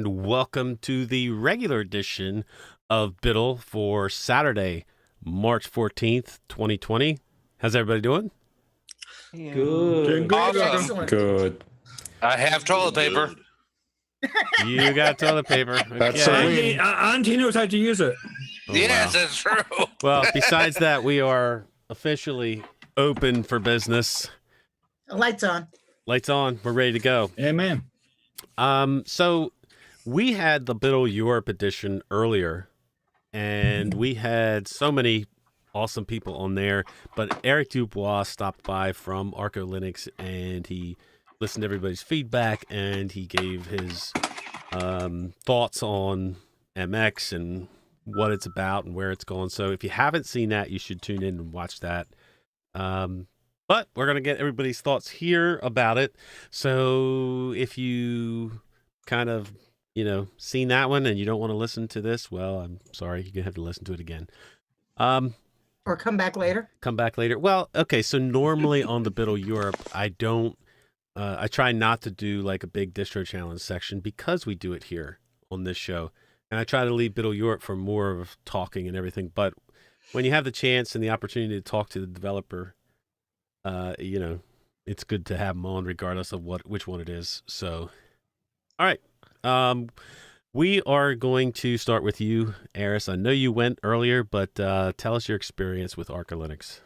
and welcome to the regular edition of Biddle for Saturday, March 14th, 2020. How's everybody doing? Good. Excellent. Good. I have toilet paper. You got toilet paper. Okay. That's Auntie knows how to use it. Oh, Yes, wow. that's true. Well, besides that, we are officially open for business. Lights on. Lights on. We're ready to go. Amen. So we had the Biddle Europe edition earlier, and we had so many awesome people on there. But Eric Dubois stopped by from Arco Linux, and he listened to everybody's feedback, and he gave his thoughts on MX and what it's about and where it's going. So if you haven't seen that, you should tune in and watch that. But we're going to get everybody's thoughts here about it. So if you kind of, seen that one and you don't want to listen to this, well, I'm sorry. You're going to have to listen to it again. Or come back later. Come back later. Well, okay. So normally on the Biddle Europe, I try not to do like a big distro challenge section because we do it here on this show. And I try to leave Biddle Europe for more of talking and everything. But when you have the chance and the opportunity to talk to the developer, it's good to have them on regardless of which one it is. So, all right. We are going to start with you, Eris. I know you went earlier, but tell us your experience with Arco Linux.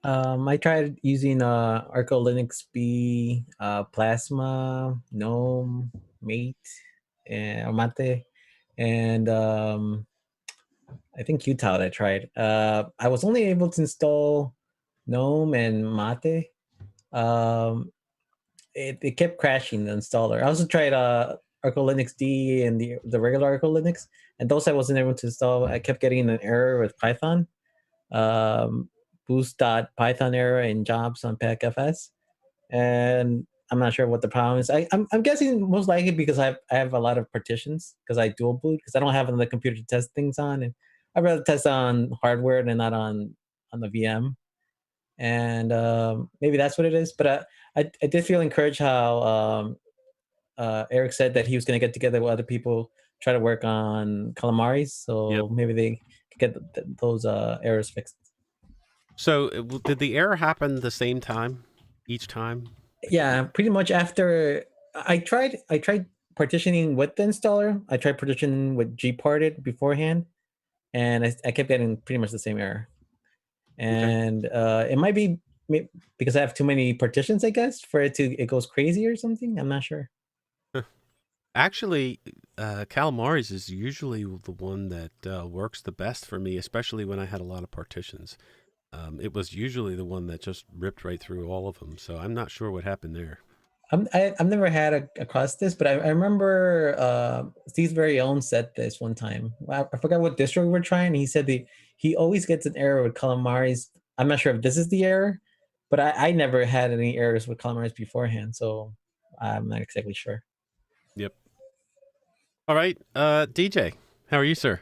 I tried using Arco Linux B, Plasma, GNOME, Mate, and Mate, and I think Qtout I tried. I was only able to install GNOME and Mate. It kept crashing the installer. I also tried Arco Linux D and the regular Arco Linux, and those I wasn't able to install. I kept getting an error with Python. Boost.python error in jobs on PackFS, and I'm not sure what the problem is. I'm guessing most likely because I have a lot of partitions because I dual boot because I don't have another computer to test things on, and I'd rather test on hardware than not on the VM, and maybe that's what it is. But I did feel encouraged how Eric said that he was going to get together with other people, try to work on calamaris, so maybe they could get those errors fixed. So did the error happen the same time each time? Yeah, pretty much after I tried partitioning with the installer. I tried partitioning with gparted beforehand, and I kept getting pretty much the same error. And it might be because I have too many partitions, I guess, for it goes crazy or something. I'm not sure. Actually, Calamaris is usually the one that works the best for me, especially when I had a lot of partitions. It was usually the one that just ripped right through all of them. So I'm not sure what happened there. I've never had across this, but I remember Steve's very own said this one time. I forgot what distro we were trying. He said he always gets an error with calamaris. I'm not sure if this is the error, but I never had any errors with calamaris beforehand, so I'm not exactly sure. Yep. All right, DJ, how are you, sir?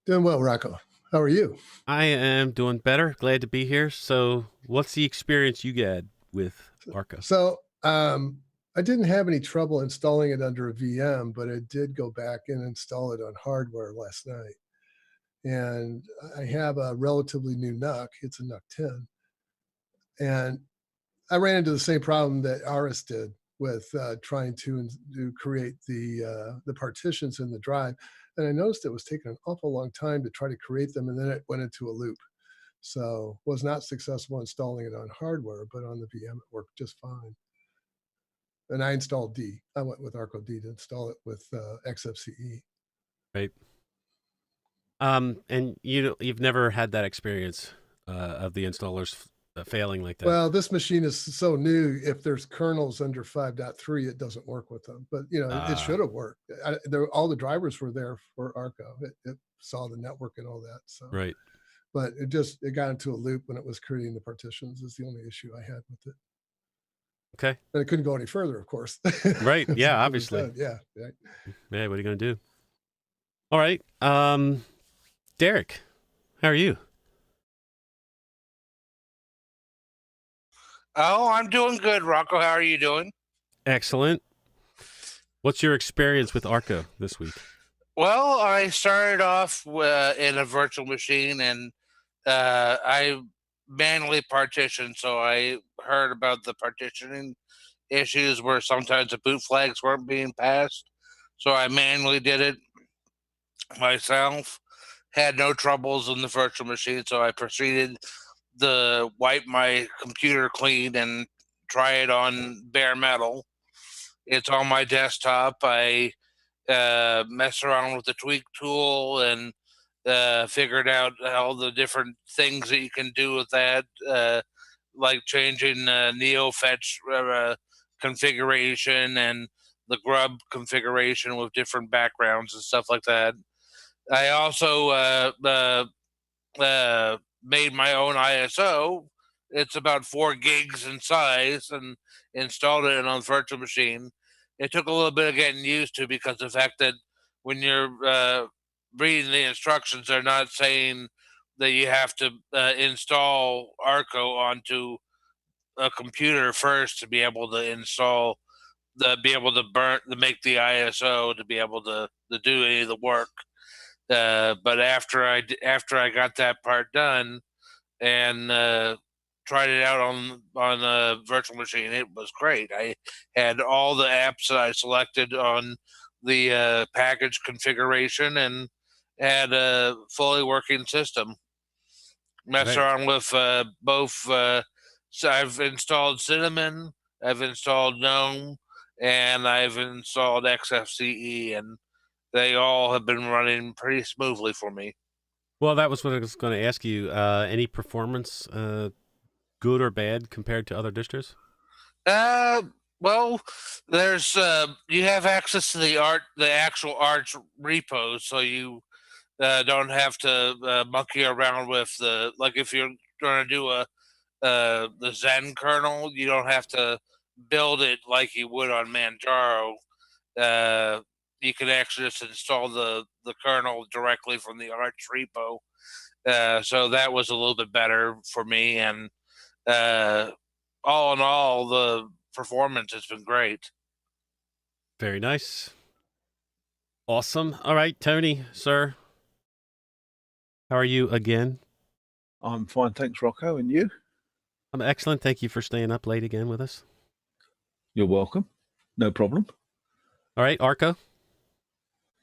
Doing well, Rocco. How are you? I am doing better. Glad to be here. So what's the experience you had with Arco? So I didn't have any trouble installing it under a VM, but I did go back and install it on hardware last night. And I have a relatively new NUC. It's a NUC 10. And I ran into the same problem that Aris did with trying to create the partitions in the drive. And I noticed it was taking an awful long time to try to create them, and then it went into a loop. So was not successful installing it on hardware, but on the VM it worked just fine. And I installed D. I went with Arco D to install it with XFCE. Right. And you've never had that experience of the installers failing like that? Well, this machine is so new. If there's kernels under 5.3, it doesn't work with them. But it should have worked. All the drivers were there for Arco. It saw the network and all that. So right. But it got into a loop when it was creating the partitions. Is the only issue I had with it. Okay. And it couldn't go any further, of course. Right. Yeah. Obviously. Yeah. Right. Yeah. What are you gonna do? All right. Derek, how are you? Oh, I'm doing good, Rocco. How are you doing? Excellent. What's your experience with Arco this week? Well, I started off in a virtual machine, and I manually partitioned. So I heard about the partitioning issues where sometimes the boot flags weren't being passed. So I manually did it myself. Had no troubles in the virtual machine, so I proceeded to wipe my computer clean and try it on bare metal. It's on my desktop. I messed around with the tweak tool and figured out all the different things that you can do with that, like changing Neo Fetch configuration and the grub configuration with different backgrounds and stuff like that. I also made my own ISO. It's about 4 gigs in size, and installed it on a virtual machine. It took a little bit of getting used to because the fact that when you're reading the instructions, they're not saying that you have to install Arco onto a computer first to be able to install be able to make the ISO to be able to do any of the work. But after I got that part done and tried it out on a virtual machine, it was great. I had all the apps that I selected on the package configuration and had a fully working system. Messed around with both. So I've installed Cinnamon, I've installed GNOME, and I've installed XFCE, and they all have been running pretty smoothly for me. Well, that was what I was going to ask you. Any performance, good or bad, compared to other distros? Well, there's you have access to the actual Arch repos, so you don't have to monkey around with like if you're going to do the Zen kernel, you don't have to build it like you would on Manjaro. You can actually just install the kernel directly from the Arch repo. So that was a little bit better for me, and all in all, the performance has been great. Very nice. Awesome. All right, Tony, sir. How are you again? I'm fine, thanks, Rocco. And you? I'm excellent. Thank you for staying up late again with us. You're welcome. No problem. All right, Arco.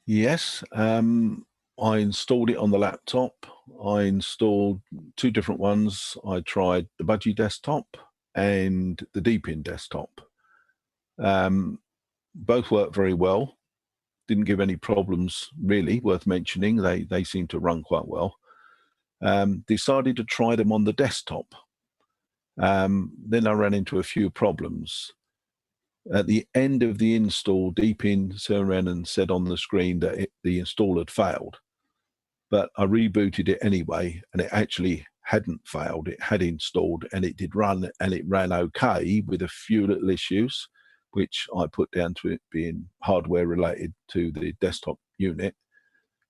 Yes. I installed it on the laptop. I installed 2 different ones. I tried the Budgie desktop and the Deepin desktop. Both worked very well. Didn't give any problems really worth mentioning. They seem to run quite well. Decided to try them on the desktop. Then I ran into a few problems. At the end of the install, Deepin turned around and said on the screen that the install had failed. But I rebooted it anyway, and it actually hadn't failed. It had installed, and it did run, and it ran okay with a few little issues, which I put down to it being hardware related to the desktop unit.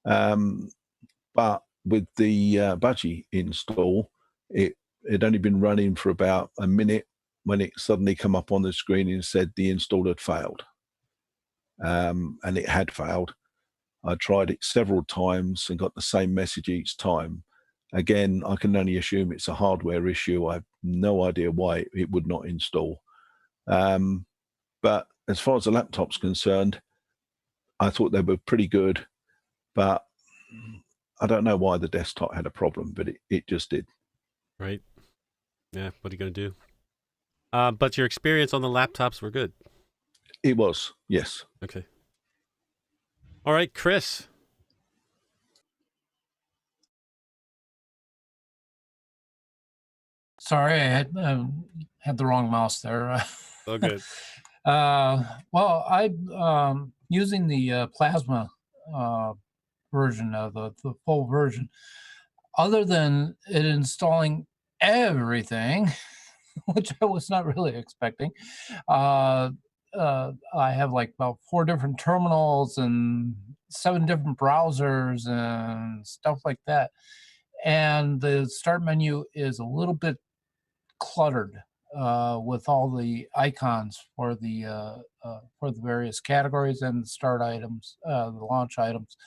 But with the Budgie install, it had only been running for about a minute when it suddenly come up on the screen and said the install had failed. And it had failed. I tried it several times and got the same message each time. Again, I can only assume it's a hardware issue. I have no idea why it would not install. But as far as the laptop's concerned, I thought they were pretty good, but I don't know why the desktop had a problem, but it just did. Right. Yeah, what are you going to do? But your experience on the laptops were good. It was, yes. Okay. All right, Chris. Sorry, I had the wrong mouse there. Oh, good. Well, I'm using the Plasma version of the full version. Other than it installing everything, which I was not really expecting, I have like about 4 different terminals and 7 different browsers and stuff like that. And the start menu is a little bit cluttered. with all the icons for the various categories and the start items, the launch items.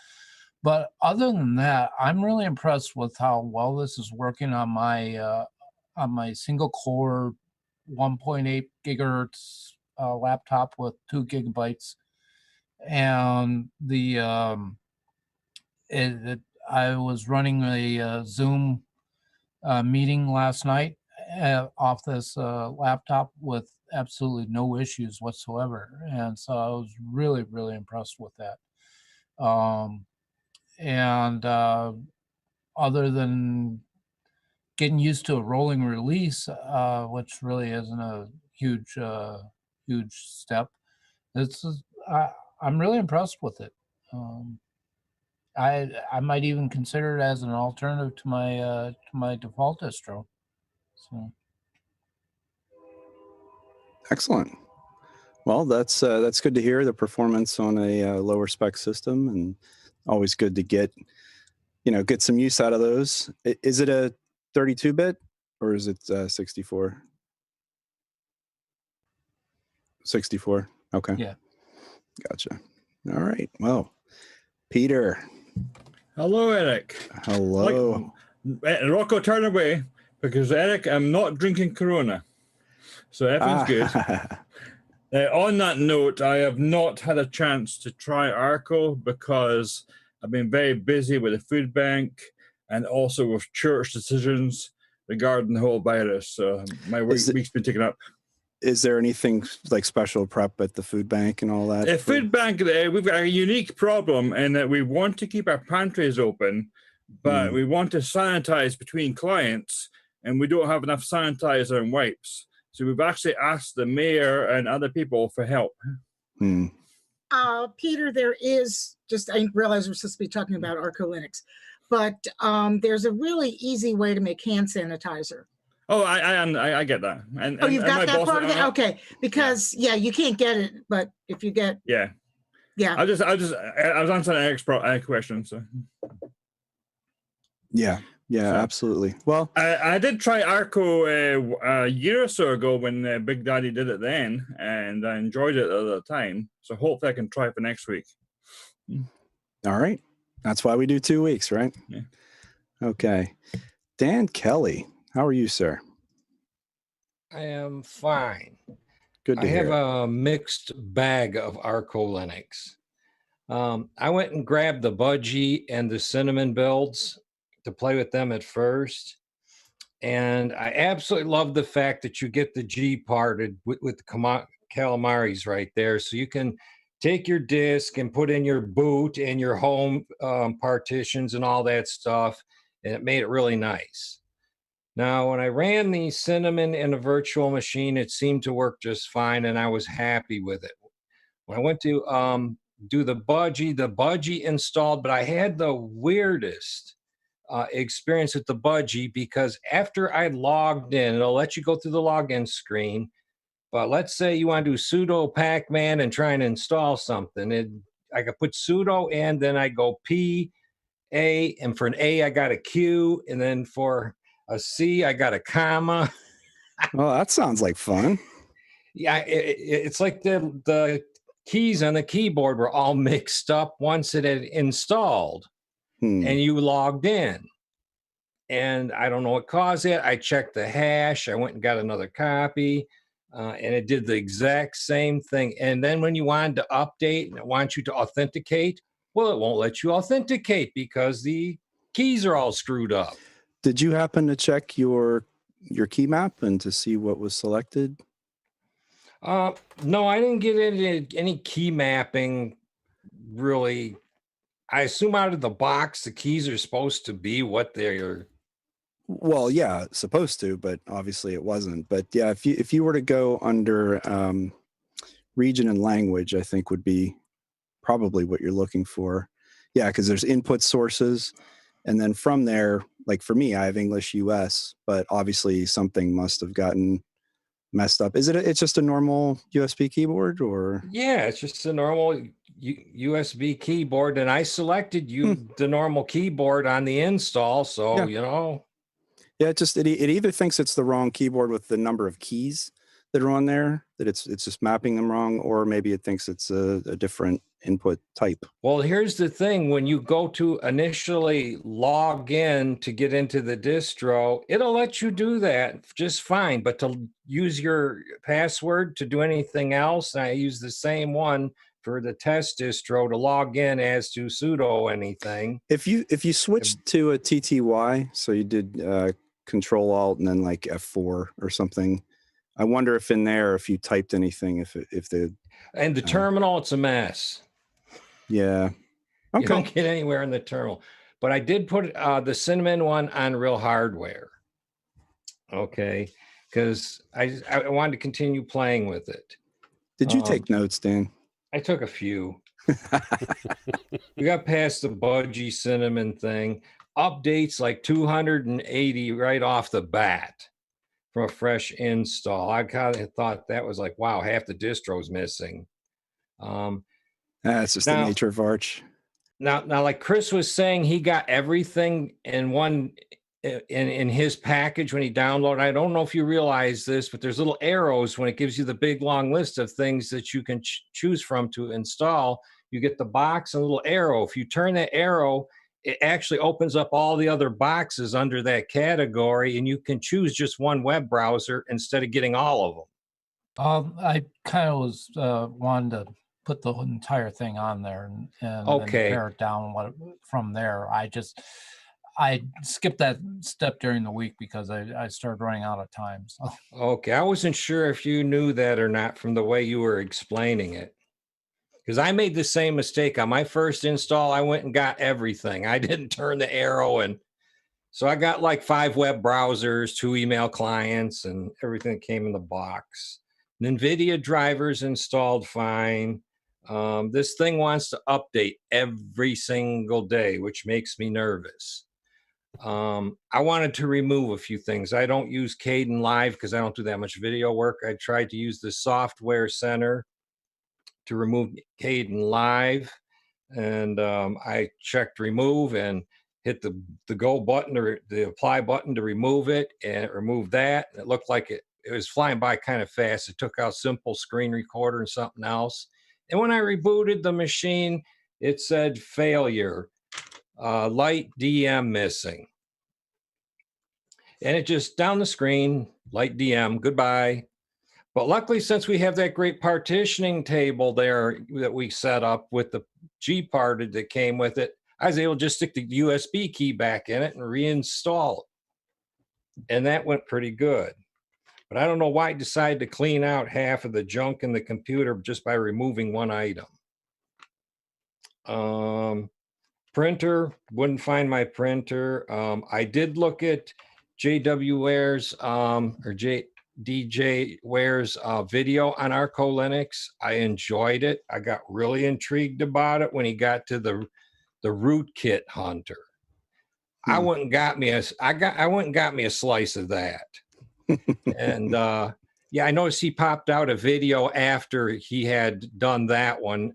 But other than that, I'm really impressed with how well this is working on my single core 1.8 gigahertz laptop with 2 gigabytes. And I was running a Zoom meeting last night off this laptop with absolutely no issues whatsoever. And so I was really, really impressed with that. Other than getting used to a rolling release, which really isn't a huge step, I'm really impressed with it. I might even consider it as an alternative to my default distro. So Excellent. Well, that's good to hear, the performance on a lower spec system, and always good to get some use out of those. Is it a 32-bit or is it 64? 64. Okay. Yeah. Gotcha. All right. Well, Peter. Hello, Eric. Hello. Rocco, turn away, because Eric, I'm not drinking Corona, so everything's good. On that note, I have not had a chance to try Arco because I've been very busy with the food bank and also with church decisions regarding the whole virus. So my week's been taken up. Is there anything like special prep at the food bank and all that? The food bank, we've got a unique problem in that we want to keep our pantries open, but we want to sanitize between clients, and we don't have enough sanitizer and wipes. So we've actually asked the mayor and other people for help. Peter, there is I didn't realize we're supposed to be talking about Arco Linux, but there's a really easy way to make hand sanitizer. Oh, I get that. And you've got that part of it? Okay, because you can't get it, but if you get yeah. I was answering Eric's question. So yeah, absolutely. Well, I did try Arco a year or so ago when Big Daddy did it then, and I enjoyed it at the time. So hopefully I can try it for next week. All right, that's why we do 2 weeks, right? Yeah. Okay, Dan Kelly. How are you, sir? I am fine. Good to hear. I have a mixed bag of Arco Linux. I went and grabbed the Budgie and the Cinnamon builds to play with them at first. And I absolutely love the fact that you get the G parted with the calamaris right there. So you can take your disk and put in your boot and your home partitions and all that stuff. And it made it really nice. Now, when I ran the Cinnamon in a virtual machine, it seemed to work just fine, and I was happy with it. When I went to do the Budgie installed, but I had the weirdest experience with the Budgie, because after I logged in, it'll let you go through the login screen, but let's say you want to do sudo pacman and try and install something. I could put sudo in, then I go P, A, and for an A, I got a Q, and then for a C, I got a comma. Well, that sounds like fun. Yeah, it's like the keys on the keyboard were all mixed up once it had installed and you logged in. And I don't know what caused it. I checked the hash. I went and got another copy, and it did the exact same thing. And then when you wanted to update and it wants you to authenticate, well, it won't let you authenticate because the keys are all screwed up. Did you happen to check your key map and to see what was selected? No, I didn't get any key mapping, really. I assume out of the box, the keys are supposed to be what they're. Well, yeah, supposed to, but obviously it wasn't. But yeah, if you were to go under region and language, I think would be probably what you're looking for. Yeah, because there's input sources. And then from there, like for me, I have English US, but obviously something must have gotten messed up. It's just a normal USB keyboard, or? Yeah, it's just a normal USB keyboard. And I selected the normal keyboard on the install. So, Yeah, it either thinks it's the wrong keyboard with the number of keys that are on there, that it's just mapping them wrong, or maybe it thinks it's a different input type. Well, here's the thing. When you go to initially log in to get into the distro, it'll let you do that just fine. But to use your password to do anything else, and I use the same one for the test distro to log in as to sudo anything. If you switched to a TTY, so you did Control Alt and then like F4 or something, I wonder if in there, if you typed anything, and the terminal, it's a mess. Yeah. Okay. You don't get anywhere in the terminal. But I did put the Cinnamon one on real hardware. Okay. Because I wanted to continue playing with it. Did you take notes, Dan? I took a few. We got past the Budgie Cinnamon thing. Updates like 280 right off the bat from a fresh install. I kind of thought that was like, wow, half the distro's missing. That's just the nature of Arch. Now, like Chris was saying, he got everything in one in his package when he downloaded. I don't know if you realize this, but there's little arrows when it gives you the big long list of things that you can choose from to install. You get the box and a little arrow. If you turn that arrow, it actually opens up all the other boxes under that category, and you can choose just one web browser instead of getting all of them. I kind of was wanting to put the entire thing on there and then pare it down from there. I skipped that step during the week because I started running out of time. So. Okay, I wasn't sure if you knew that or not from the way you were explaining it. Because I made the same mistake on my first install. I went and got everything. I didn't turn the arrow, and so I got like 5 web browsers, 2 email clients, and everything that came in the box. NVIDIA drivers installed fine. This thing wants to update every single day, which makes me nervous. I wanted to remove a few things. I don't use Kden Live because I don't do that much video work. I tried to use the Software Center to remove Kden Live, and I checked remove and hit the go button or the apply button to remove it, and it removed that. It looked like it was flying by kind of fast. It took out simple screen recorder and something else. And when I rebooted the machine, it said failure, light DM missing. And it just down the screen, light DM, goodbye. But luckily, since we have that great partitioning table there that we set up with the G part that came with it, I was able to just stick the USB key back in it and reinstall it. And that went pretty good. But I don't know why I decided to clean out half of the junk in the computer just by removing one item. Printer, wouldn't find my printer. I did look at JW Ware's DJ Ware's video on Arco Linux. I enjoyed it. I got really intrigued about it when he got to the rootkit hunter. I went and got me a slice of that. And yeah, I noticed he popped out a video after he had done that one.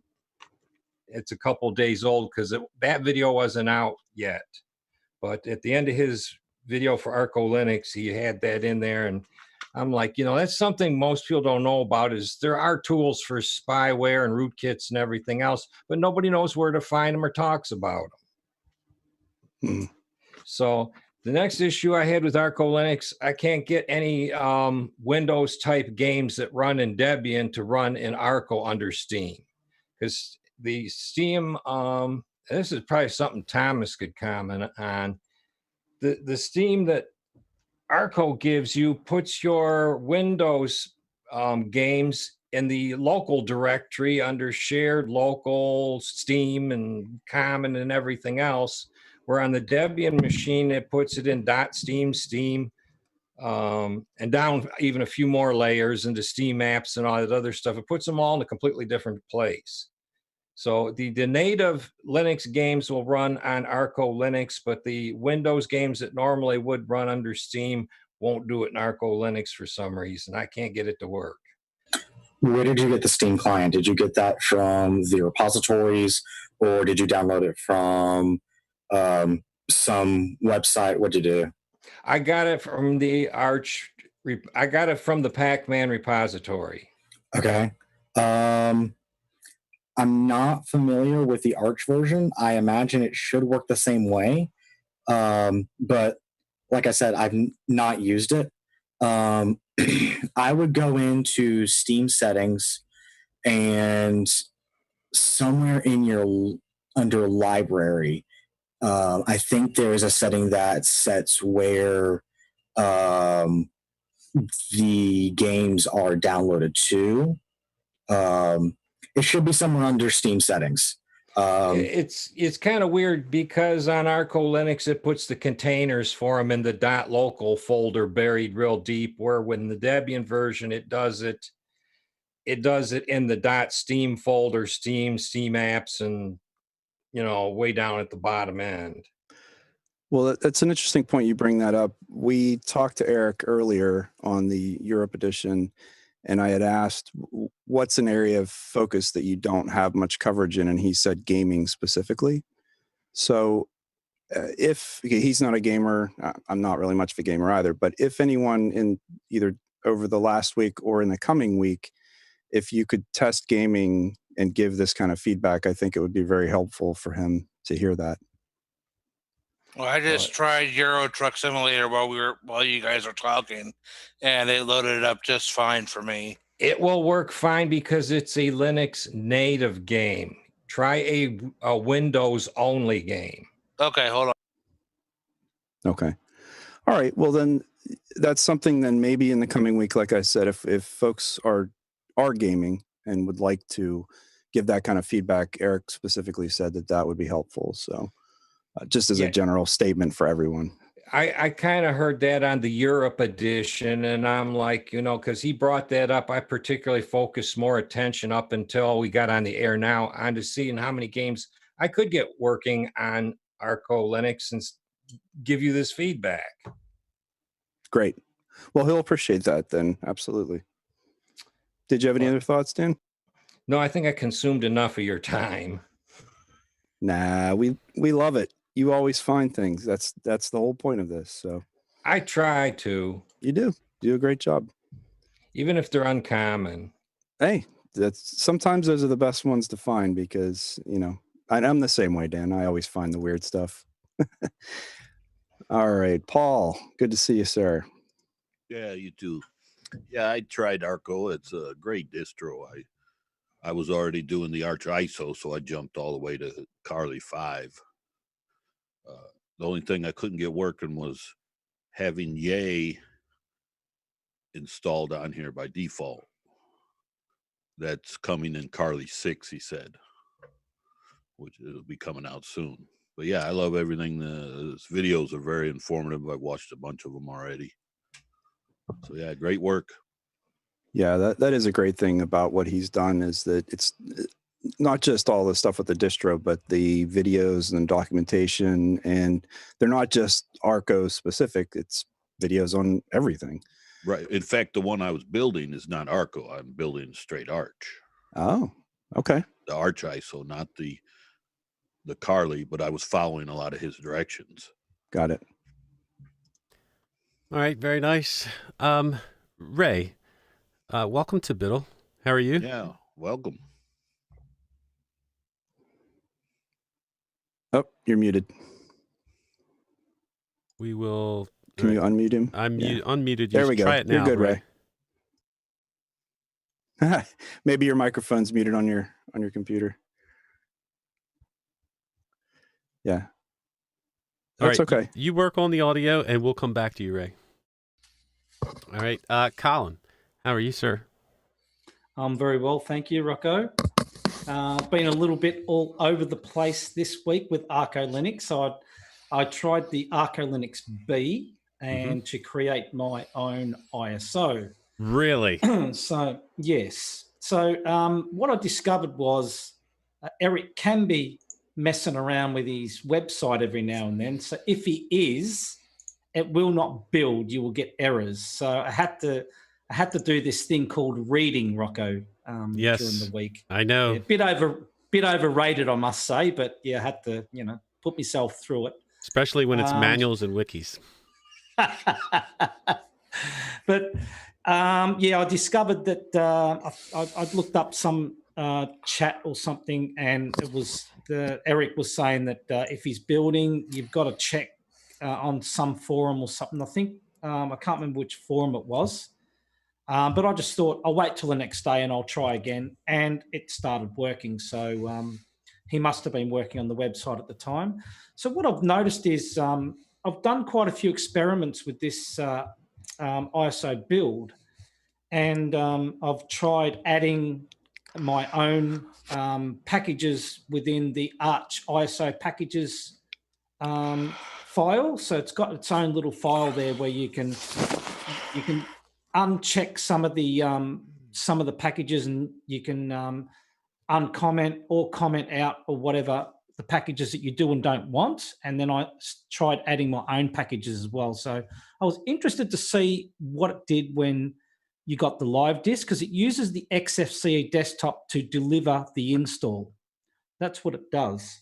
It's a couple days old because that video wasn't out yet. But at the end of his video for Arco Linux, he had that in there, and I'm like, that's something most people don't know about, is there are tools for spyware and rootkits and everything else, but nobody knows where to find them or talks about them. So the next issue I had with Arco Linux, I can't get any Windows type games that run in Debian to run in Arco under Steam, because the Steam, this is probably something Thomas could comment on. The Steam that Arco gives you puts your Windows games in the local directory under shared local, Steam and common and everything else, where on the Debian machine, it puts it in .steam, and down even a few more layers into Steam apps and all that other stuff. It puts them all in a completely different place. So the native Linux games will run on Arco Linux, but the Windows games that normally would run under Steam won't do it in Arco Linux for some reason. I can't get it to work. Where did you get the Steam client? Did you get that from the repositories, or did you download it from some website? What did you do? I got it from the I got it from the Pac-Man repository. Okay. I'm not familiar with the Arch version. I imagine it should work the same way. But like I said, I've not used it. I would go into Steam settings and somewhere in your under library, I think there is a setting that sets where the games are downloaded to. It should be somewhere under Steam settings. It's kind of weird because on Arco Linux it puts the containers for them in the .local folder buried real deep, where when the Debian version it does it in the .steam folder, Steam apps, and way down at the bottom end. Well, that's an interesting point you bring that up. We talked to Eric earlier on the Europe edition, and I had asked, what's an area of focus that you don't have much coverage in? And he said gaming specifically. So if he's not a gamer, I'm not really much of a gamer either, but if anyone in either over the last week or in the coming week, if you could test gaming and give this kind of feedback, I think it would be very helpful for him to hear that. Well, I just tried Euro Truck Simulator while you guys were talking, and it loaded it up just fine for me. It will work fine because it's a Linux native game. Try a Windows only game. Okay, hold on. Okay. All right. Well, then that's something then maybe in the coming week, like I said, if folks are gaming and would like to give that kind of feedback, Eric specifically said that would be helpful. So just as a general statement for everyone. I kind of heard that on the Europe edition, and I'm like, because he brought that up, I particularly focused more attention up until we got on the air now onto seeing how many games I could get working on Arco Linux and give you this feedback. Great. Well, he'll appreciate that then. Absolutely. Did you have any other thoughts, Dan? No, I think I consumed enough of your time. Nah, we love it. You always find things. That's the whole point of this. So I try to. You do a great job. Even if they're uncommon. Hey, sometimes those are the best ones to find because, I'm the same way, Dan. I always find the weird stuff. All right, Paul, good to see you, sir. Yeah, you too. Yeah, I tried Arco. It's a great distro. I was already doing the Arch ISO, so I jumped all the way to Carly 5. The only thing I couldn't get working was having Yay installed on here by default. That's coming in Carly 6, he said, which it'll be coming out soon. But yeah, I love everything. His videos are very informative. I've watched a bunch of them already. So yeah, great work. Yeah, that is a great thing about what he's done is that it's not just all the stuff with the distro, but the videos and documentation, and they're not just Arco specific. It's videos on everything. Right. In fact, the one I was building is not Arco. I'm building straight Arch. Oh, okay. The Arch ISO, not the Carly, but I was following a lot of his directions. Got it. All right, very nice. Ray, welcome to Biddle. How are you? Yeah, welcome. Oh, you're muted. We will. Can you unmute him? I'm unmuted. You there we go. Try it now, you're good, Ray. Maybe your microphone's muted on your computer. Yeah. That's right, okay. You work on the audio, and we'll come back to you, Ray. All right, Colin, how are you, sir? I'm very well, thank you, Rocco. Been a little bit all over the place this week with Arco Linux. So I tried the Arco Linux B and to create my own ISO. Really? So, yes. So what I discovered was Eric can be messing around with his website every now and then. So if he is, it will not build. You will get errors. So I had to do this thing called reading, Rocco, yes, during the week. I know. Yeah, bit overrated, I must say, but yeah, I had to, put myself through it. Especially when it's manuals and wikis. But yeah, I discovered that I'd looked up some chat or something, and it was Eric was saying that if he's building, you've got to check on some forum or something. I think I can't remember which forum it was, but I just thought I'll wait till the next day and I'll try again, and it started working. So he must have been working on the website at the time. So what I've noticed is I've done quite a few experiments with this ISO build, and I've tried adding my own packages within the Arch ISO packages file. So it's got its own little file there where you can uncheck some of the packages, and you can uncomment or comment out or whatever the packages that you do and don't want. And then I tried adding my own packages as well. So I was interested to see what it did when you got the live disk, because it uses the XFCE desktop to deliver the install. That's what it does.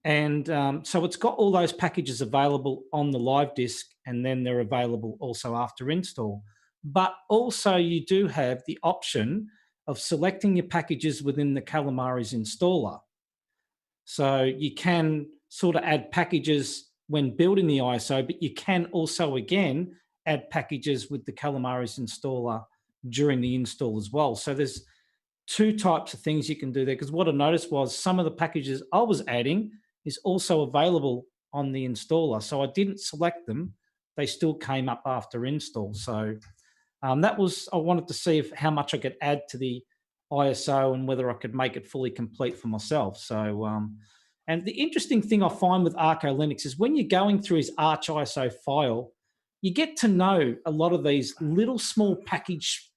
And so it's got all those packages available on the live disk, and then they're available also after install. But also you do have the option of selecting your packages within the Calamares installer. So you can sort of add packages when building the ISO, but you can also, again, add packages with the Calamares installer during the install as well. So there's two types of things you can do there, because what I noticed was some of the packages I was adding is also available on the installer. So I didn't select them. They still came up after install. So that was, I wanted to see how much I could add to the ISO and whether I could make it fully complete for myself. So, and the interesting thing I find with Arco Linux is when you're going through his Arch ISO file, you get to know a lot of these little small package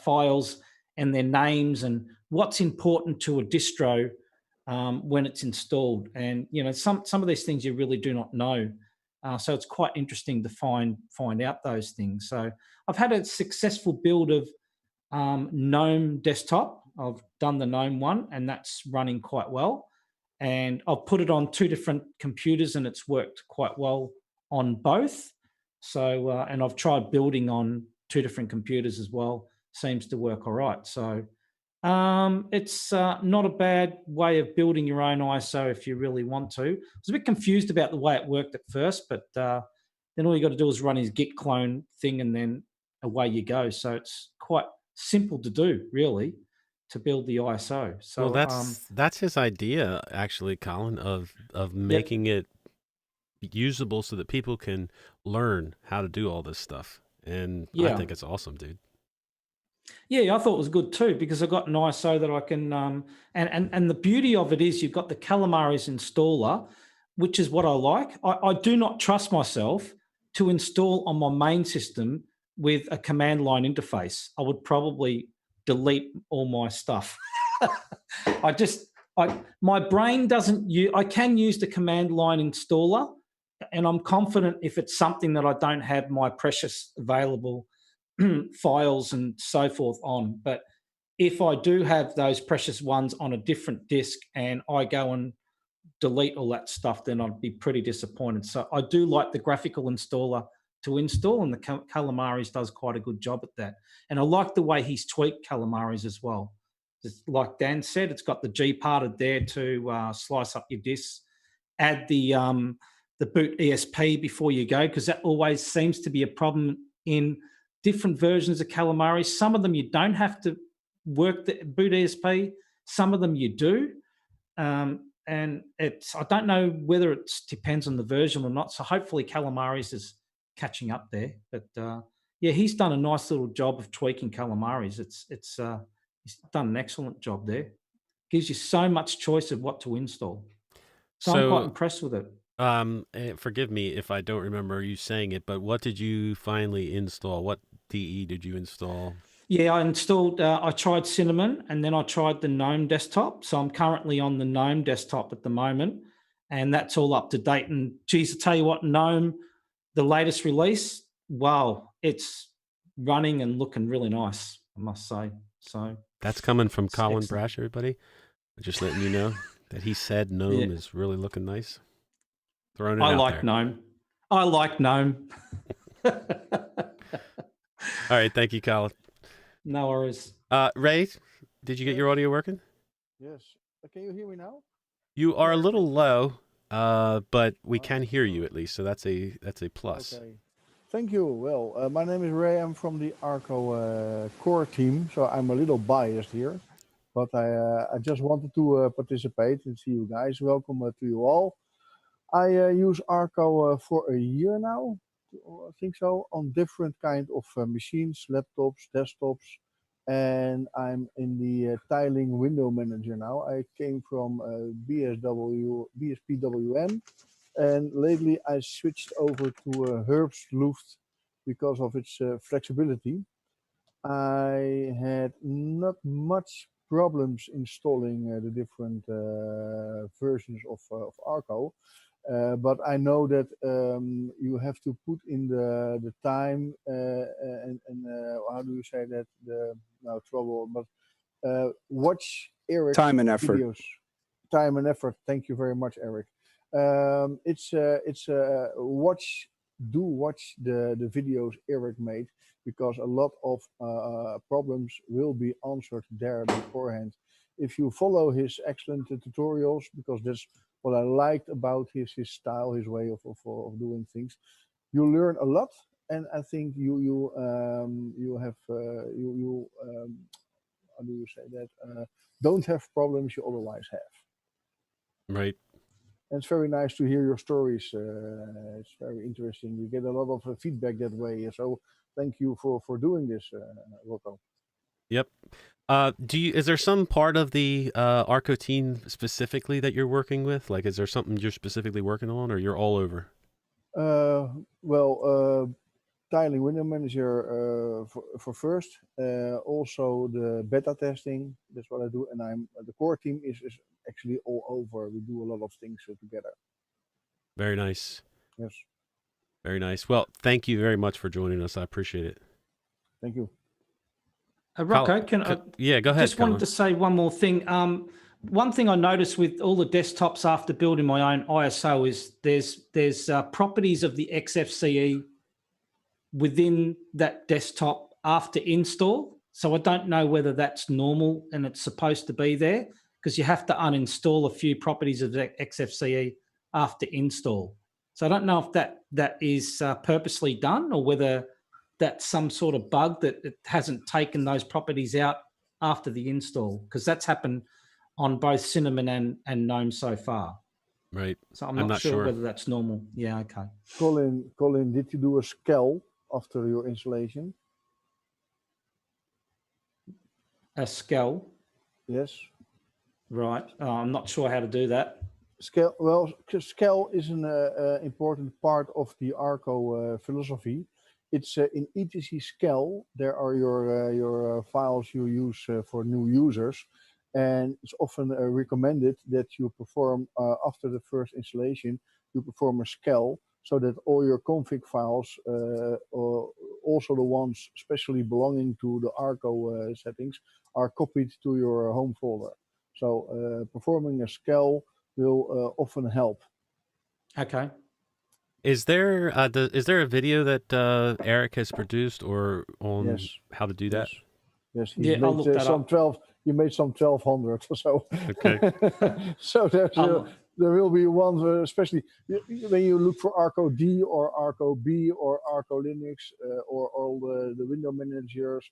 files and their names and what's important to a distro when it's installed. And, you know, some of these things you really do not know. So it's quite interesting to find out those things. So I've had a successful build of GNOME desktop. I've done the GNOME one, and that's running quite well. And I've put it on two different computers, and it's worked quite well on both. So, and I've tried building on two different computers as well. Seems to work all right. So it's not a bad way of building your own ISO if you really want to. I was a bit confused about the way it worked at first, but then all you got to do is run his git clone thing, and then away you go. So it's quite simple to do, really, to build the ISO. So well, that's his idea, actually, Colin, of making it usable so that people can learn how to do all this stuff. And I think it's awesome, dude. Yeah, I thought it was good too, because I've got an ISO that I can, and the beauty of it is you've got the Calamares installer, which is what I like. I do not trust myself to install on my main system with a command line interface. I would probably delete all my stuff. My brain doesn't use, I can use the command line installer, and I'm confident if it's something that I don't have my precious available files and so forth on. But if I do have those precious ones on a different disk and I go and delete all that stuff, then I'd be pretty disappointed. So I do like the graphical installer to install, and the Calamares does quite a good job at that. And I like the way he's tweaked Calamares as well. Just like Dan said, it's got the G parted there to slice up your disks. Add the boot ESP before you go, because that always seems to be a problem in different versions of Calamares. Some of them you don't have to work the boot ESP. Some of them you do. And I don't know whether it depends on the version or not. So hopefully Calamares is catching up there. But yeah, he's done a nice little job of tweaking Calamares. He's done an excellent job there. Gives you so much choice of what to install. So I'm quite impressed with it. Forgive me if I don't remember you saying it, but what did you finally install? What DE did you install? Yeah, I installed, I tried Cinnamon, and then I tried the GNOME desktop. So I'm currently on the GNOME desktop at the moment, and that's all up to date. And geez, I tell you what, GNOME, the latest release, wow, it's running and looking really nice, I must say. So that's coming from Colin Brash, everybody. I'm just letting you know that he said GNOME is really looking nice. Throwing it out like there. GNOME. I like GNOME. All right, thank you, Colin. No worries. Ray, did you get your audio working? Yes. Can you hear me now? You are a little low, but we can hear you at least, so that's a plus. Okay. Thank you. Well, my name is Ray. I'm from the Arco core team, so I'm a little biased here, but I just wanted to participate and see you guys. Welcome to you all. I use Arco for a year now, I think so, on different kind of machines, laptops, desktops, and I'm in the tiling window manager now. I came from BSPWM, and lately I switched over to Herbstluft because of its flexibility. I had not much problems installing the different versions of Arco. But I know that you have to put in the time and how do you say that, but watch Eric Time and effort. videos. Time and effort. Thank you very much, Eric. Watch the videos Eric made, because a lot of problems will be answered there beforehand if you follow his excellent tutorials, because that's what I liked about his style, his way of doing things. You learn a lot, and I think you have how do you say that, don't have problems you otherwise have. Right. And it's very nice to hear your stories. It's very interesting. We get a lot of feedback that way. So thank you for doing this, Rocco. Yep. Is there some part of the Arco team specifically that you're working with? Like, is there something you're specifically working on, or you're all over? Tiling window manager for first. Also the beta testing. That's what I do, and the core team is actually all over. We do a lot of things together. Very nice. Yes. Very nice. Well, thank you very much for joining us. I appreciate it. Thank you. Rocco, yeah, go ahead. Just wanted to say one more thing. One thing I noticed with all the desktops after building my own ISO is there's properties of the XFCE within that desktop after install. So I don't know whether that's normal and it's supposed to be there, because you have to uninstall a few properties of the XFCE after install. So I don't know if that is purposely done, or whether that's some sort of bug that it hasn't taken those properties out after the install, because that's happened on both Cinnamon and GNOME so far. Right. So I'm not sure whether that's normal. Yeah, okay. Colin, did you do a scal after your installation? A scal? Yes. Right. I'm not sure how to do that. Scal, well, scal is an important part of the Arco philosophy. It's in ETC scal. There are your files you use for new users, and it's often recommended that you perform after the first installation. You perform a scal so that all your config files, also the ones especially belonging to the Arco settings, are copied to your home folder. So performing a scal will often help. Okay. Is there a video that Eric has produced or on how to do that? Yes, he made some 12. You made some 1200 or so. Okay. So there will be one, especially when you look for Arco D or Arco B or Arco Linux or all the window managers,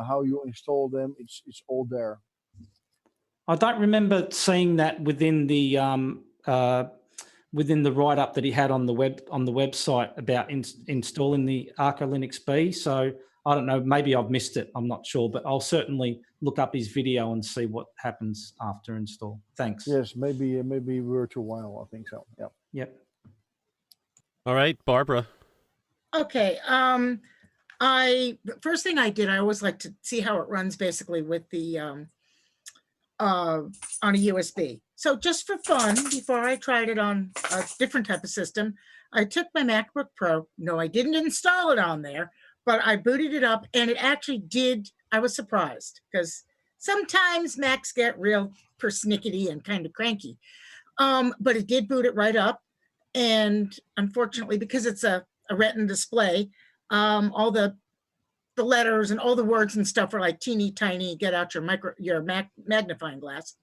how you install them. It's all there. I don't remember seeing that within the write-up that he had on the website about installing the Arco Linux B. So I don't know, maybe I've missed it. I'm not sure, but I'll certainly look up his video and see what happens after install. Thanks. Yes, maybe worth a while. I think so. Yeah. Yep. All right, Barbara. Okay. First thing I did, I always like to see how it runs basically with the on a USB. So just for fun, before I tried it on a different type of system, I took my MacBook Pro. No, I didn't install it on there, but I booted it up, and it actually did. I was surprised, because sometimes Macs get real persnickety and kind of cranky. But it did boot it right up. And unfortunately, because it's a Retina display, all the letters and all the words and stuff are like teeny tiny. Get out your magnifying glass.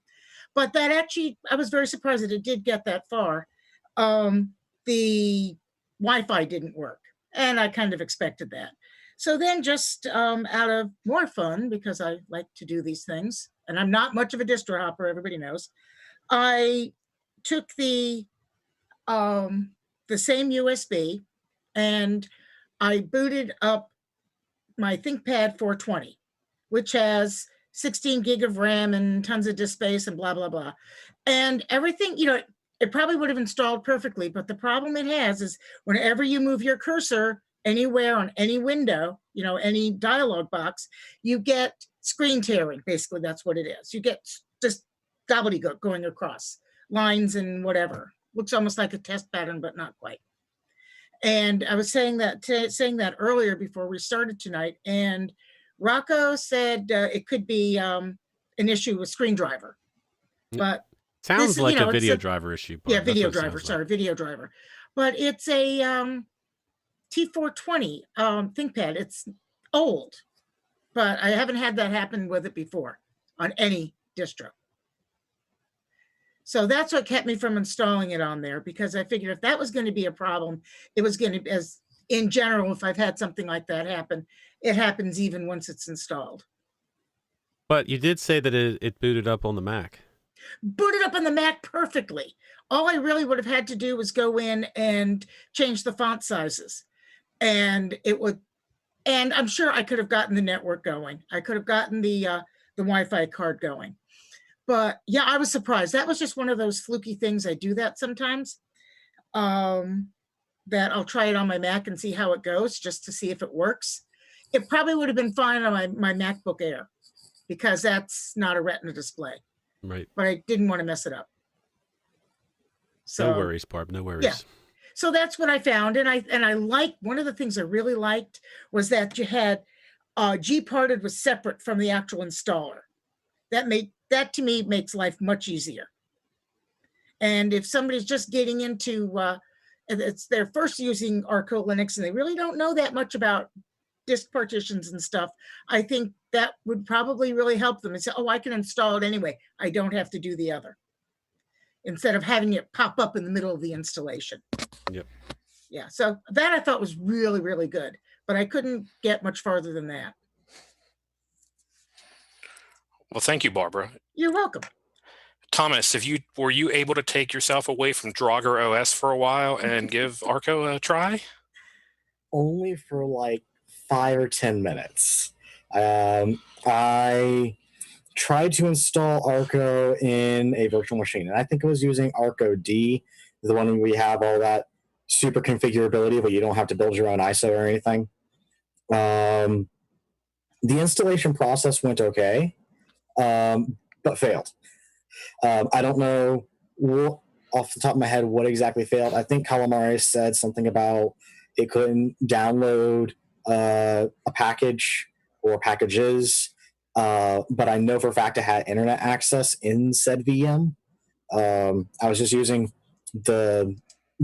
But that actually, I was very surprised that it did get that far. The Wi-Fi didn't work, and I kind of expected that. So then just out of more fun, because I like to do these things, and I'm not much of a distro hopper, everybody knows, I took the same USB and I booted up my ThinkPad 420, which has 16 gig of RAM and tons of disk space and blah, blah, blah. And everything, it probably would have installed perfectly, but the problem it has is whenever you move your cursor anywhere on any window, any dialog box, you get screen tearing. Basically, that's what it is. You get just gobbledygook going across lines and whatever. Looks almost like a test pattern, but not quite. And I was saying that earlier before we started tonight, and Rocco said it could be an issue with screen driver, but sounds like a video driver issue. Bob. Yeah, video driver. Sorry, video driver. But it's a T420 ThinkPad. It's old, but I haven't had that happen with it before on any distro. So that's what kept me from installing it on there, because I figured if that was going to be a problem, it was going to, as in general, if I've had something like that happen, it happens even once it's installed. But you did say that it booted up on the Mac. Booted up on the Mac perfectly. All I really would have had to do was go in and change the font sizes. And it would, and I'm sure I could have gotten the network going. I could have gotten the Wi-Fi card going. But yeah, I was surprised. That was just one of those fluky things. I do that sometimes. That I'll try it on my Mac and see how it goes, just to see if it works. It probably would have been fine on my MacBook Air, because that's not a Retina display. Right. But I didn't want to mess it up. So, no worries, Barb. No worries. Yeah. So that's what I found. And I liked, one of the things I really liked was that you had Gparted was separate from the actual installer. That to me makes life much easier. And if somebody's just getting into, they're first using Arco Linux and they really don't know that much about disk partitions and stuff, I think that would probably really help them and say, oh, I can install it anyway. I don't have to do the other. Instead of having it pop up in the middle of the installation. Yep. Yeah, so that I thought was really, really good, but I couldn't get much farther than that. Well, thank you, Barbara. You're welcome. Thomas, were you able to take yourself away from Draugr OS for a while and give Arco a try? Only for like 5 or 10 minutes. I tried to install Arco in a virtual machine, and I think I was using Arco D, the one where we have all that super configurability, but you don't have to build your own ISO or anything. The installation process went okay, but failed. I don't know off the top of my head what exactly failed. I think Calamares said something about it couldn't download a package or packages, but I know for a fact it had internet access in said VM. I was just using the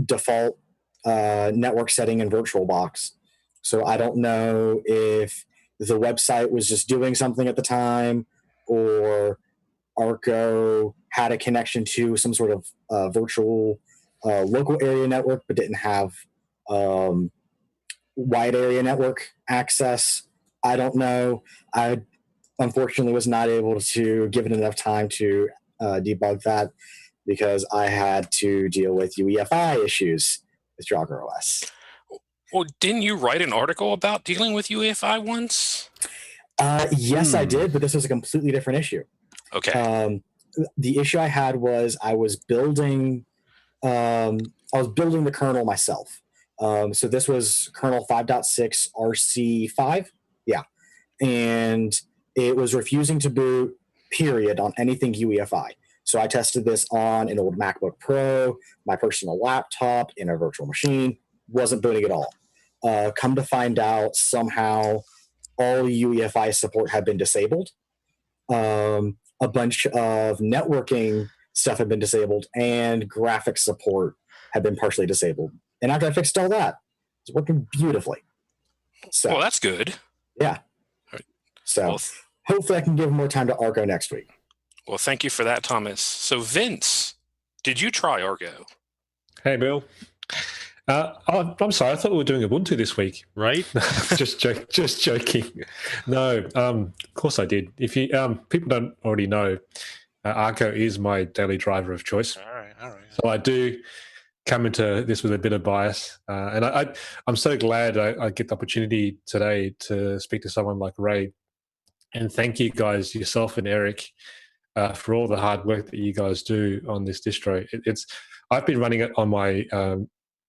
default network setting in VirtualBox. So I don't know if the website was just doing something at the time, or Arco had a connection to some sort of virtual local area network, but didn't have wide area network access. I don't know. I unfortunately was not able to give it enough time to debug that, because I had to deal with UEFI issues with Draugr OS. Well, didn't you write an article about dealing with UEFI once? Yes, I did, but this was a completely different issue. Okay. The issue I had was I was building the kernel myself. So this was kernel 5.6 RC5. Yeah. And it was refusing to boot, period, on anything UEFI. So I tested this on an old MacBook Pro, my personal laptop, in a virtual machine. Wasn't booting at all. Come to find out, somehow all UEFI support had been disabled. A bunch of networking stuff had been disabled, and graphics support had been partially disabled. And after I fixed all that, it's working beautifully. So Well, that's good. yeah. So Well, hopefully I can give more time to Arco next week. well, thank you for that, Thomas. So, Vince, did you try Argo? Hey, Bill. I'm sorry. I thought we were doing Ubuntu this week. Right? just joking. No, of course I did. If you people don't already know, Arco is my daily driver of choice. All right. So I do come into this with a bit of bias, and I'm so glad I get the opportunity today to speak to someone like Ray, and thank you guys, yourself and Eric, for all the hard work that you guys do on this distro. I've been running it on my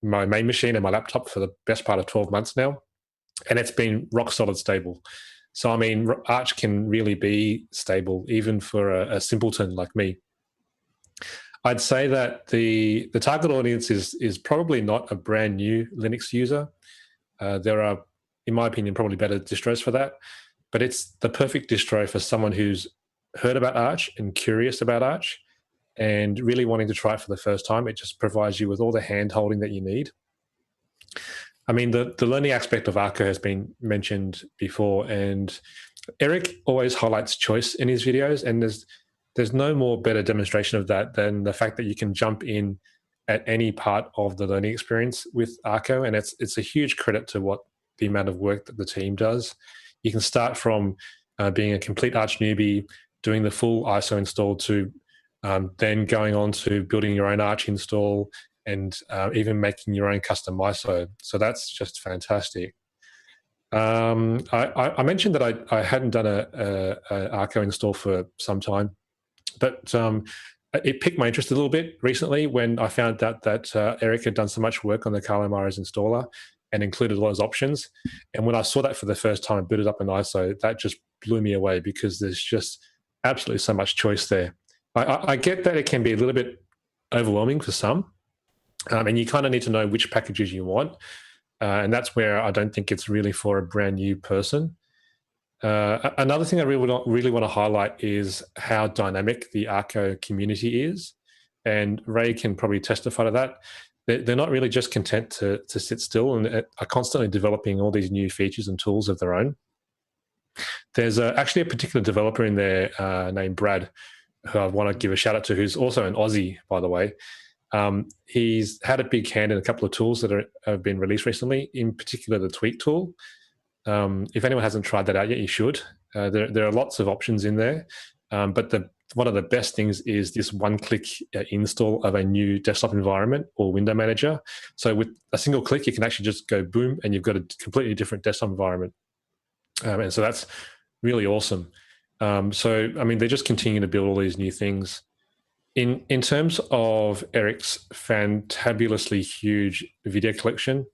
my main machine and my laptop for the best part of 12 months now, and it's been rock solid stable. So, I mean, Arch can really be stable even for a simpleton like me. I'd say that the target audience is probably not a brand new Linux user. There are, in my opinion, probably better distros for that, but it's the perfect distro for someone who's heard about Arch and curious about Arch and really wanting to try it for the first time. It just provides you with all the hand-holding that you need. I mean, the learning aspect of Arco has been mentioned before, and Eric always highlights choice in his videos, and there's no more better demonstration of that than the fact that you can jump in at any part of the learning experience with Arco, and it's a huge credit to what the amount of work that the team does. You can start from being a complete Arch newbie, doing the full ISO install, to then going on to building your own Arch install, and even making your own custom ISO. So that's just fantastic. I mentioned that I hadn't done a Arco install for some time, but it piqued my interest a little bit recently when I found out that Eric had done so much work on the Carlo Mares installer and included all those options. And when I saw that for the first time and booted up an ISO, that just blew me away because there's just absolutely so much choice there. I get that it can be a little bit overwhelming for some, and you kind of need to know which packages you want. And that's where I don't think it's really for a brand new person. Another thing I really want to highlight is how dynamic the Arco community is. And Ray can probably testify to that. They're not really just content to sit still and are constantly developing all these new features and tools of their own. There's actually a particular developer in there named Brad, who I want to give a shout out to, who's also an Aussie, by the way. He's had a big hand in a couple of tools that have been released recently, in particular the Tweak tool. If anyone hasn't tried that out yet, you should. There are lots of options in there, but one of the best things is this one-click install of a new desktop environment or window manager. So with a single click, you can actually just go boom, and you've got a completely different desktop environment. And so that's really awesome. So, I mean, they just continue to build all these new things. In terms of Eric's fantabulously huge video collection,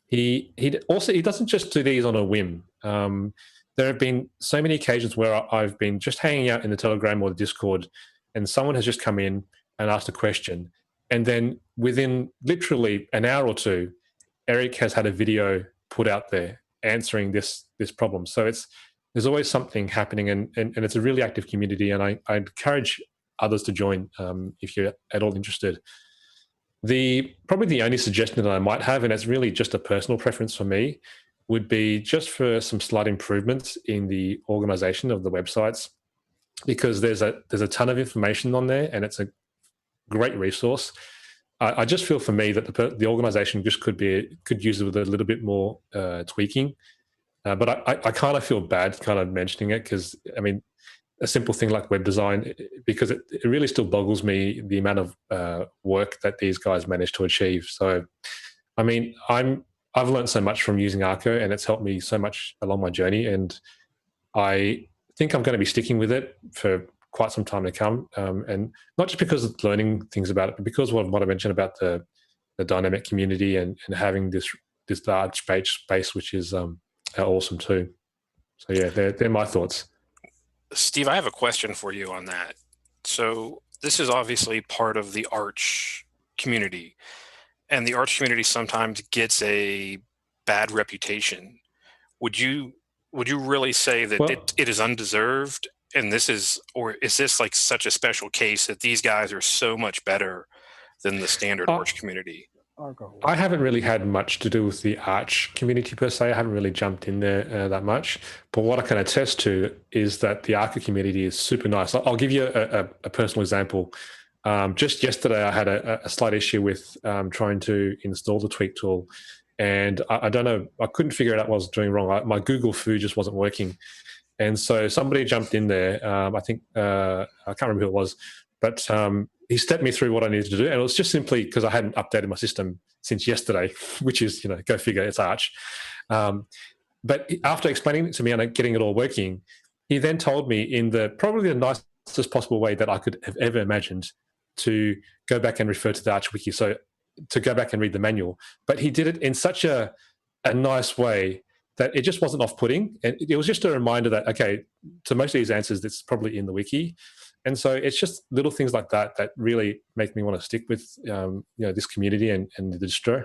he doesn't just do these on a whim. There have been so many occasions where I've been just hanging out in the Telegram or the Discord, and someone has just come in and asked a question, and then within literally an hour or two, Eric has had a video put out there answering this problem. So there's always something happening, and it's a really active community, and I encourage others to join if you're at all interested. Probably the only suggestion that I might have, and it's really just a personal preference for me, would be just for some slight improvements in the organization of the websites, because there's a ton of information on there, and it's a great resource. I just feel for me that the organization just could use it with a little bit more tweaking. But I kind of feel bad kind of mentioning it, because I mean, a simple thing like web design, because it really still boggles me the amount of work that these guys managed to achieve. So, I mean, I've learned so much from using Arco, and it's helped me so much along my journey, and I think I'm going to be sticking with it for quite some time to come. And not just because of learning things about it, but because of what I mentioned about the dynamic community and having this large space, which is awesome too. So yeah, they're my thoughts. Steve, I have a question for you on that. So this is obviously part of the Arch community, and the Arch community sometimes gets a bad reputation. Would you really say that it is undeserved, and is this like such a special case that these guys are so much better than the standard Arch community? Arco. I haven't really had much to do with the Arch community per se. I haven't really jumped in there that much. But what I can attest to is that the Arco community is super nice. I'll give you a personal example. Just yesterday, I had a slight issue with trying to install the tweak tool. And I don't know, I couldn't figure out what I was doing wrong. My Google foo just wasn't working. And so somebody jumped in there. I think, I can't remember who it was, but he stepped me through what I needed to do. And it was just simply because I hadn't updated my system since yesterday, which is, go figure, it's Arch. But after explaining it to me and getting it all working, he then told me in probably the nicest possible way that I could have ever imagined to go back and refer to the Arch wiki. So to go back and read the manual. But he did it in such a nice way that it just wasn't off-putting. And it was just a reminder that, okay, to most of these answers, it's probably in the wiki. And so it's just little things like that that really make me want to stick with this community and the distro.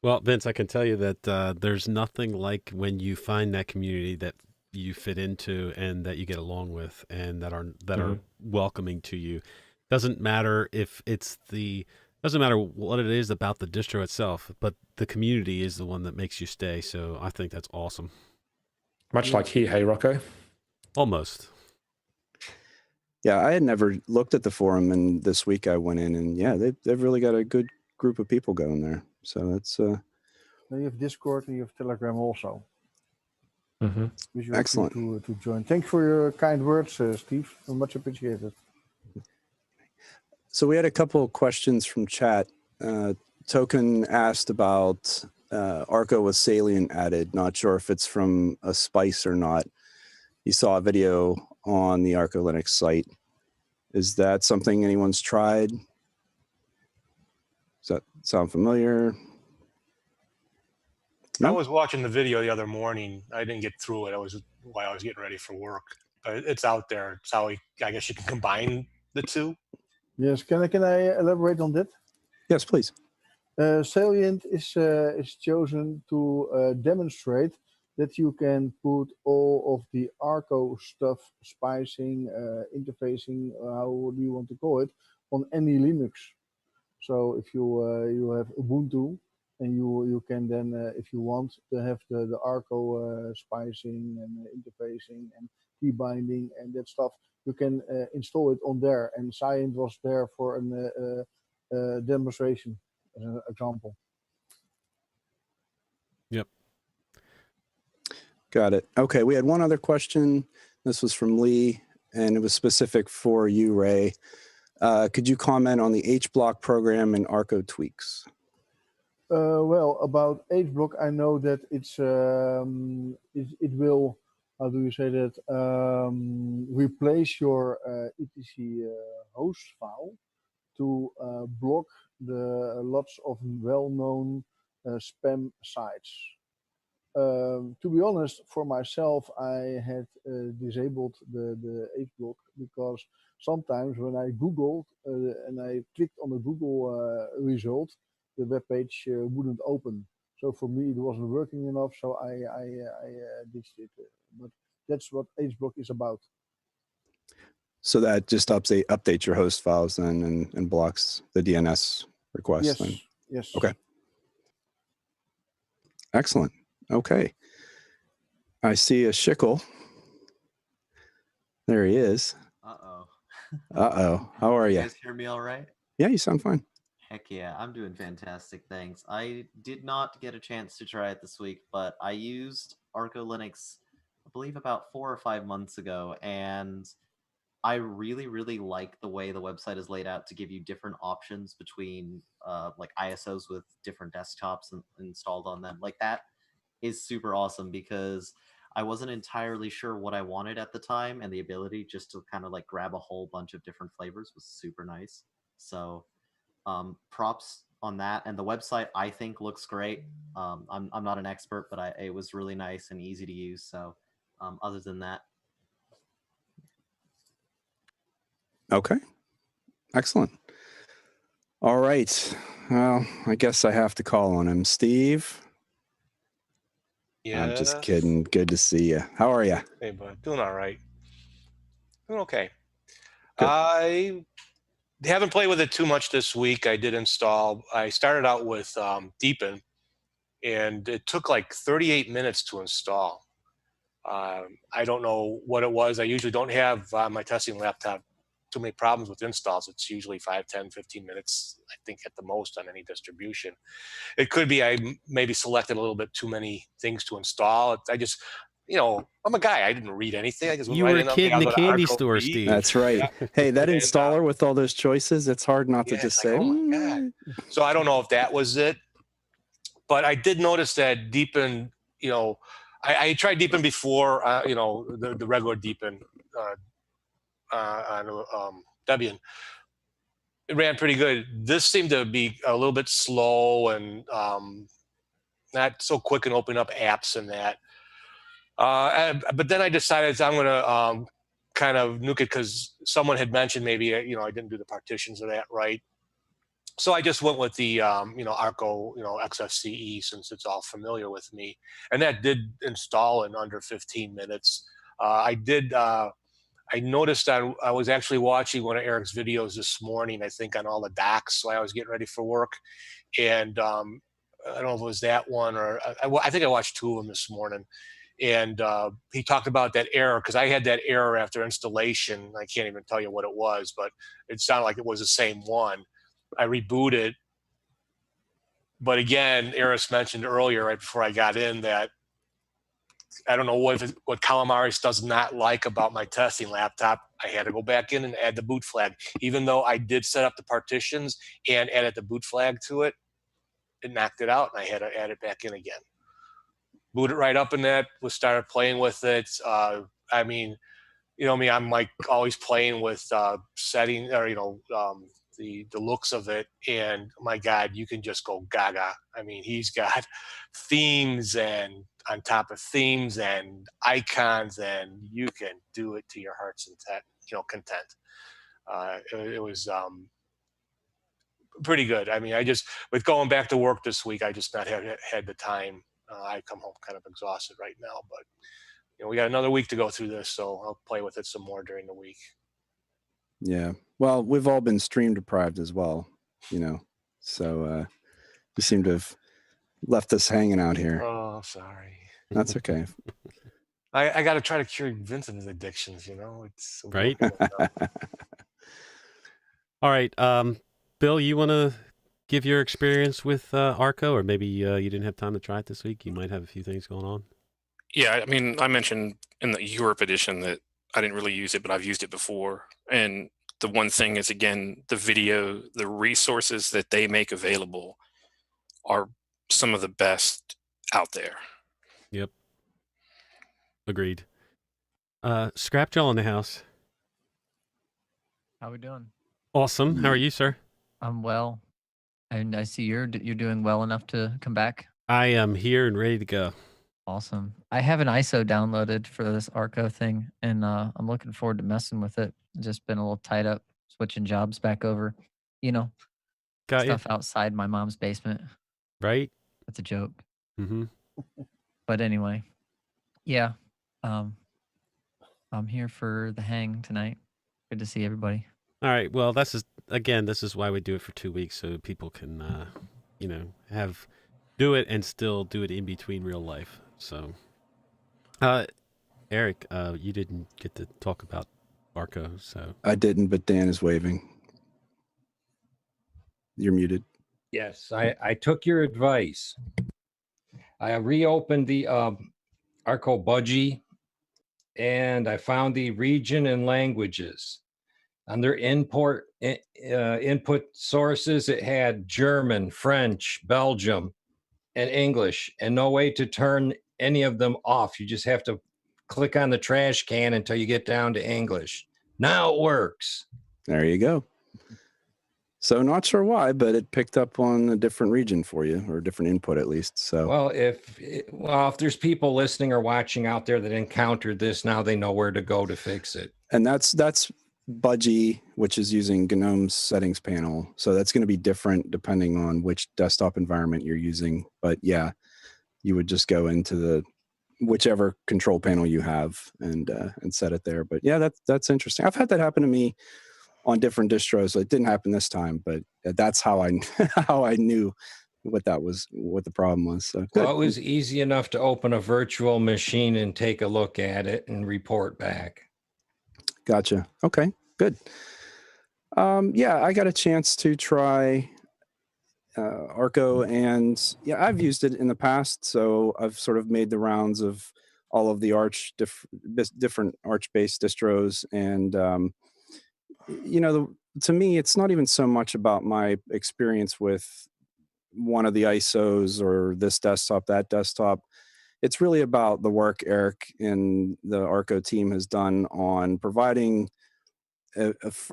Well, Vince, I can tell you that there's nothing like when you find that community that you fit into and that you get along with and that are welcoming to you. Doesn't matter if doesn't matter what it is about the distro itself, but the community is the one that makes you stay. So I think that's awesome. Much like here, hey Rocco? Almost. Yeah, I had never looked at the forum, and this week I went in, and yeah, they've really got a good group of people going there. So that's. Then you have Discord and you have Telegram also. Excellent. To join. Thanks for your kind words, Steve. Much appreciated. So we had a couple of questions from chat. Token asked about Arco with Salient added. Not sure if it's from a spice or not. He saw a video on the Arco Linux site. Is that something anyone's tried? Does that sound familiar? I was watching the video the other morning. I didn't get through it. While I was getting ready for work. But it's out there. It's how I guess you can combine the two. Yes, can I elaborate on that? Yes, please. Salient is chosen to demonstrate that you can put all of the Arco stuff, spicing, interfacing, how do you want to call it, on any Linux. So if you have Ubuntu, and you can then, if you want, to have the Arco spicing and interfacing and key binding and that stuff, you can install it on there. And Scient was there for a demonstration, as an example. Yep. Got it. Okay, we had one other question. This was from Lee, and it was specific for you, Ray. Could you comment on the HBlock program and Arco tweaks? Well, about HBlock, I know that it will, how do you say that, replace your ETC host file to block the lots of well-known spam sites. To be honest, for myself, I had disabled the HBlock because sometimes when I Googled and I clicked on the Google result, the web page wouldn't open. So for me, it wasn't working enough, so I ditched it. But that's what HBlock is about. So that just updates your host files then and blocks the DNS requests. Yes. Then. Yes. Okay. Excellent. Okay. I see a Shickle. There he is. Uh-oh. Uh-oh. How are you? You guys hear me all right? Yeah, you sound fine. Heck yeah, I'm doing fantastic, thanks. I did not get a chance to try it this week, but I used Arco Linux, I believe about 4 or 5 months ago, and I really, really like the way the website is laid out to give you different options between like ISOs with different desktops installed on them. Like that is super awesome because I wasn't entirely sure what I wanted at the time, and the ability just to kind of like grab a whole bunch of different flavors was super nice. So props on that, and the website I think looks great. I'm not an expert, but it was really nice and easy to use. So other than that, Okay. Excellent. All right. Well, I guess I have to call on him. Steve? I'm just kidding. Good to see you. How are you? Hey, bud. Doing all right. Doing okay. Good. I haven't played with it too much this week. I started out with Deepin, and it took like 38 minutes to install. I don't know what it was. I usually don't have my testing laptop too many problems with installs. It's usually 5, 10, 15 minutes, I think, at the most on any distribution. It could be I maybe selected a little bit too many things to install. I just, I'm a guy. I didn't read anything. I just You were a kid in the candy store, Steve. That's right. Yeah. Hey, that And, installer with all those choices, it's hard not to just say, oh my God. So I don't know if that was it, but I did notice that Deepin, I tried Deepin before, the regular Deepin on Debian. It ran pretty good. This seemed to be a little bit slow and not so quick in opening up apps and that. But then I decided I'm going to kind of nuke it because someone had mentioned maybe, I didn't do the partitions of that right. So I just went with the, Arco, XFCE, since it's all familiar with me. And that did install in under 15 minutes. I noticed I was actually watching one of Eric's videos this morning, I think, on all the docs while I was getting ready for work. And I don't know if it was that one or I think I watched 2 of them this morning. And he talked about that error, because I had that error after installation. I can't even tell you what it was, but it sounded like it was the same one. I rebooted. But again, Eris mentioned earlier, right before I got in, that I don't know what Calamares does not like about my testing laptop. I had to go back in and add the boot flag. Even though I did set up the partitions and added the boot flag to it, it knocked it out, and I had to add it back in again. Boot it right up in that, started playing with it. I mean, me, I'm like always playing with setting, or, the looks of it. And my God, you can just go gaga. I mean, he's got themes and on top of themes and icons, and you can do it to your heart's content. It was pretty good. I mean, with going back to work this week, I just not had the time. I come home kind of exhausted right now, but we got another week to go through this, so I'll play with it some more during the week. Yeah. Well, we've all been stream deprived as well, so you seem to have left us hanging out here. Oh, sorry. That's okay. I got to try to cure Vincent's addictions, it's right. All right. Bill, you want to give your experience with Arco, or maybe you didn't have time to try it this week? You might have a few things going on. Yeah, I mean, I mentioned in the Europe edition that I didn't really use it, but I've used it before. And the one thing is, again, the resources that they make available are some of the best out there. Yep. Agreed. Scrapjaw in the house. How we doing? Awesome. How are you, sir? I'm well. And I see you're doing well enough to come back. I am here and ready to go. Awesome. I have an ISO downloaded for this Arco thing, and I'm looking forward to messing with it. Just been a little tied up switching jobs back over, Got stuff you. outside my mom's basement. Right? That's a joke. Mm-hmm. But anyway, yeah. I'm here for the hang tonight. Good to see everybody. All right. Well, this is why we do it for 2 weeks, so people can, do it and still do it in between real life. So, Eric, you didn't get to talk about Arco, so. I didn't, but Dan is waving. You're muted. Yes, I took your advice. I reopened the Arco Budgie, and I found the region and languages. Under input sources, it had German, French, Belgium, and English, and no way to turn any of them off. You just have to click on the trash can until you get down to English. Now it works. There you go. So not sure why, but it picked up on a different region for you, or a different input at least. So well, if there's people listening or watching out there that encountered this, now they know where to go to fix it. And that's Budgie, which is using GNOME's settings panel. So that's going to be different depending on which desktop environment you're using. But yeah, you would just go into the whichever control panel you have and set it there. But yeah, that's interesting. I've had that happen to me on different distros. So it didn't happen this time, but that's how I how I knew what the problem was. So good. Well, it was easy enough to open a virtual machine and take a look at it and report back. Gotcha. Okay, good. Yeah, I got a chance to try Arco, and yeah, I've used it in the past. So I've sort of made the rounds of all of the different Arch-based distros, and to me, it's not even so much about my experience with one of the ISOs or this desktop, that desktop. It's really about the work Eric and the Arco team has done on providing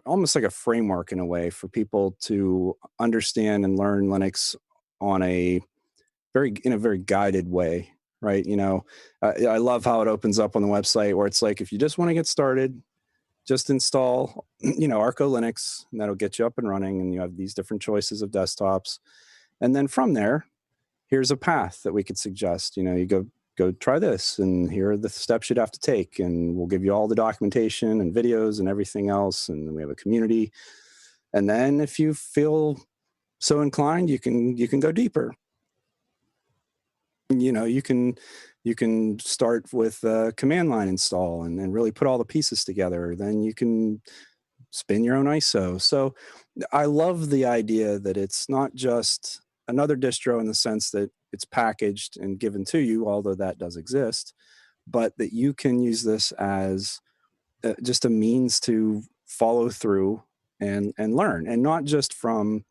almost like a framework in a way for people to understand and learn Linux in a very guided way, right? I love how it opens up on the website where it's like, if you just want to get started, just install, Arco Linux, and that'll get you up and running. And you have these different choices of desktops. And then from there, here's a path that we could suggest. You go try this, and here are the steps you'd have to take. And we'll give you all the documentation and videos and everything else. And we have a community. And then if you feel so inclined, you can go deeper. You can start with a command line install and really put all the pieces together. Then you can spin your own ISO. So I love the idea that it's not just another distro in the sense that it's packaged and given to you, although that does exist, but that you can use this as just a means to follow through and learn, and not just from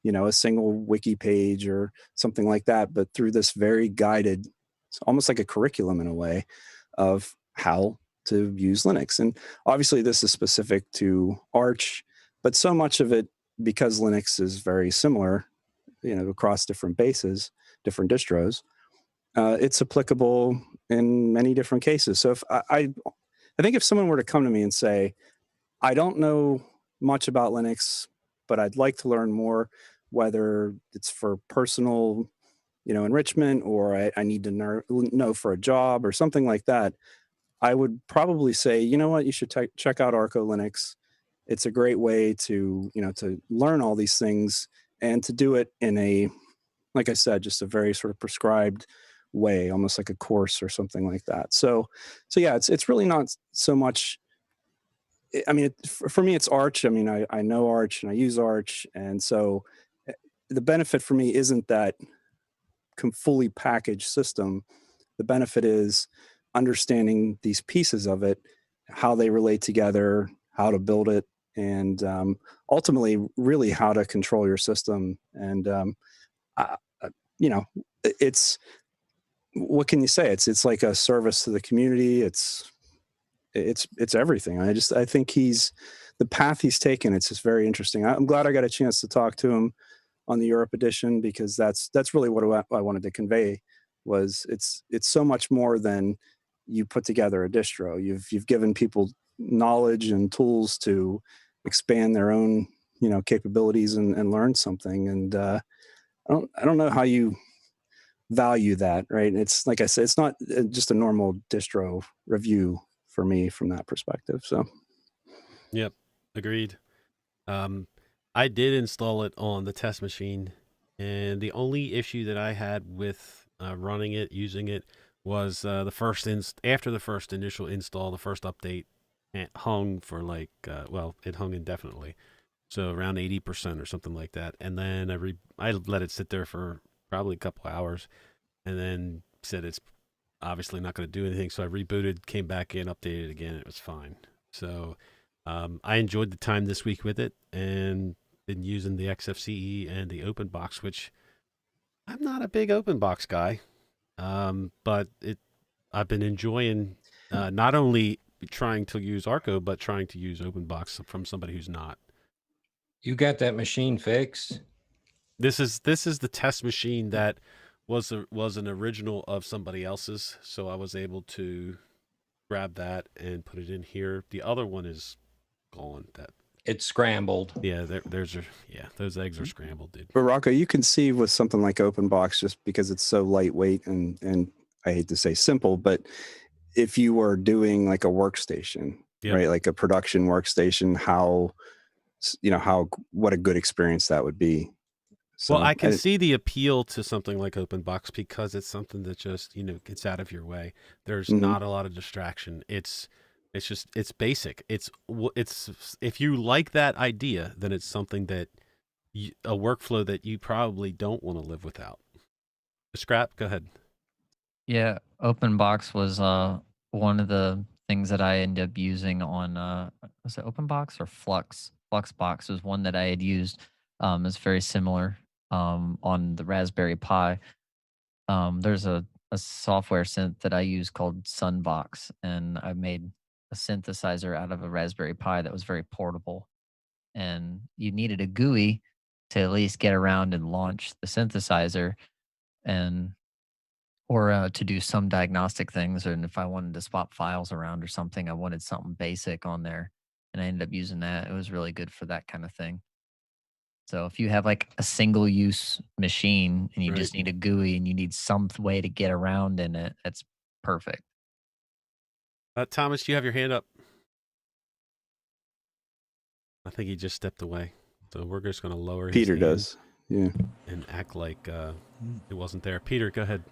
a single wiki page or something like that, but through this very guided, it's almost like a curriculum in a way, of how to use Linux. And obviously this is specific to Arch, but so much of it, because Linux is very similar, across different bases, different distros, it's applicable in many different cases. So if I think if someone were to come to me and say, I don't know much about Linux, but I'd like to learn more, whether it's for personal, enrichment, or I need to know for a job or something like that, I would probably say, you should check out Arco Linux. It's a great way to learn all these things, and to do it in a, like I said, just a very sort of prescribed way, almost like a course or something like that. So yeah, it's really not so much. I mean, for me, it's Arch. I mean, I know Arch and I use Arch, and so the benefit for me isn't that fully packaged system. The benefit is understanding these pieces of it, how they relate together, how to build it, and ultimately really how to control your system. And it's, what can you say? It's like a service to the community. It's everything. I think the path he's taken, it's just very interesting. I'm glad I got a chance to talk to him on the Europe edition, because that's really what I wanted to convey. Was it's so much more than you put together a distro. You've given people knowledge and tools to expand their own capabilities and learn something. And I don't know how you value that, right? It's like I said, it's not just a normal distro review for me from that perspective. So yep, agreed. I did install it on the test machine, and the only issue that I had with running it, using it, was after the first initial install, the first update, it hung for it hung indefinitely, so around 80% or something like that. And then I let it sit there for probably a couple hours, and then said it's obviously not going to do anything. So I rebooted, came back in, updated again. It was fine. So I enjoyed the time this week with it, and been using the XFCE and the OpenBox, which I'm not a big OpenBox guy, but I've been enjoying not only trying to use Arco, but trying to use OpenBox from somebody who's not. You got that machine fixed? This is the test machine that was an original of somebody else's, so I was able to grab that and put it in here. The other one is gone. It's scrambled. Yeah, those eggs are scrambled, dude. But Rocco, you can see with something like OpenBox, just because it's so lightweight and I hate to say simple, but if you were doing like a workstation, right, like a production workstation, how what a good experience that would be. So Well, I can see the appeal to something like OpenBox because it's something that just, gets out of your way. There's not a lot of distraction. It's basic. It's if you like that idea, then it's something that a workflow that you probably don't want to live without. Scrap, go ahead. Yeah, OpenBox was one of the things that I ended up using on was it OpenBox or Flux? Fluxbox was one that I had used. It's very similar on the Raspberry Pi. There's a software synth that I use called Sunbox, and I made a synthesizer out of a Raspberry Pi that was very portable. And you needed a GUI to at least get around and launch the synthesizer, or to do some diagnostic things. And if I wanted to swap files around or something, I wanted something basic on there, and I ended up using that. It was really good for that kind of thing. So if you have like a single use machine and you just need a GUI and you need some way to get around in it, that's perfect. Thomas, do you have your hand up? I think he just stepped away. So we're just going to lower his Peter hand does. Yeah. And act like it wasn't there. Peter, go ahead.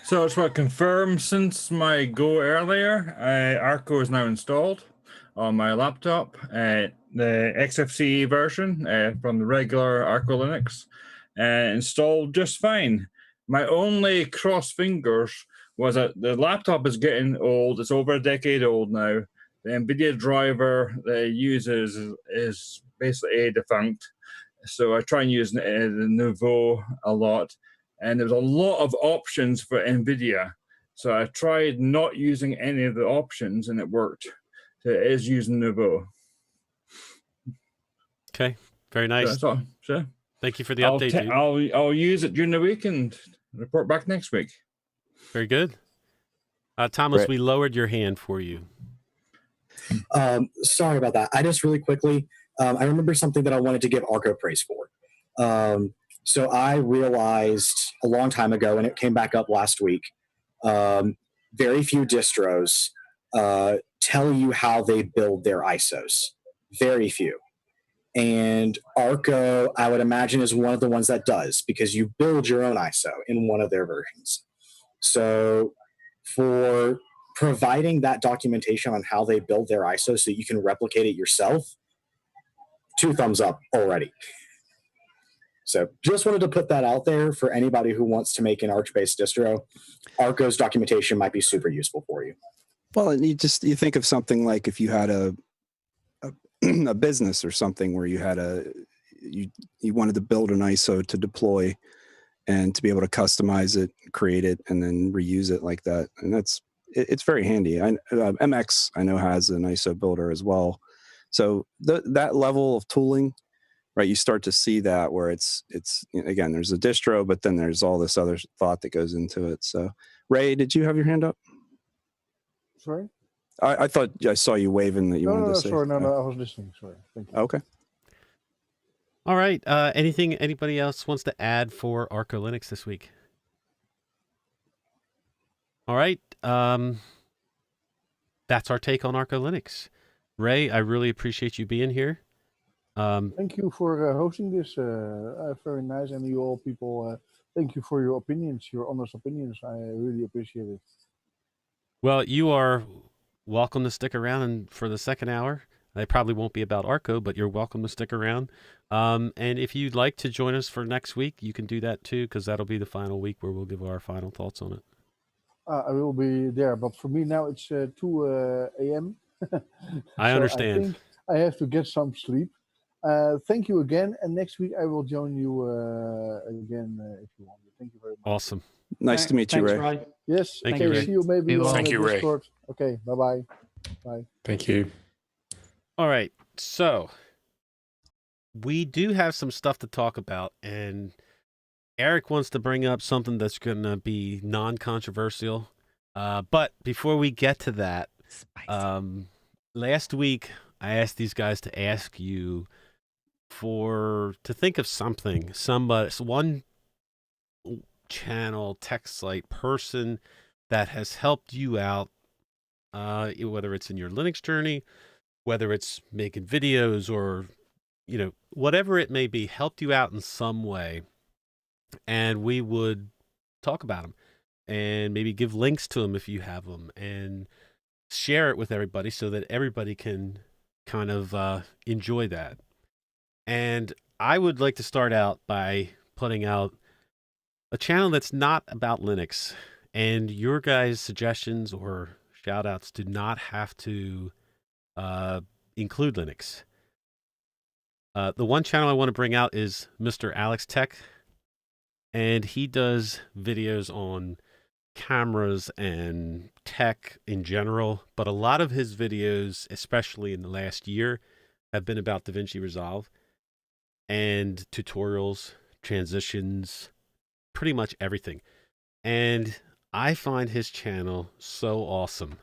So I just want to confirm, since my go earlier, Arco is now installed on my laptop. The XFCE version from the regular Arco Linux installed just fine. My only cross fingers was that the laptop is getting old. It's over a decade old now. The NVIDIA driver that it uses is basically defunct. So I try and use the Nouveau a lot. And there was a lot of options for NVIDIA. So I tried not using any of the options and it worked. So it is using Nouveau. Okay, very nice. So thank you for the update, dude. I'll use it during the week and report back next week. Very good. Thomas, Right. we lowered your hand for you. Sorry about that. I just really quickly, I remember something that I wanted to give Arco praise for. So I realized a long time ago, and it came back up last week, very few distros tell you how they build their ISOs. Very few. And Arco, I would imagine, is one of the ones that does, because you build your own ISO in one of their versions. So for providing that documentation on how they build their ISO so you can replicate it yourself, 2 thumbs up already. So just wanted to put that out there for anybody who wants to make an Arch-based distro. Arco's documentation might be super useful for you. Well, and you think of something like if you had a business or something where you had you wanted to build an ISO to deploy and to be able to customize it, create it, and then reuse it like that. And it's very handy. MX I know has an ISO builder as well. So that level of tooling, right? You start to see that where it's again, there's a distro, but then there's all this other thought that goes into it. So Ray, did you have your hand up? Sorry? I thought I saw you waving that you wanted to say. Sorry, no, I was listening. Sorry, thank you. Okay. All right. Anybody else wants to add for Arco Linux this week? All right. That's our take on Arco Linux. Ray, I really appreciate you being here. Thank you for hosting this. Very nice. And you all people, thank you for your opinions, your honest opinions. I really appreciate it. Well, you are welcome to stick around for the second hour. It probably won't be about Arco, but you're welcome to stick around. And if you'd like to join us for next week, you can do that too, because that'll be the final week where we'll give our final thoughts on it. I will be there, but for me now it's 2 a.m. I understand. I think I have to get some sleep. Thank you again, and next week I will join you again if you want. Thank you very much. Awesome. Nice to meet you, Ray. Yes. Thank okay, you, Ray. see you maybe on Thank you, Ray. Discord. Okay, bye-bye. Bye. Thank you. All right. So we do have some stuff to talk about, and Eric wants to bring up something that's going to be non-controversial. But before we get to that, last week I asked these guys to ask you to think of something, one channel, text site, person that has helped you out, whether it's in your Linux journey, whether it's making videos or whatever it may be, helped you out in some way, and we would talk about them and maybe give links to them if you have them and share it with everybody so that everybody can kind of enjoy that. And I would like to start out by putting out a channel that's not about Linux, and your guys' suggestions or shout outs do not have to include Linux. The one channel I want to bring out is Mr. Alex Tech, and he does videos on cameras and tech in general, but a lot of his videos, especially in the last year, have been about DaVinci Resolve and tutorials, transitions, pretty much everything. And I find his channel so awesome.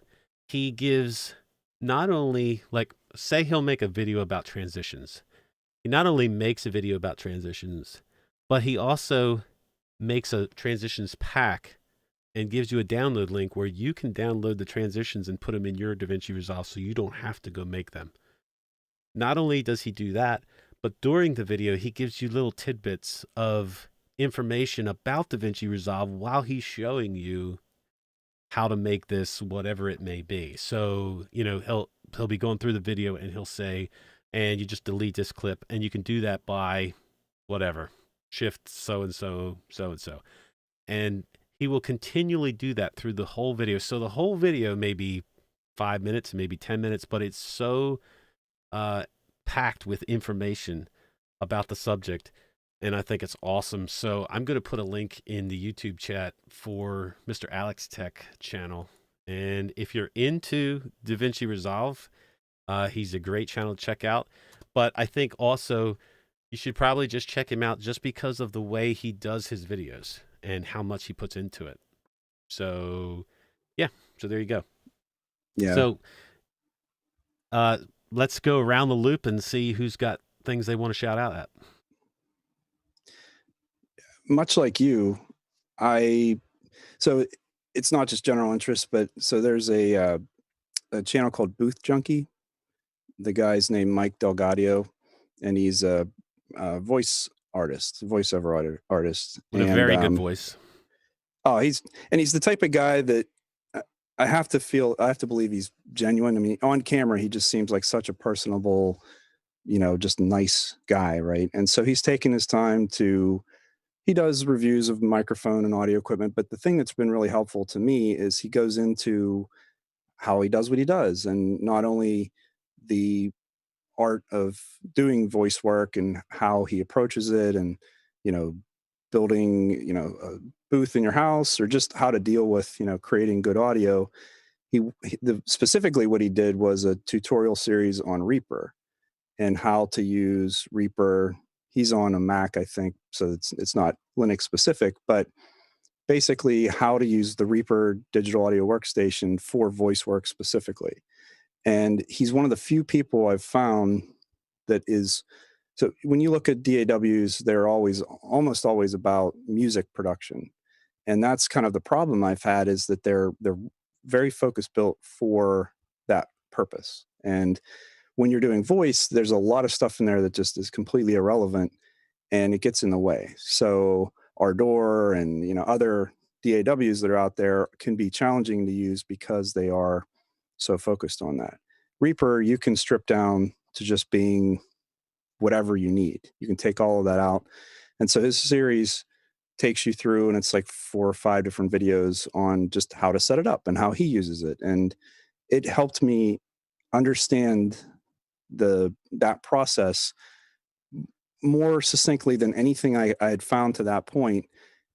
He gives not only, like, say he'll make a video about transitions. He not only makes a video about transitions, but he also makes a transitions pack and gives you a download link where you can download the transitions and put them in your DaVinci Resolve so you don't have to go make them. Not only does he do that, but during the video, he gives you little tidbits of information about DaVinci Resolve while he's showing you how to make this, whatever it may be. So, he'll be going through the video and he'll say, and you just delete this clip, and you can do that by whatever, shift so-and-so, so-and-so. And he will continually do that through the whole video. So the whole video may be 5 minutes, maybe 10 minutes, but it's so packed with information about the subject, and I think it's awesome. So I'm going to put a link in the YouTube chat for Mr. Alex Tech channel. And if you're into DaVinci Resolve, he's a great channel to check out. But I think also you should probably just check him out just because of the way he does his videos and how much he puts into it. So, yeah. So there you go. Yeah. So let's go around the loop and see who's got things they want to shout out at. Much like you, so it's not just general interest, but so there's a channel called Booth Junkie. The guy's named Mike Delgadio, and he's a voiceover artist. With a very good voice. Oh, he's the type of guy that I have to believe he's genuine. I mean, on camera, he just seems like such a personable, just nice guy, right? And so he's taken his time he does reviews of microphone and audio equipment, but the thing that's been really helpful to me is he goes into how he does what he does, and not only the art of doing voice work and how he approaches it, and building a booth in your house, or just how to deal with creating good audio. Specifically what he did was a tutorial series on Reaper and how to use Reaper. He's on a Mac, I think, so it's not Linux specific, but basically how to use the Reaper digital audio workstation for voice work specifically. And he's one of the few people I've found that is, so when you look at DAWs, they're almost always about music production. And that's kind of the problem I've had, is that they're very focus built for that purpose. And when you're doing voice, there's a lot of stuff in there that just is completely irrelevant, and it gets in the way. So Ardor and other DAWs that are out there can be challenging to use because they are so focused on that. Reaper, you can strip down to just being whatever you need. You can take all of that out. And so his series takes you through, and it's like 4 or 5 different videos on just how to set it up and how he uses it. And it helped me understand that process more succinctly than anything I had found to that point.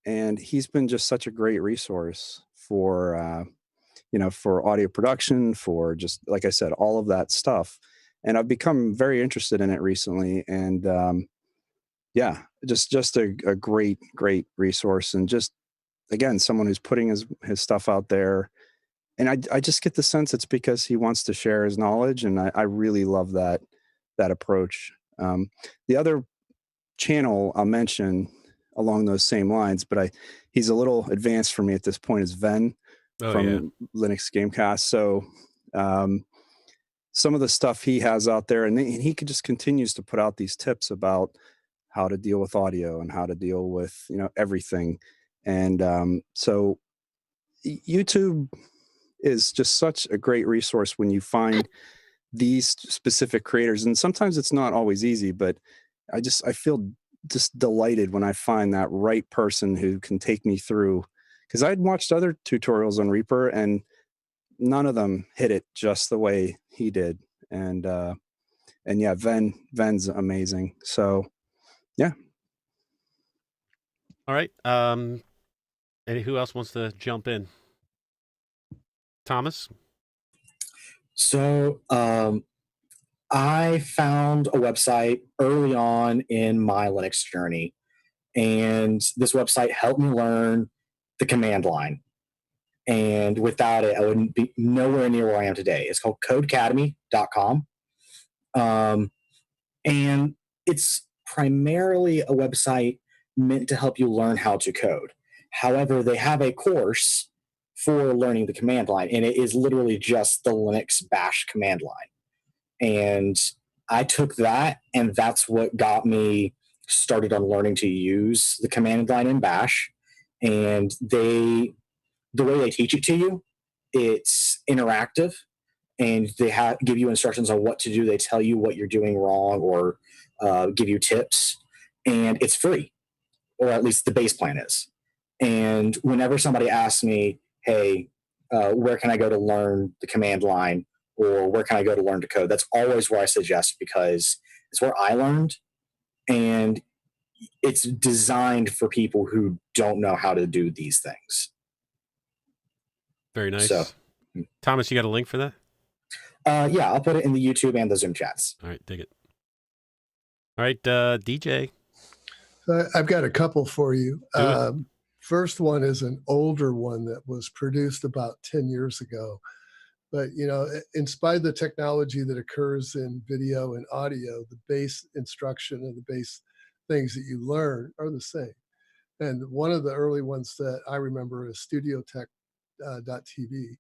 And he's been just such a great resource for for audio production, for just, like I said, all of that stuff. And I've become very interested in it recently. And just a great resource. And just, again, someone who's putting his stuff out there. And I just get the sense it's because he wants to share his knowledge. And I really love that approach. The other channel I'll mention along those same lines, but he's a little advanced for me at this point, is Ven from Linux Gamecast. some of the stuff he has out there, and he just continues to put out these tips about how to deal with audio and how to deal with, you know, everything. And so YouTube is just such a great resource when you find these specific creators. And sometimes it's not always easy, but I feel just delighted when I find that right person who can take me through, because I'd watched other tutorials on Reaper and none of them hit it just the way he did. And yeah, Ven's amazing. So yeah. All right. And who else wants to jump in? Thomas? So I found a website early on in my Linux journey, and this website helped me learn the command line. And without it, I wouldn't be nowhere near where I am today. It's called codecademy.com. And it's primarily a website meant to help you learn how to code. However, they have a course for learning the command line, and it is literally just the Linux bash command line. And I took that, and that's what got me started on learning to use the command line in bash. And the way they teach it to you, it's interactive, and they give you instructions on what to do. They tell you what you're doing wrong, or give you tips, and it's free, or at least the base plan is. And whenever somebody asks me, hey, where can I go to learn the command line, or where can I go to learn to code, that's always where I suggest, because it's where I learned, and it's designed for people who don't know how to do these things. Very nice. So, Thomas, you got a link for that? Yeah, I'll put it in the YouTube and the Zoom chats. All right, dig it. All right, DJ. I've got a couple for you. First one is an older one that was produced about 10 years ago. But, you know, in spite of the technology that occurs in video and audio, the base instruction and the base things that you learn are the same. And one of the early ones that I remember is StudioTech.tv.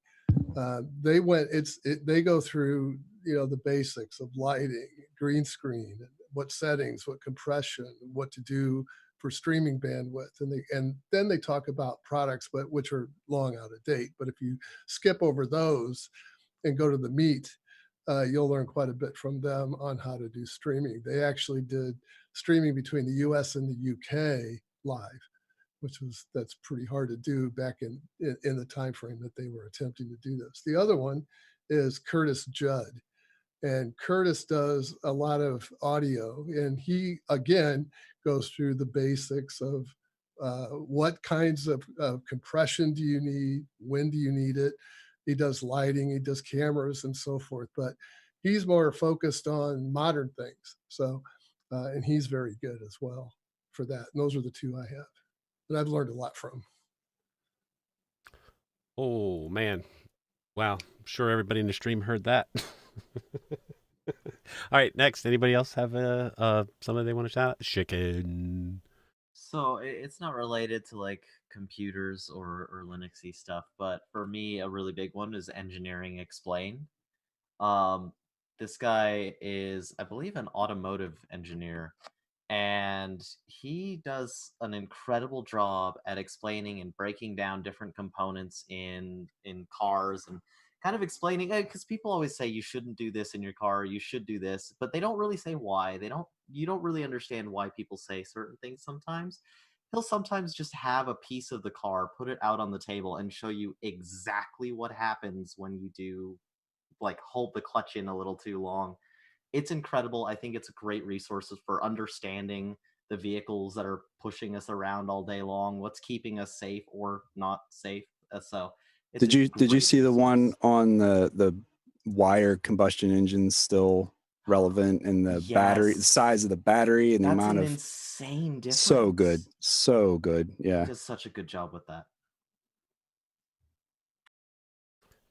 They go through, you know, the basics of lighting, green screen, what settings, what compression, what to do for streaming bandwidth, and then they talk about products, but which are long out of date. But if you skip over those and go to the meat, you'll learn quite a bit from them on how to do streaming. They actually did streaming between the U.S. and the UK live, that's pretty hard to do back in the time frame that they were attempting to do this. The other one is Curtis Judd. And Curtis does a lot of audio, and he, again, goes through the basics of what kinds of compression do you need, when do you need it. He does lighting, he does cameras and so forth, but he's more focused on modern things. So, and he's very good as well for that. And those are the two I have that I've learned a lot from. Oh, man. Wow. I'm sure everybody in the stream heard that. All right, next. Anybody else have something they want to shout out? Chicken. So it's not related to like computers or Linuxy stuff, but for me, a really big one is Engineering Explained. This guy is, I believe, an automotive engineer, and he does an incredible job at explaining and breaking down different components in cars, and kind of explaining, because people always say you shouldn't do this in your car, you should do this, but they don't really say why. You don't really understand why people say certain things sometimes. He'll sometimes just have a piece of the car, put it out on the table, and show you exactly what happens when you do, like, hold the clutch in a little too long. It's incredible. I think it's a great resource for understanding the vehicles that are pushing us around all day long, what's keeping us safe or not safe. So did you see the one on the wired combustion engines still relevant, and the battery, the size of the battery, and the amount of insane difference. So good. Yeah, he does such a good job with that.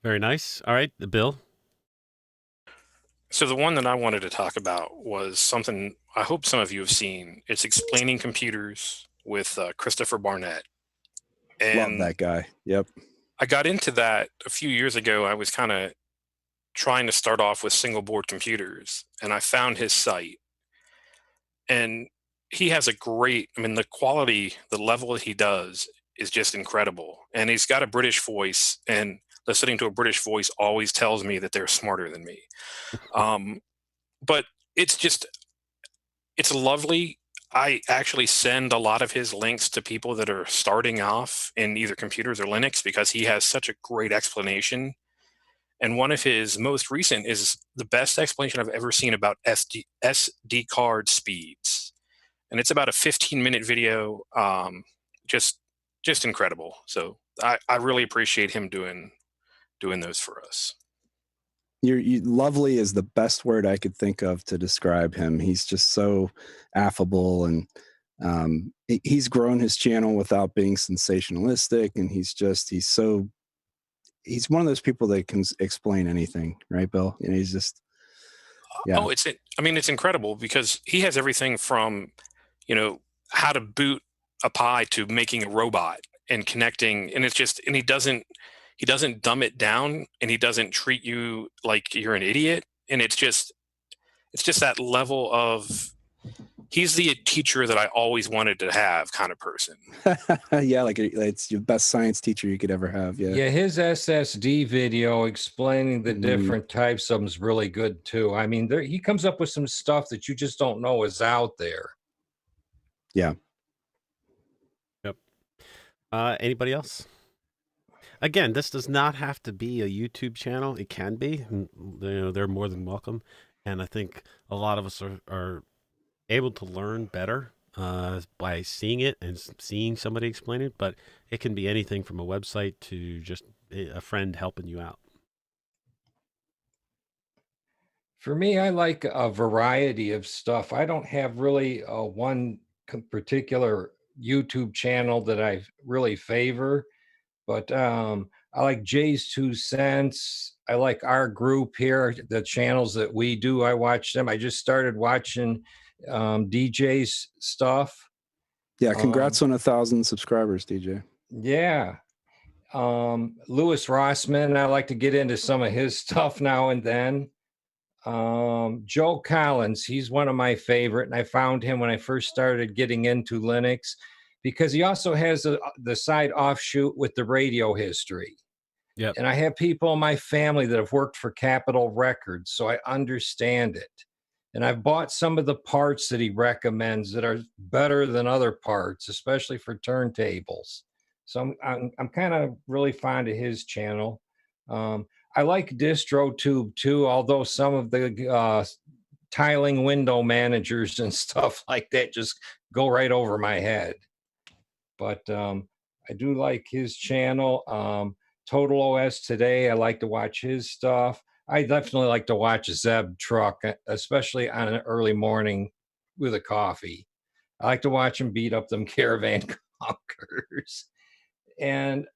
Very nice. All right, Bill. So the one that I wanted to talk about was something I hope some of you have seen. It's Explaining Computers with Christopher Barnett. And love that guy. Yep. I got into that a few years ago. I was kind of trying to start off with single board computers, and I found his site, and he has a great, I mean, the quality, the level that he does is just incredible. And he's got a British voice, and listening to a British voice always tells me that they're smarter than me. But it's lovely. I actually send a lot of his links to people that are starting off in either computers or Linux because he has such a great explanation. And one of his most recent is the best explanation I've ever seen about SD card speeds. And it's about a 15-minute video, just incredible. So I really appreciate him doing those for us. Lovely is the best word I could think of to describe him. He's just so affable, and he's grown his channel without being sensationalistic, and he's one of those people that can explain anything, right, Bill? You know, he's just Oh, it's incredible because he has everything from, how to boot a Pi to making a robot and connecting, and he doesn't dumb it down, and he doesn't treat you like you're an idiot. And it's just that level of, he's the teacher that I always wanted to have kind of person. Yeah, like it's your best science teacher you could ever have. Yeah, his SSD video explaining the different types of them is really good too. I mean, he comes up with some stuff that you just don't know is out there. Yeah. Yep. Anybody else? Again, this does not have to be a YouTube channel. It can be. They're more than welcome. And I think a lot of us are able to learn better by seeing it and seeing somebody explain it. But it can be anything from a website to just a friend helping you out. For me, I like a variety of stuff. I don't have really one particular YouTube channel that I really favor. But I like Jay's 2 Cents. I like our group here, the channels that we do. I watch them. I just started watching DJ's stuff. Yeah, congrats on 1,000 subscribers, DJ. Yeah. Louis Rossman, I like to get into some of his stuff now and then. Joe Collins, he's one of my favorite, and I found him when I first started getting into Linux, because he also has the side offshoot with the radio history. Yeah. And I have people in my family that have worked for Capitol Records, so I understand it. And I've bought some of the parts that he recommends that are better than other parts, especially for turntables. So I'm kind of really fond of his channel. I like DistroTube too, although some of the tiling window managers and stuff like that just go right over my head. But I do like his channel. Total OS Today, I like to watch his stuff. I definitely like to watch Zeb Truck, especially on an early morning with a coffee. I like to watch him beat up them caravan conkers. And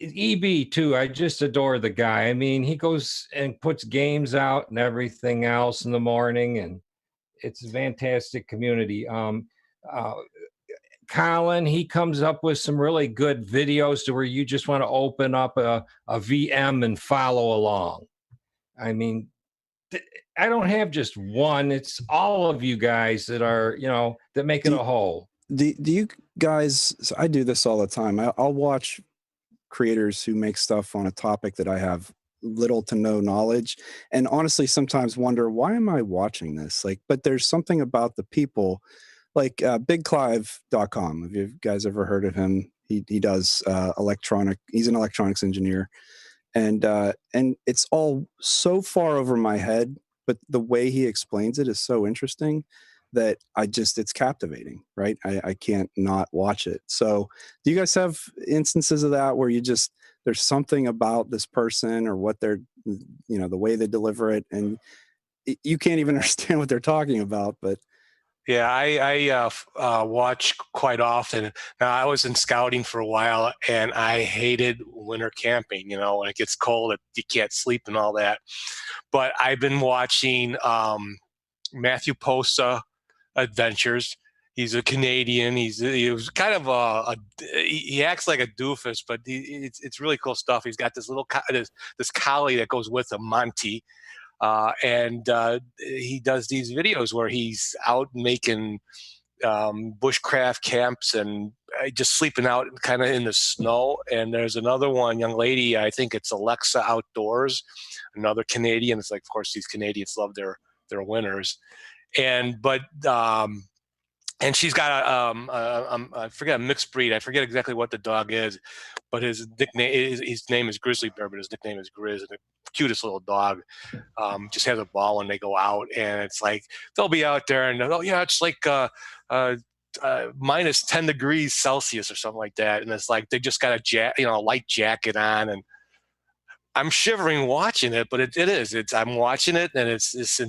EB too, I just adore the guy. I mean, he goes and puts games out and everything else in the morning, and it's a fantastic community. Colin, he comes up with some really good videos to where you just want to open up a VM and follow along. I mean, I don't have just one. It's all of you guys that are, that make it a whole. Do you guys, so I do this all the time. I'll watch creators who make stuff on a topic that I have little to no knowledge, and honestly sometimes wonder, why am I watching this? But there's something about the people, like bigclive.com. Have you guys ever heard of him? He does he's an electronics engineer, and it's all so far over my head, but the way he explains it is so interesting that it's captivating, right? I can't not watch it. So do you guys have instances of that where there's something about this person or what they're, the way they deliver it, and you can't even understand what they're talking about, but yeah, I watch quite often. Now, I was in scouting for a while, and I hated winter camping. When it gets cold, you can't sleep and all that. But I've been watching Matthew Posa Adventures. He's a Canadian. He was kind of he acts like a doofus, but it's really cool stuff. He's got this little this collie that goes with him, Monty, and he does these videos where he's out making bushcraft camps and just sleeping out kind of in the snow. And there's another one, young lady, I think it's Alexa Outdoors, another Canadian. It's like, of course, these Canadians love their winters. And she's got I forget, a mixed breed. I forget exactly what the dog is, but his name is Grizzly Bear, but his nickname is Grizz, and the cutest little dog. Just has a ball when they go out, and it's like they'll be out there and it's like minus 10 degrees Celsius or something like that, and it's like they just got a light jacket on, and I'm shivering watching it, but I'm watching it, and it's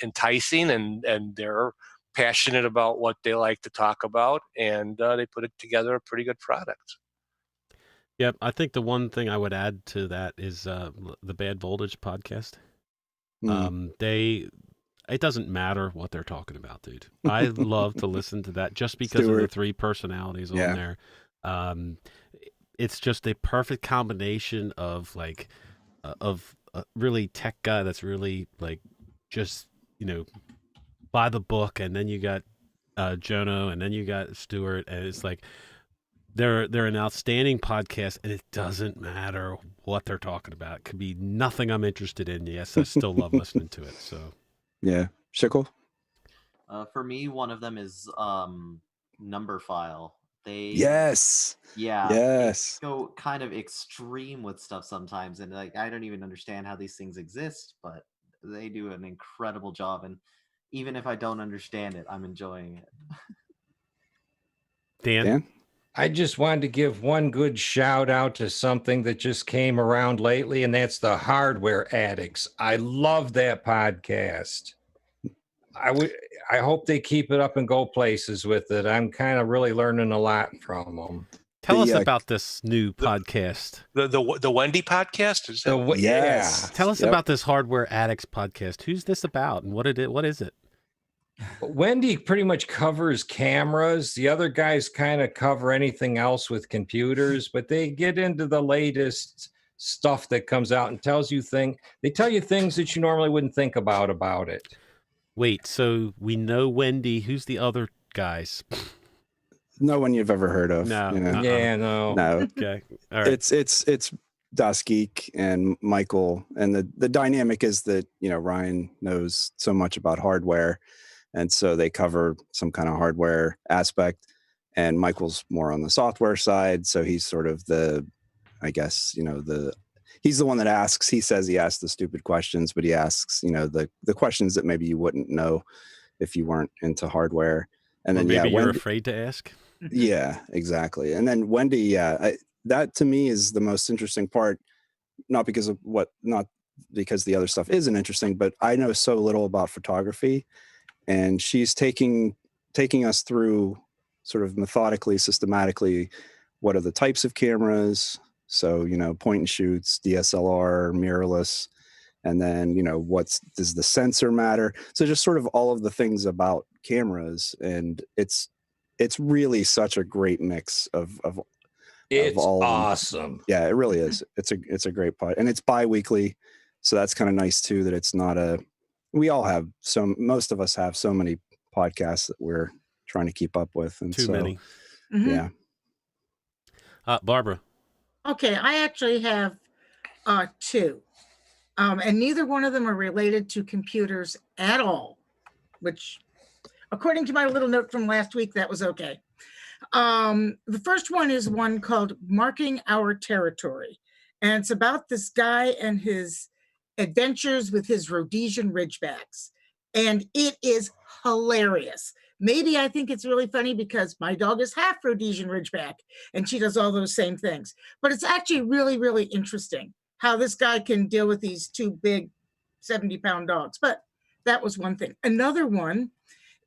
enticing, and they're passionate about what they like to talk about, and they put it together a pretty good product. Yep, I think the one thing I would add to that is the Bad Voltage podcast. It doesn't matter what they're talking about, dude. I love to listen to that just because of the three personalities on there. It's just a perfect combination of of a really tech guy that's really just by the book, and then you got Jono, and then you got Stuart, and it's like they're an outstanding podcast, and it doesn't matter what they're talking about. It could be nothing I'm interested in. Yes, I still love listening to it. So yeah, Shickle. For me, one of them is Number File. They go kind of extreme with stuff sometimes, and I don't even understand how these things exist, but they do an incredible job, and even if I don't understand it, I'm enjoying it. Dan? I just wanted to give one good shout out to something that just came around lately, and that's the Hardware Addicts. I love that podcast. I hope they keep it up and go places with it. I'm kind of really learning a lot from them. Tell us about this new podcast. The Wendy podcast? Is that yes. Tell us about this Hardware Addicts podcast. Who's this about, and what is it? Wendy pretty much covers cameras. The other guys kind of cover anything else with computers, but they get into the latest stuff that comes out and they tell you things that you normally wouldn't think about it. Wait, so we know Wendy. Who's the other guys? No one you've ever heard of. No. No. Okay. All right. It's Das Geek and Michael, and the dynamic is that Ryan knows so much about hardware, and so they cover some kind of hardware aspect, and Michael's more on the software side, so he's sort of he's the one that asks. He says he asks the stupid questions, but he asks the questions that maybe you wouldn't know if you weren't into hardware. And then maybe you're afraid to ask. Yeah, exactly. And then Wendy, that to me is the most interesting part, not because the other stuff isn't interesting, but I know so little about photography, and she's taking us through sort of methodically, systematically, what are the types of cameras? So, point and shoots, DSLR, mirrorless, and then, does the sensor matter? So just sort of all of the things about cameras, and it's really such a great mix of all awesome. Yeah, it really is. It's a great pod, and it's bi-weekly, so that's kind of nice too, that it's not most of us have so many podcasts that we're trying to keep up with, and too many. Mm-hmm. Yeah. Barbara. Okay, I actually have two, and neither one of them are related to computers at all, which, according to my little note from last week, that was okay. The first one is one called Marking Our Territory, and it's about this guy and his adventures with his Rhodesian Ridgebacks, and it is hilarious. Maybe I think it's really funny because my dog is half Rhodesian Ridgeback, and she does all those same things. But it's actually really, really interesting how this guy can deal with these two big 70-pound dogs. But that was one thing. Another one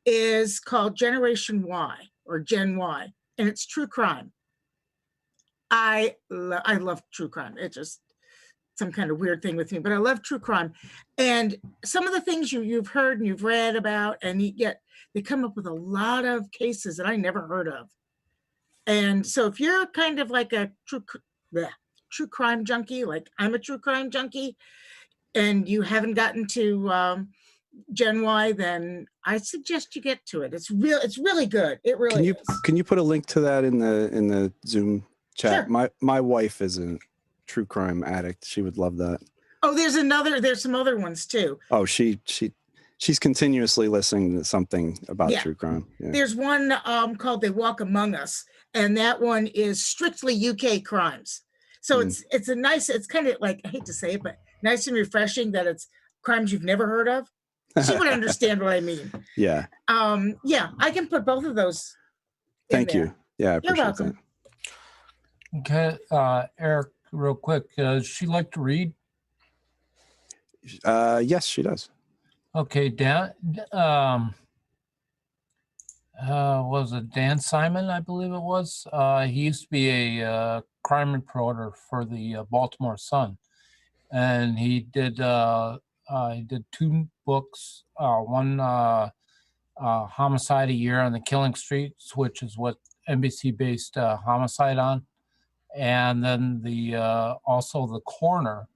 is called Generation Y, or Gen Y, and it's true crime. I love true crime. some kind of weird thing with me, but I love true crime. And some of the things you've heard and you've read about, and yet they come up with a lot of cases that I never heard of. And so if you're kind of like a true crime junkie, like I'm a true crime junkie, and you haven't gotten to Gen Y, then I suggest you get to it. It's really good. It really is. Can you put a link to that in the Zoom chat? Sure. My wife is a true crime addict. She would love that. Oh, there's some other ones too. Oh, she's continuously listening to something about true crime. Yeah. There's one called They Walk Among Us, and that one is strictly UK crimes. So it's a nice, it's kind of like, I hate to say it, but nice and refreshing that it's crimes you've never heard of. She would understand what I mean. Yeah. Yeah, I can put both of those. Thank you. Yeah, I appreciate You're welcome. Okay, Eric, real quick, does she like to read? Yes, she does. Okay, Dan. Was it Dan Simon? I believe it was. He used to be a crime reporter for the Baltimore Sun, and he did 2 books. One Homicide a Year on the Killing Streets, which is what NBC based Homicide on, and then the also The Corner,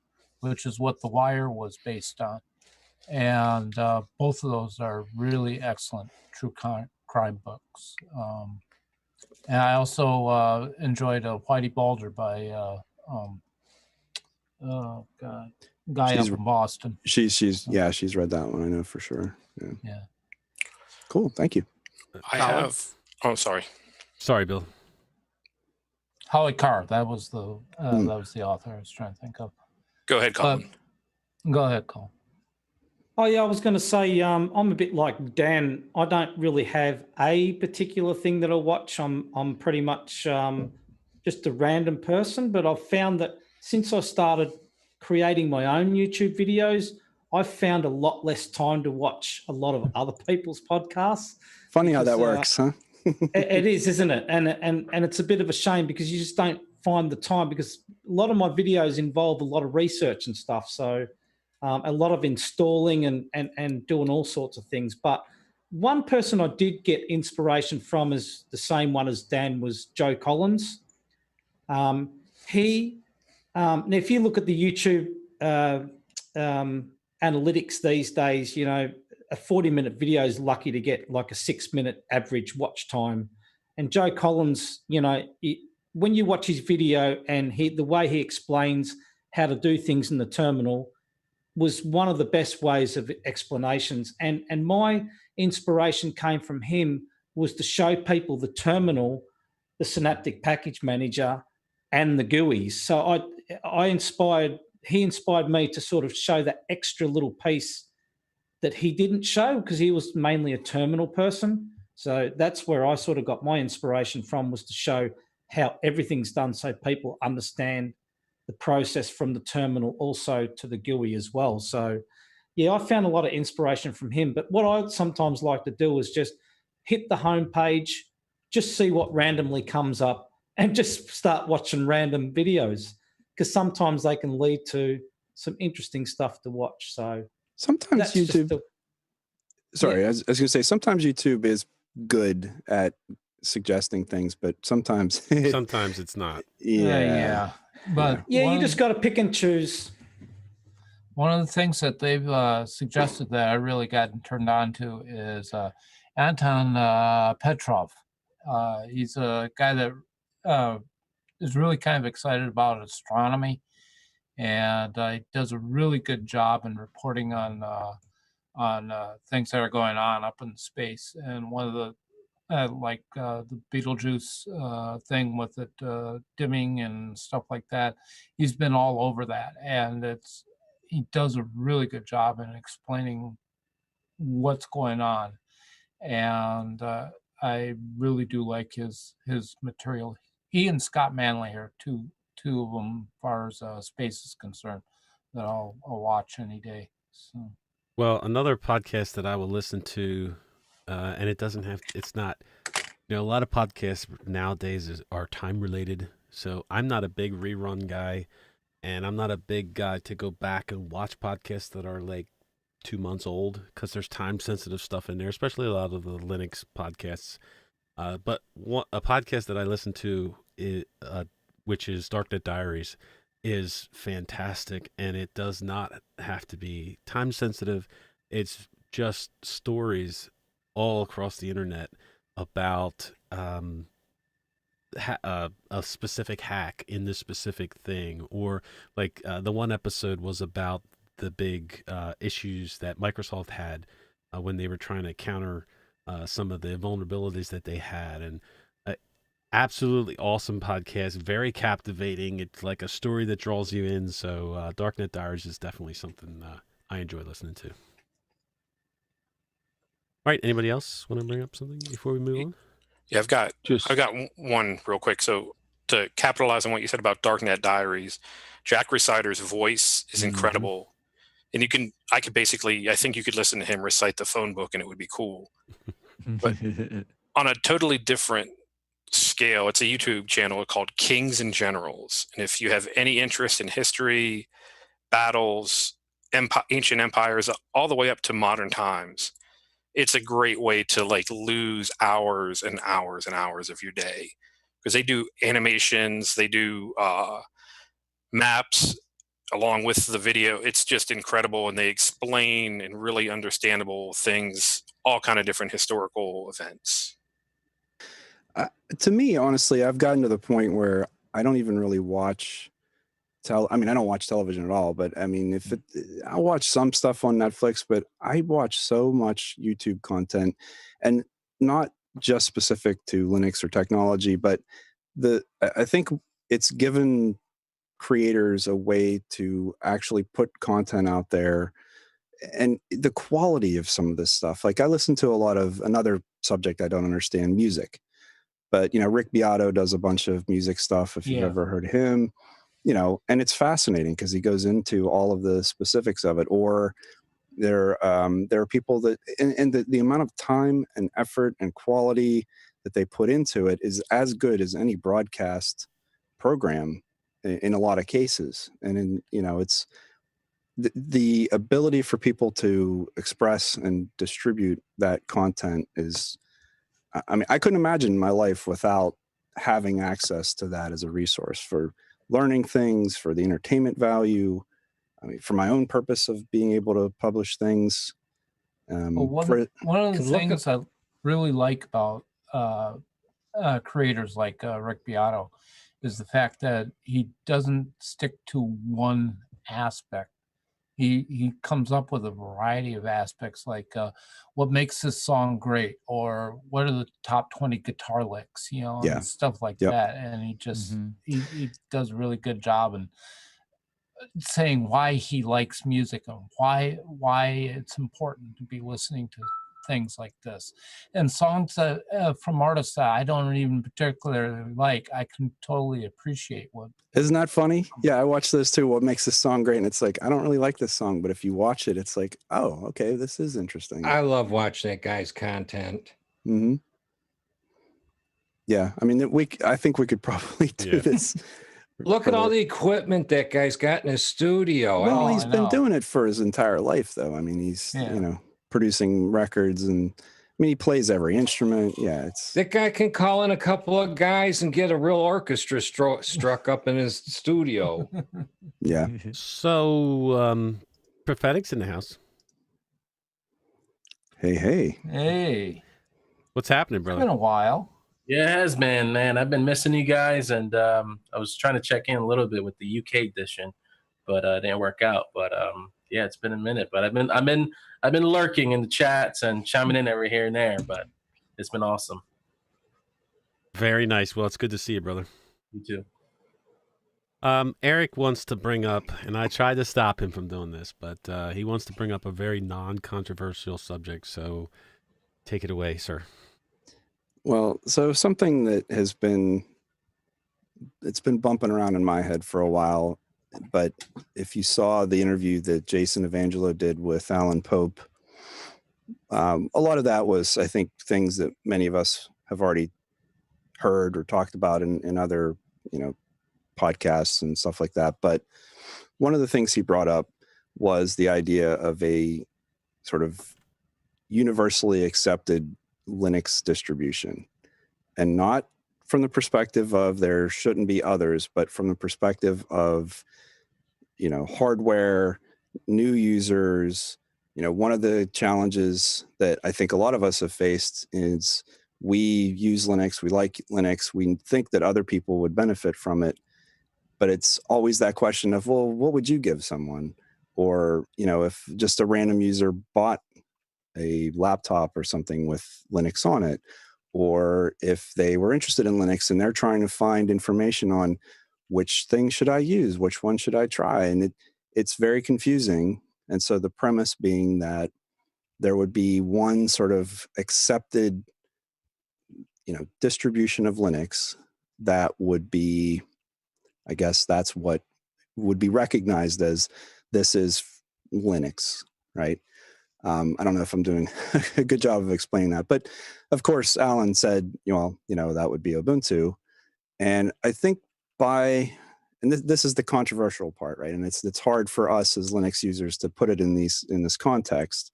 which is what The Wire was based on. And both of those are really excellent true crime books. And I also enjoyed Whitey Bulger by guy up in Boston. She's read that one. I know for sure. Yeah. Cool. Thank you. I have. Oh, sorry. Sorry, Bill. Holly Carr. That was the author I was trying to think of. Go ahead, Colin. Go ahead, Colin. Oh yeah, I was going to say I'm a bit like Dan. I don't really have a particular thing that I watch. I'm pretty much just a random person. But I've found that since I started creating my own YouTube videos, I've found a lot less time to watch a lot of other people's podcasts. Funny how that works, huh? It is, isn't it? And it's a bit of a shame because you just don't find the time, because a lot of my videos involve a lot of research and stuff. So a lot of installing and doing all sorts of things. But one person I did get inspiration from is the same one as Dan, was Joe Collins. Now if you look at the YouTube analytics these days, you know, a 40-minute video is lucky to get like a 6-minute average watch time. And Joe Collins, you know, when you watch his video and the way he explains how to do things in the terminal was one of the best ways of explanations. And my inspiration came from him was to show people the terminal, the Synaptic Package Manager, and the GUIs. So he inspired me to sort of show that extra little piece that he didn't show, because he was mainly a terminal person. So that's where I sort of got my inspiration from, was to show how everything's done so people understand the process from the terminal also to the GUI as well. So yeah, I found a lot of inspiration from him. But what I sometimes like to do is just hit the home page, just see what randomly comes up, and just start watching random videos, because sometimes they can lead to some interesting stuff to watch. So sometimes YouTube. Sorry, I was going to say, sometimes YouTube is good at suggesting things, but sometimes it's not. Yeah. But you just got to pick and choose. One of the things that they've suggested that I really got turned on to is Anton Petrov. He's a guy that is really kind of excited about astronomy, and he does a really good job in reporting on things that are going on up in space. And one of the the Betelgeuse thing with it dimming and stuff like that, he's been all over that, and he does a really good job in explaining what's going on. And I really do like his material. He and Scott Manley are two of them as far as space is concerned that I'll watch any day. So. Well, another podcast that I will listen to, and it's not, a lot of podcasts nowadays are time related. So I'm not a big rerun guy. And I'm not a big guy to go back and watch podcasts that are like 2 months old because there's time sensitive stuff in there, especially a lot of the Linux podcasts. But a podcast that I listen to, which is Darknet Diaries, is fantastic, and it does not have to be time sensitive. It's just stories all across the internet about a specific hack in this specific thing, or like the one episode was about the big issues that Microsoft had when they were trying to counter some of the vulnerabilities that they had. And absolutely awesome podcast, very captivating. It's like a story that draws you in. So Darknet Diaries is definitely something I enjoy listening to. All right, anybody else want to bring up something before we move on? Yeah, I've got one real quick. So to capitalize on what you said about Darknet Diaries, Jack Recider's voice is incredible. And I think you could listen to him recite the phone book and it would be cool. But on a totally different scale, it's a YouTube channel called Kings and Generals. And if you have any interest in history, battles, ancient empires, all the way up to modern times, it's a great way to like lose hours and hours and hours of your day, because they do animations, they do maps along with the video. It's just incredible, and they explain in really understandable things, all kind of different historical events. To me, honestly, I've gotten to the point where I don't even really watch I don't watch television at all, but I mean, I watch some stuff on Netflix, but I watch so much YouTube content, and not just specific to Linux or technology, but I think it's given creators a way to actually put content out there, and the quality of some of this stuff. Like I listen to a lot of another subject I don't understand, music, but Rick Beato does a bunch of music stuff. If you've ever heard him, and it's fascinating because he goes into all of the specifics of it. Or there are people that, and the amount of time and effort and quality that they put into it is as good as any broadcast program in a lot of cases. And it's the ability for people to express and distribute that content is, I couldn't imagine my life without having access to that as a resource for learning things, for the entertainment value. For my own purpose of being able to publish things. One of the things I really like about creators like Rick Beato is the fact that he doesn't stick to one aspect. He comes up with a variety of aspects, like what makes this song great, or what are the top 20 guitar licks, and stuff like that. And he just he does a really good job in saying why he likes music and why it's important to be listening to things like this, and songs that from artists that I don't even particularly like. I can totally appreciate what. Isn't that funny? Yeah, I watch those too. What makes this song great? And it's like, I don't really like this song, but if you watch it, it's like, oh, okay, this is interesting. I love watching that guy's content. Mm-hmm. Yeah, I mean, I think we could probably do this. Look at all the equipment that guy's got in his studio. Well, he's been doing it for his entire life, though. I mean, he's producing records, and he plays every instrument. Yeah, that guy can call in a couple of guys and get a real orchestra struck up in his studio. Yeah. So, Prophetic's in the house. Hey. What's happening, brother? It's been a while. Yeah, it has been, man. I've been missing you guys, and I was trying to check in a little bit with the UK edition, but it didn't work out. But yeah, it's been a minute. But I've been lurking in the chats and chiming in every here and there. But it's been awesome. Very nice. Well, it's good to see you, brother. You too. Eric wants to bring up, and I tried to stop him from doing this, but he wants to bring up a very non-controversial subject. So take it away, sir. Well, so something that it's been bumping around in my head for a while, but if you saw the interview that Jason Evangelo did with Alan Pope, a lot of that was, I think, things that many of us have already heard or talked about in other, podcasts and stuff like that. But one of the things he brought up was the idea of a sort of universally accepted Linux distribution, and not from the perspective of there shouldn't be others, but from the perspective of, you know, hardware, new users. You know, one of the challenges that I think a lot of us have faced is we use Linux, we like Linux, we think that other people would benefit from it, but it's always that question of, well, what would you give someone? Or, you know, if just a random user bought a laptop or something with Linux on it, or if they were interested in Linux and they're trying to find information on which thing should I use, which one should I try, and it's very confusing. And so the premise being that there would be one sort of accepted, you know, distribution of Linux that would be, I guess that's what would be recognized as this is Linux, right? I don't know if I'm doing a good job of explaining that, but of course, Alan said, well, you know, that would be Ubuntu. And I think and this is the controversial part, right? And it's hard for us as Linux users to put it in this context.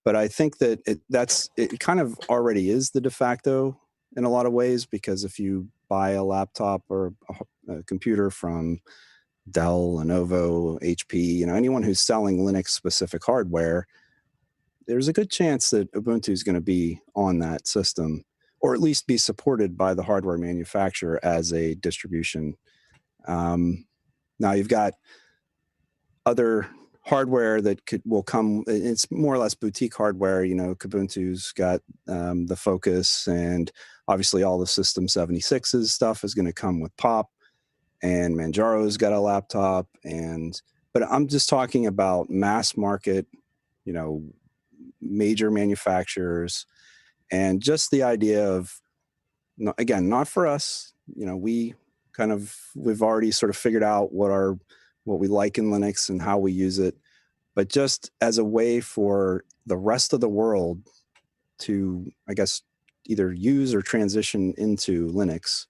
But I think that it kind of already is the de facto in a lot of ways, because if you buy a laptop or a computer from Dell, Lenovo, HP, you know, anyone who's selling Linux specific hardware, there's a good chance that Ubuntu is going to be on that system, or at least be supported by the hardware manufacturer as a distribution. Now you've got other hardware that will come. It's more or less boutique hardware. You know, Ubuntu's got the Focus, and obviously all the System 76's stuff is going to come with Pop, and Manjaro's got a laptop. But I'm just talking about mass market, you know, major manufacturers, and just the idea of, again, not for us, you know, we've already sort of figured out what we like in Linux and how we use it, but just as a way for the rest of the world to, I guess, either use or transition into Linux.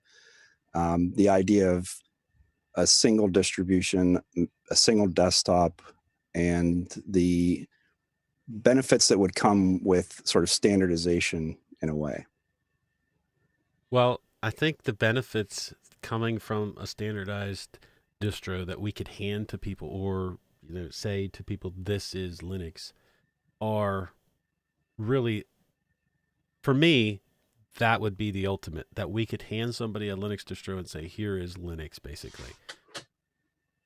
The idea of a single distribution, a single desktop, and the benefits that would come with sort of standardization in a way. Well, I think the benefits coming from a standardized distro that we could hand to people, or, you know, say to people, this is Linux, are really, for me, that would be the ultimate, that we could hand somebody a Linux distro and say, here is Linux, basically.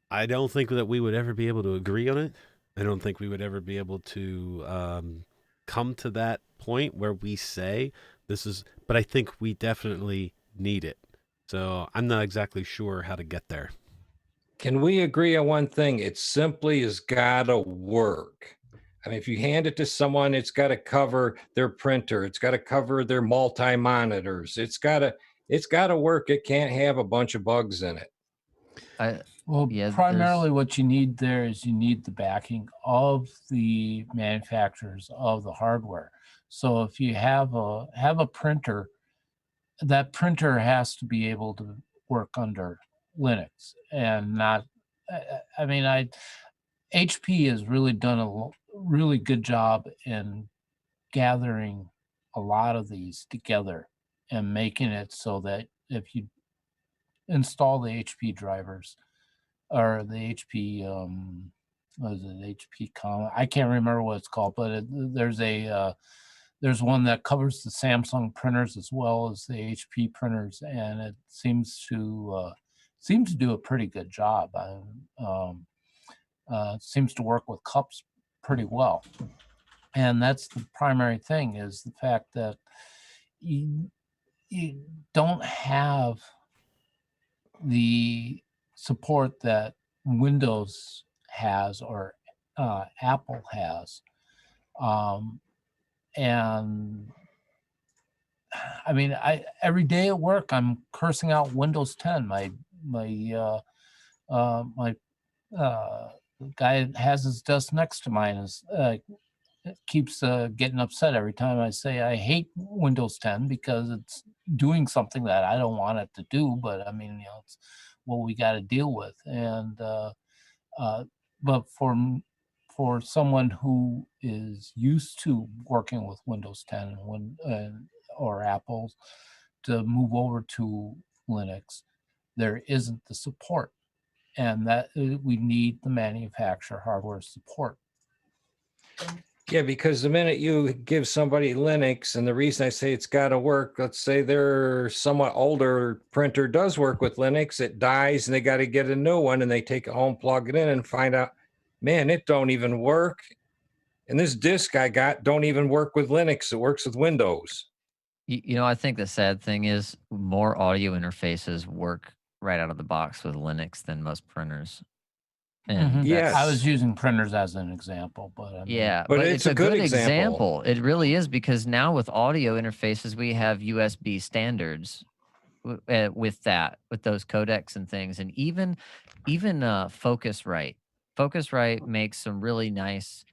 I don't think that we would ever be able to agree on it. I don't think we would ever be able to come to that point where we say this is, but I think we definitely need it. So I'm not exactly sure how to get there. Can we agree on one thing? It simply has got to work. I mean, if you hand it to someone, it's got to cover their printer. It's got to cover their multi-monitors. It's got to work. It can't have a bunch of bugs in it. Primarily what you need there is you need the backing of the manufacturers of the hardware. So if you have a printer, that printer has to be able to work under Linux, and not, I mean, HP has really done a really good job in gathering a lot of these together and making it so that if you install the HP drivers or the HP, what is it, HP I can't remember what it's called, but there's one that covers the Samsung printers as well as the HP printers, and it seems to do a pretty good job. It seems to work with cups pretty well, and that's the primary thing, is the fact that you don't have the support that Windows has or Apple has. And I mean, every day at work, I'm cursing out Windows 10. My guy that has his desk next to mine is keeps getting upset every time I say I hate Windows 10 because it's doing something that I don't want it to do. But I mean, you know, it's what we got to deal with. And But for someone who is used to working with Windows 10 or Apple to move over to Linux, there isn't the support, and that we need the manufacturer hardware support. Yeah, because the minute you give somebody Linux, and the reason I say it's got to work, let's say their somewhat older printer does work with Linux, it dies and they got to get a new one, and they take it home, plug it in, and find out, man, it don't even work. And this disk I got don't even work with Linux. It works with Windows. You know, I think the sad thing is more audio interfaces work right out of the box with Linux than most printers. And Yes, I was using printers as an example, but I mean, yeah, but it's a good example. It really is, because now with audio interfaces, we have USB standards with those codecs and things, and even Focusrite. Focusrite makes some really nice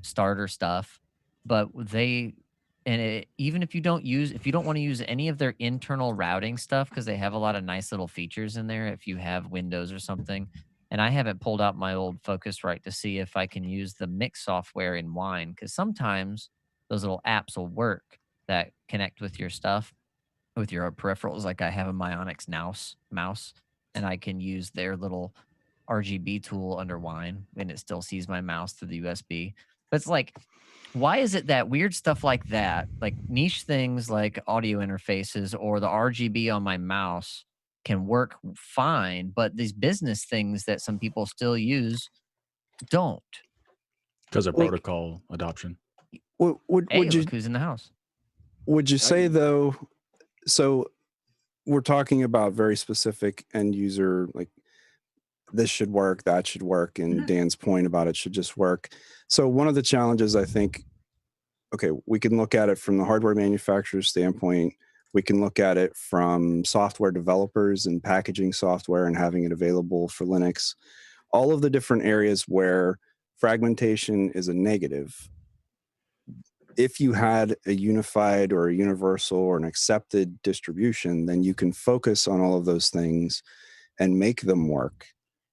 starter stuff, but even if you don't want to use any of their internal routing stuff, because they have a lot of nice little features in there if you have Windows or something. And I haven't pulled out my old Focusrite to see if I can use the mix software in Wine, because sometimes those little apps will work that connect with your stuff, with your peripherals. Like I have a Myonix mouse, and I can use their little RGB tool under Wine, and it still sees my mouse through the USB. But it's like, why is it that weird stuff like that, like niche things like audio interfaces or the RGB on my mouse, can work fine, but these business things that some people still use don't? Because of protocol adoption. Would you, look who's in the house. Would you say though, so we're talking about very specific end user, like this should work, that should work, and Dan's point about it should just work. So one of the challenges, I think, okay, we can look at it from the hardware manufacturer's standpoint. We can look at it from software developers and packaging software and having it available for Linux. All of the different areas where fragmentation is a negative. If you had a unified or a universal or an accepted distribution, then you can focus on all of those things and make them work.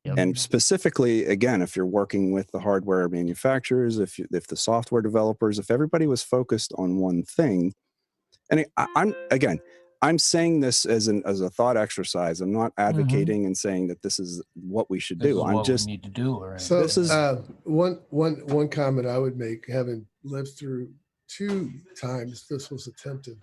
Yep. And specifically, again, if you're working with the hardware manufacturers, if the software developers, if everybody was focused on one thing, and I'm saying this as a thought exercise. I'm not advocating and saying that this is what we should do. I'm just need to do. Right? So this is one comment I would make, having lived through 2 times this was attempted.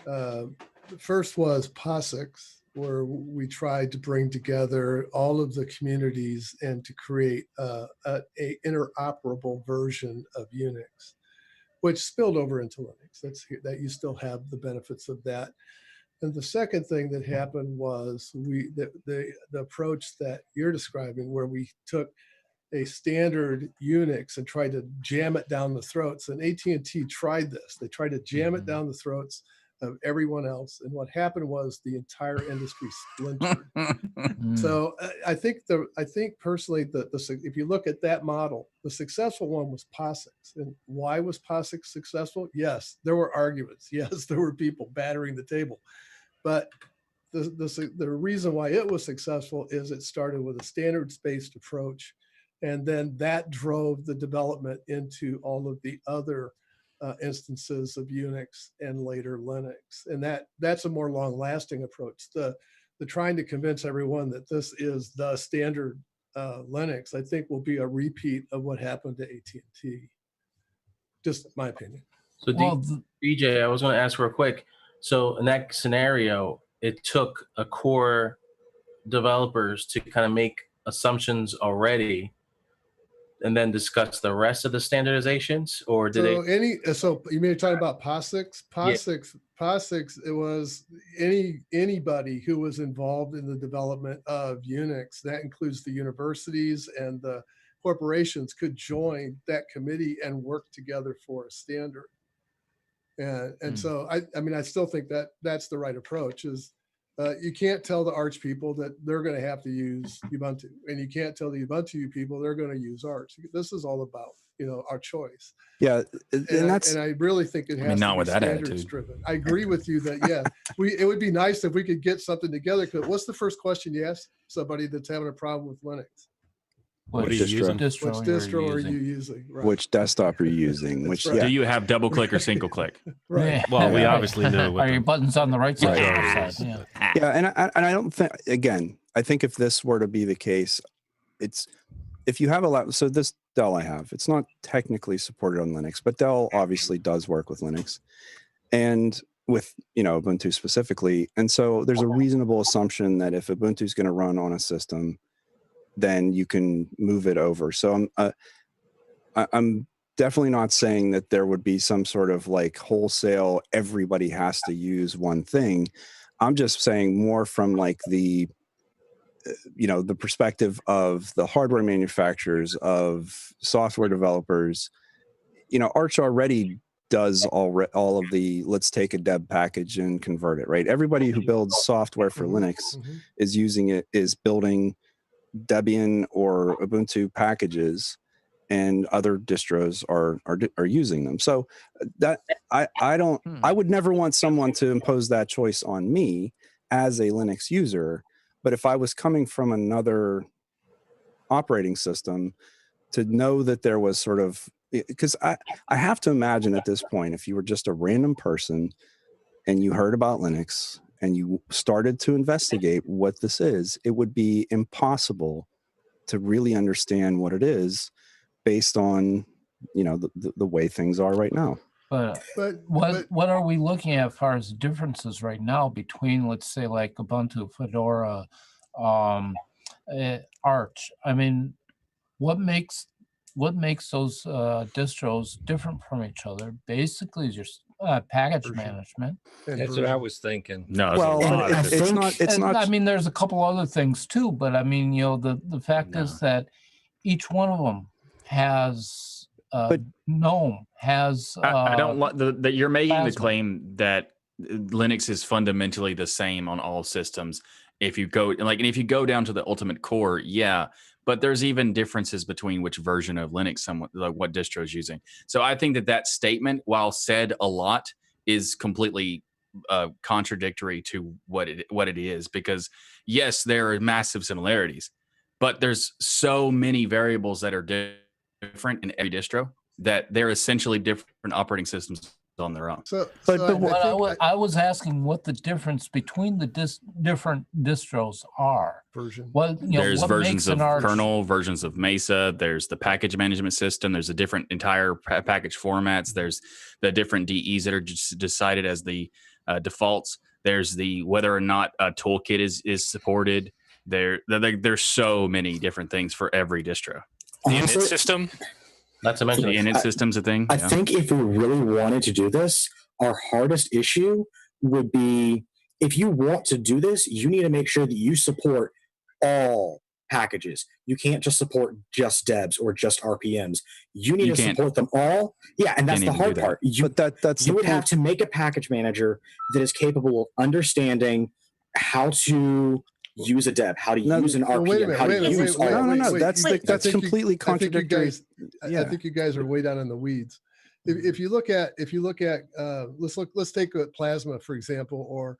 The first was POSIX, where we tried to bring together all of the communities and to create a interoperable version of Unix, which spilled over into Linux. That you still have the benefits of that. And the second thing that happened was the approach that you're describing, where we took a standard Unix and tried to jam it down the throats. And AT&T tried this. They tried to jam it down the throats of everyone else. And what happened was the entire industry splintered. So I think personally that if you look at that model, the successful one was POSIX. And why was POSIX successful? Yes, there were arguments. Yes, there were people battering the table. But the reason why it was successful is it started with a standards-based approach. And then that drove the development into all of the other instances of Unix and later Linux. And that's a more long-lasting approach. The trying to convince everyone that this is the standard Linux, I think, will be a repeat of what happened to AT&T. Just my opinion. So DJ, I was going to ask real quick. So in that scenario, it took a core developers to kind of make assumptions already and then discuss the rest of the standardizations, or did So you mean you're talking about POSIX? POSIX, it was anybody who was involved in the development of Unix, that includes the universities and the corporations, could join that committee and work together for a standard. And so I still think that that's the right approach. Is you can't tell the Arch people that they're going to have to use Ubuntu, and you can't tell the Ubuntu people they're going to use Arch. This is all about our choice. Yeah, and I really think it has not to with be that standards attitude. driven. I agree with you that it would be nice if we could get something together. Because what's the first question you ask somebody that's having a problem with Linux? What are you using? Which distro are you using? Right. Which desktop are you using? Which right. Do you have double click or single click? Right. Yeah. Well, we Yeah. obviously know what Are your buttons on the right side or left side? Yeah. Yeah, and I don't think, again, I think if this were to be the case, it's if you have a lot. So this Dell I have, it's not technically supported on Linux, but Dell obviously does work with Linux and with Ubuntu specifically. And so there's a reasonable assumption that if Ubuntu is going to run on a system, then you can move it over. So I'm definitely not saying that there would be some sort of like wholesale everybody has to use one thing. I'm just saying more from like the the perspective of the hardware manufacturers, of software developers. Arch already does all of the let's take a deb package and convert it, right? Everybody who builds software for Linux is building Debian or Ubuntu packages, and other distros are using them. So that I would never want someone to impose that choice on me as a Linux user. But if I was coming from another operating system, to know that there was sort of, because I have to imagine at this point, if you were just a random person and you heard about Linux and you started to investigate what this is, it would be impossible to really understand what it is based on, the way things are right now. But what are we looking at as far as differences right now between, let's say, like Ubuntu, Fedora, Arch? I mean, what makes those distros different from each other? Basically, is your package management. That's what I was thinking. No, it's not. I mean, there's a couple other things too, but I mean, the fact is that each one of them has. GNOME has. I don't like that you're making Plasma. the claim that Linux is fundamentally the same on all systems. If you go down to the ultimate core, yeah, but there's even differences between which version of Linux what distro is using. So I think that statement, while said a lot, is completely contradictory to what it is, because yes, there are massive similarities, but there's so many variables that are different in every distro that they're essentially different operating systems on their own. I was asking what the difference between the different distros are. There's versions of kernel, versions of Mesa. There's the package management system. There's the different entire package formats. There's the different DEs that are just decided as the defaults. There's the whether or not a toolkit is supported. There's so many different things for every distro. The init system. Not to mention the init system's a thing. I think if we really wanted to do this, our hardest issue would be, if you want to do this, you need to make sure that you support all packages. You can't just support just debs or just RPMs. You need to support them all. Yeah, and that's the hard part. You would have to make a package manager that is capable of understanding how to use a deb, how to use an RPM, how to use all. No. That's completely contradictory. I think you guys are way down in the weeds. If you look at let's take Plasma for example, or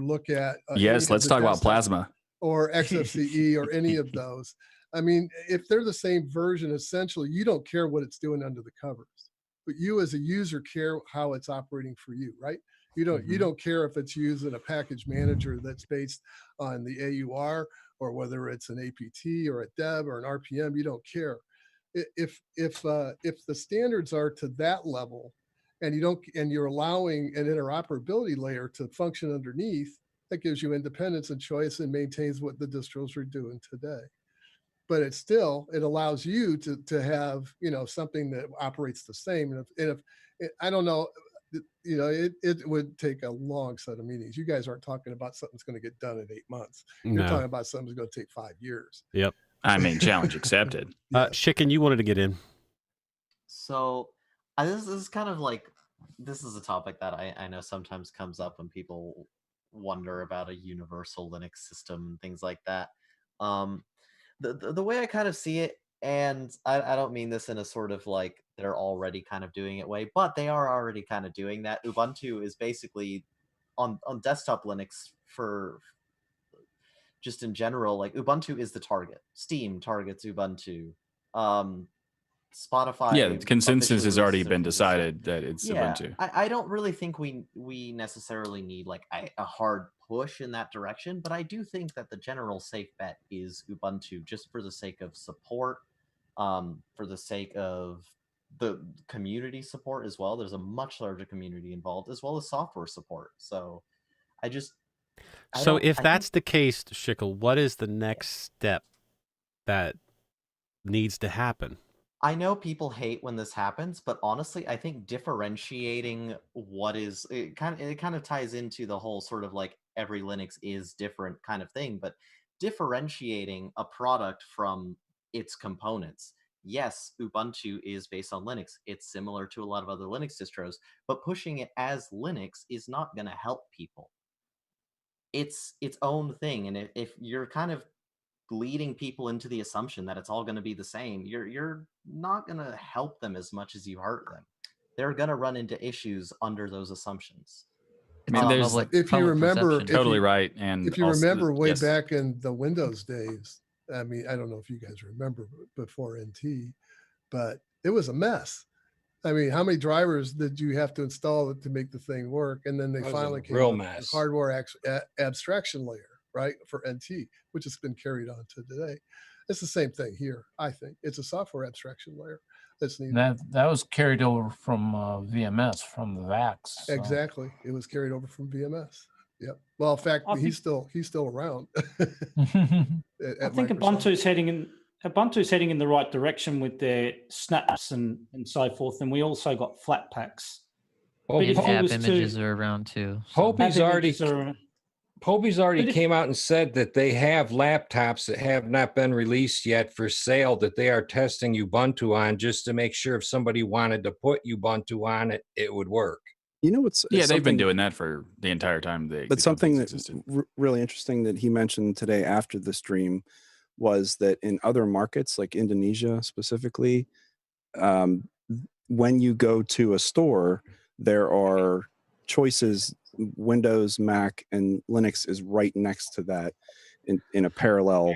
look at yes, let's talk about Plasma or XFCE or any of those. I mean, if they're the same version, essentially, you don't care what it's doing under the covers, but you as a user care how it's operating for you, right? You don't care if it's using a package manager that's based on the AUR or whether it's an APT or a deb or an RPM. You don't care. If the standards are to that level, and you're allowing an interoperability layer to function underneath, that gives you independence and choice and maintains what the distros are doing today. But it allows you to have something that operates the same. And if I don't know. It would take a long set of meetings. You guys aren't talking about something that's going to get done in 8 months. You're talking about something that's going to take 5 years. Yep. I mean, challenge accepted. Chicken, you wanted to get in. So this is kind of like, this is a topic that I know sometimes comes up when people wonder about a universal Linux system and things like that. The way I kind of see it, and I don't mean this in a sort of like they're already kind of doing it way, but they are already kind of doing that. Ubuntu is basically on desktop Linux just in general, like Ubuntu is the target. Steam targets Ubuntu. Spotify. Yeah, the consensus officially has already releases it been for the same. decided that it's Ubuntu. I don't really think we necessarily need like a hard push in that direction, but I do think that the general safe bet is Ubuntu, just for the sake of support, for the sake of the community support as well. There's a much larger community involved, as well as software support. So So if that's the case, Schickel, what is the next step that needs to happen? I know people hate when this happens, but honestly, I think differentiating what is it kind of ties into the whole sort of like every Linux is different kind of thing, but differentiating a product from its components. Yes, Ubuntu is based on Linux. It's similar to a lot of other Linux distros, but pushing it as Linux is not going to help people. It's its own thing, and if you're kind of leading people into the assumption that it's all going to be the same, you're not going to help them as much as you hurt them. They're going to run into issues under those assumptions. I mean, there's if you remember, totally right, and if you also remember way yes. back in the Windows days, I mean, I don't know if you guys remember before NT, but it was a mess. I mean, how many drivers did you have to install to make the thing work? And then they finally came up with the hardware abstraction layer, right, for NT, which has been carried on to today. It's the same thing here, I think. It's a software abstraction layer that's needed. That was carried over from VMS, from the VAX. So. Exactly. It was carried over from VMS. Yep. Well, in fact, he's still around. I think Ubuntu's heading in the right direction with their snaps and so forth, and we also got flat packs. Well, app images are around too. So. Poby's already came out and said that they have laptops that have not been released yet for sale that they are testing Ubuntu on, just to make sure if somebody wanted to put Ubuntu on it, it would work. You know what's they've been doing that for the entire time. But something that's really interesting that he mentioned today after the stream was that in other markets, like Indonesia specifically, when you go to a store, there are choices. Windows, Mac, and Linux is right next to that in a parallel,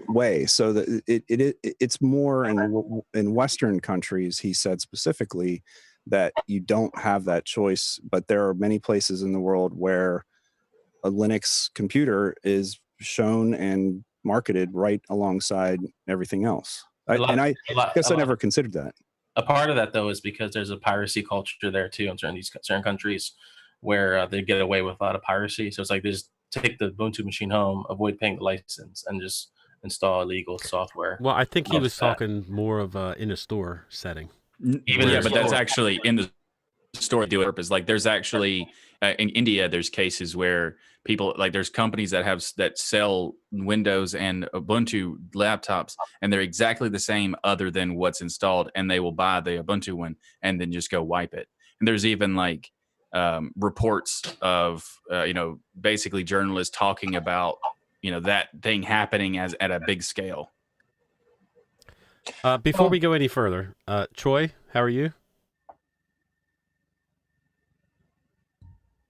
way. So that it's more in Western countries. He said specifically that you don't have that choice, but there are many places in the world where a Linux computer is shown and marketed right alongside everything else. I guess I never considered that. A part of that, though, is because there's a piracy culture there too in certain countries where they get away with a lot of piracy. So it's like they just take the Ubuntu machine home, avoid paying the license, and just install illegal software. Well, I think he was talking more of in a store setting. But that's actually in the store do purpose. Like there's actually in India, there's cases where people there's companies that sell Windows and Ubuntu laptops, and they're exactly the same other than what's installed, and they will buy the Ubuntu one and then just go wipe it. And there's even reports of basically journalists talking about that thing happening at a big scale. Before we go any further, Troy, how are you?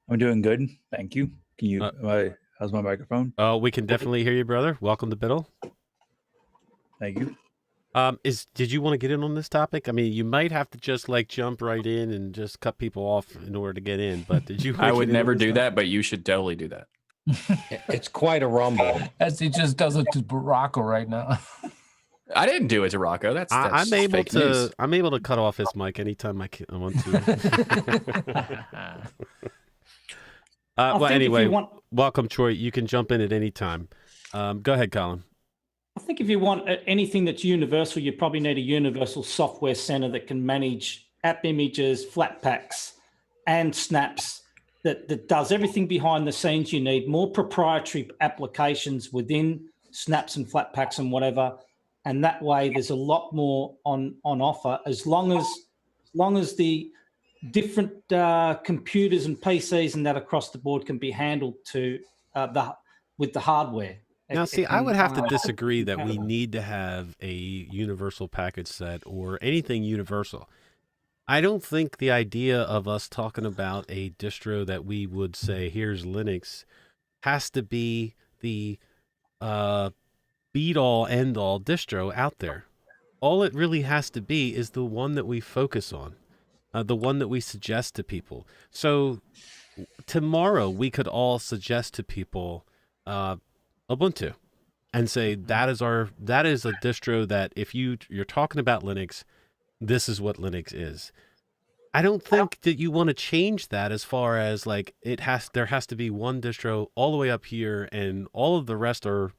I'm doing good, thank you. Can you? How's my microphone? Oh, we can definitely hear you, brother. Welcome to Biddle. Thank you. Did you want to get in on this topic? I mean, you might have to just jump right in and just cut people off in order to get in. But did you? I would never do that, but you should totally do that. It's quite a rumble. As he just does it to Baracco right now. I didn't do it to Rocco. That's I'm able fake to. news. I'm able to cut off his mic anytime I want to. Well, anyway, welcome, Troy. You can jump in at any time. Go ahead, Colin. I think if you want anything that's universal, you probably need a universal software center that can manage app images, flat packs, and snaps that does everything behind the scenes. You need more proprietary applications within snaps and flat packs and whatever. And that way there's a lot more on offer as long as the different computers and PCs and that across the board can be handled with the hardware. Now, see, I would have to disagree that we need to have a universal package set or anything universal. I don't think the idea of us talking about a distro that we would say, here's Linux, has to be the beat-all, end-all distro out there. All it really has to be is the one that we focus on, the one that we suggest to people. So tomorrow we could all suggest to people Ubuntu and say that is a distro that if you're talking about Linux, this is what Linux is. I don't think that you want to change that as far as like there has to be one distro all the way up here and all of the rest are,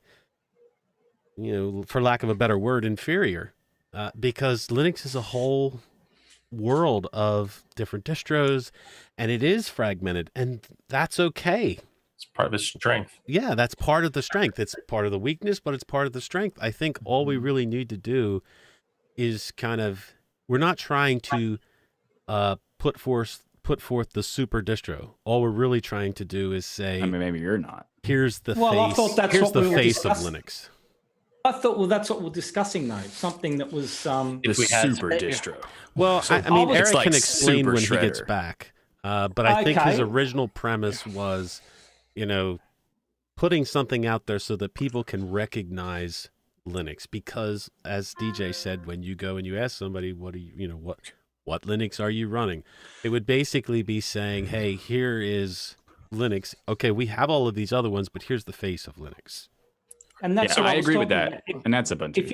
for lack of a better word, inferior. Because Linux is a whole world of different distros, and it is fragmented, and that's okay. It's part of its strength. Yeah, that's part of the strength. It's part of the weakness, but it's part of the strength. I think all we really need to do is we're not trying to put forth the super distro. All we're really trying to do is say, I mean, maybe you're not. Here's the Well, I face. thought that's Here's what the we were face of discussing. Linux. I thought, well, that's what we're discussing though. Something that was The super distro. Well, So I mean, it's Eric like can explain super when he gets shredder. back. But I think his Okay. original premise was, putting something out there so that people can recognize Linux. Because, as DJ said, when you go and you ask somebody, what Linux are you running? It would basically be saying, hey, here is Linux. Okay, we have all of these other ones, but here's the face of Linux. And that's Yeah, what I was agree with talking that, about. and that's Ubuntu. If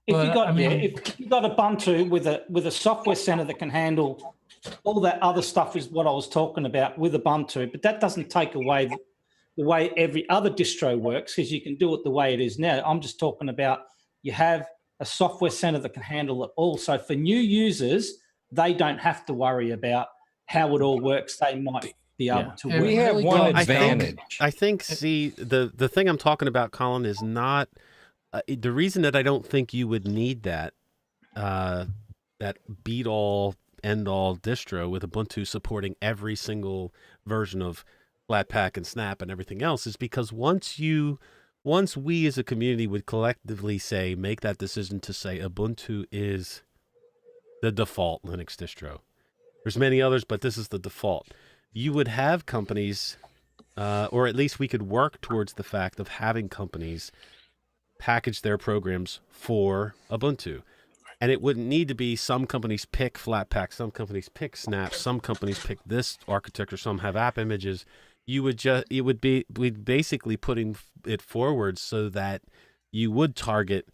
you got if you got Ubuntu with a software center that can handle all that other stuff is what I was talking about with Ubuntu, but that doesn't take away the way every other distro works, because you can do it the way it is now. I'm just talking about you have a software center that can handle it all. So for new users, they don't have to worry about how it all works. They might be able to work. We have one advantage. I think see, the thing I'm talking about, Colin, is not the reason that I don't think you would need that beat all end all distro with Ubuntu supporting every single version of Flatpak and Snap and everything else is because once we as a community would collectively make that decision to say Ubuntu is the default Linux distro. There's many others, but this is the default. You would have companies, or at least we could work towards the fact of having companies package their programs for Ubuntu. And it wouldn't need to be some companies pick Flatpak, some companies pick Snap, some companies pick this architecture, some have app images. We'd basically putting it forward so that you would target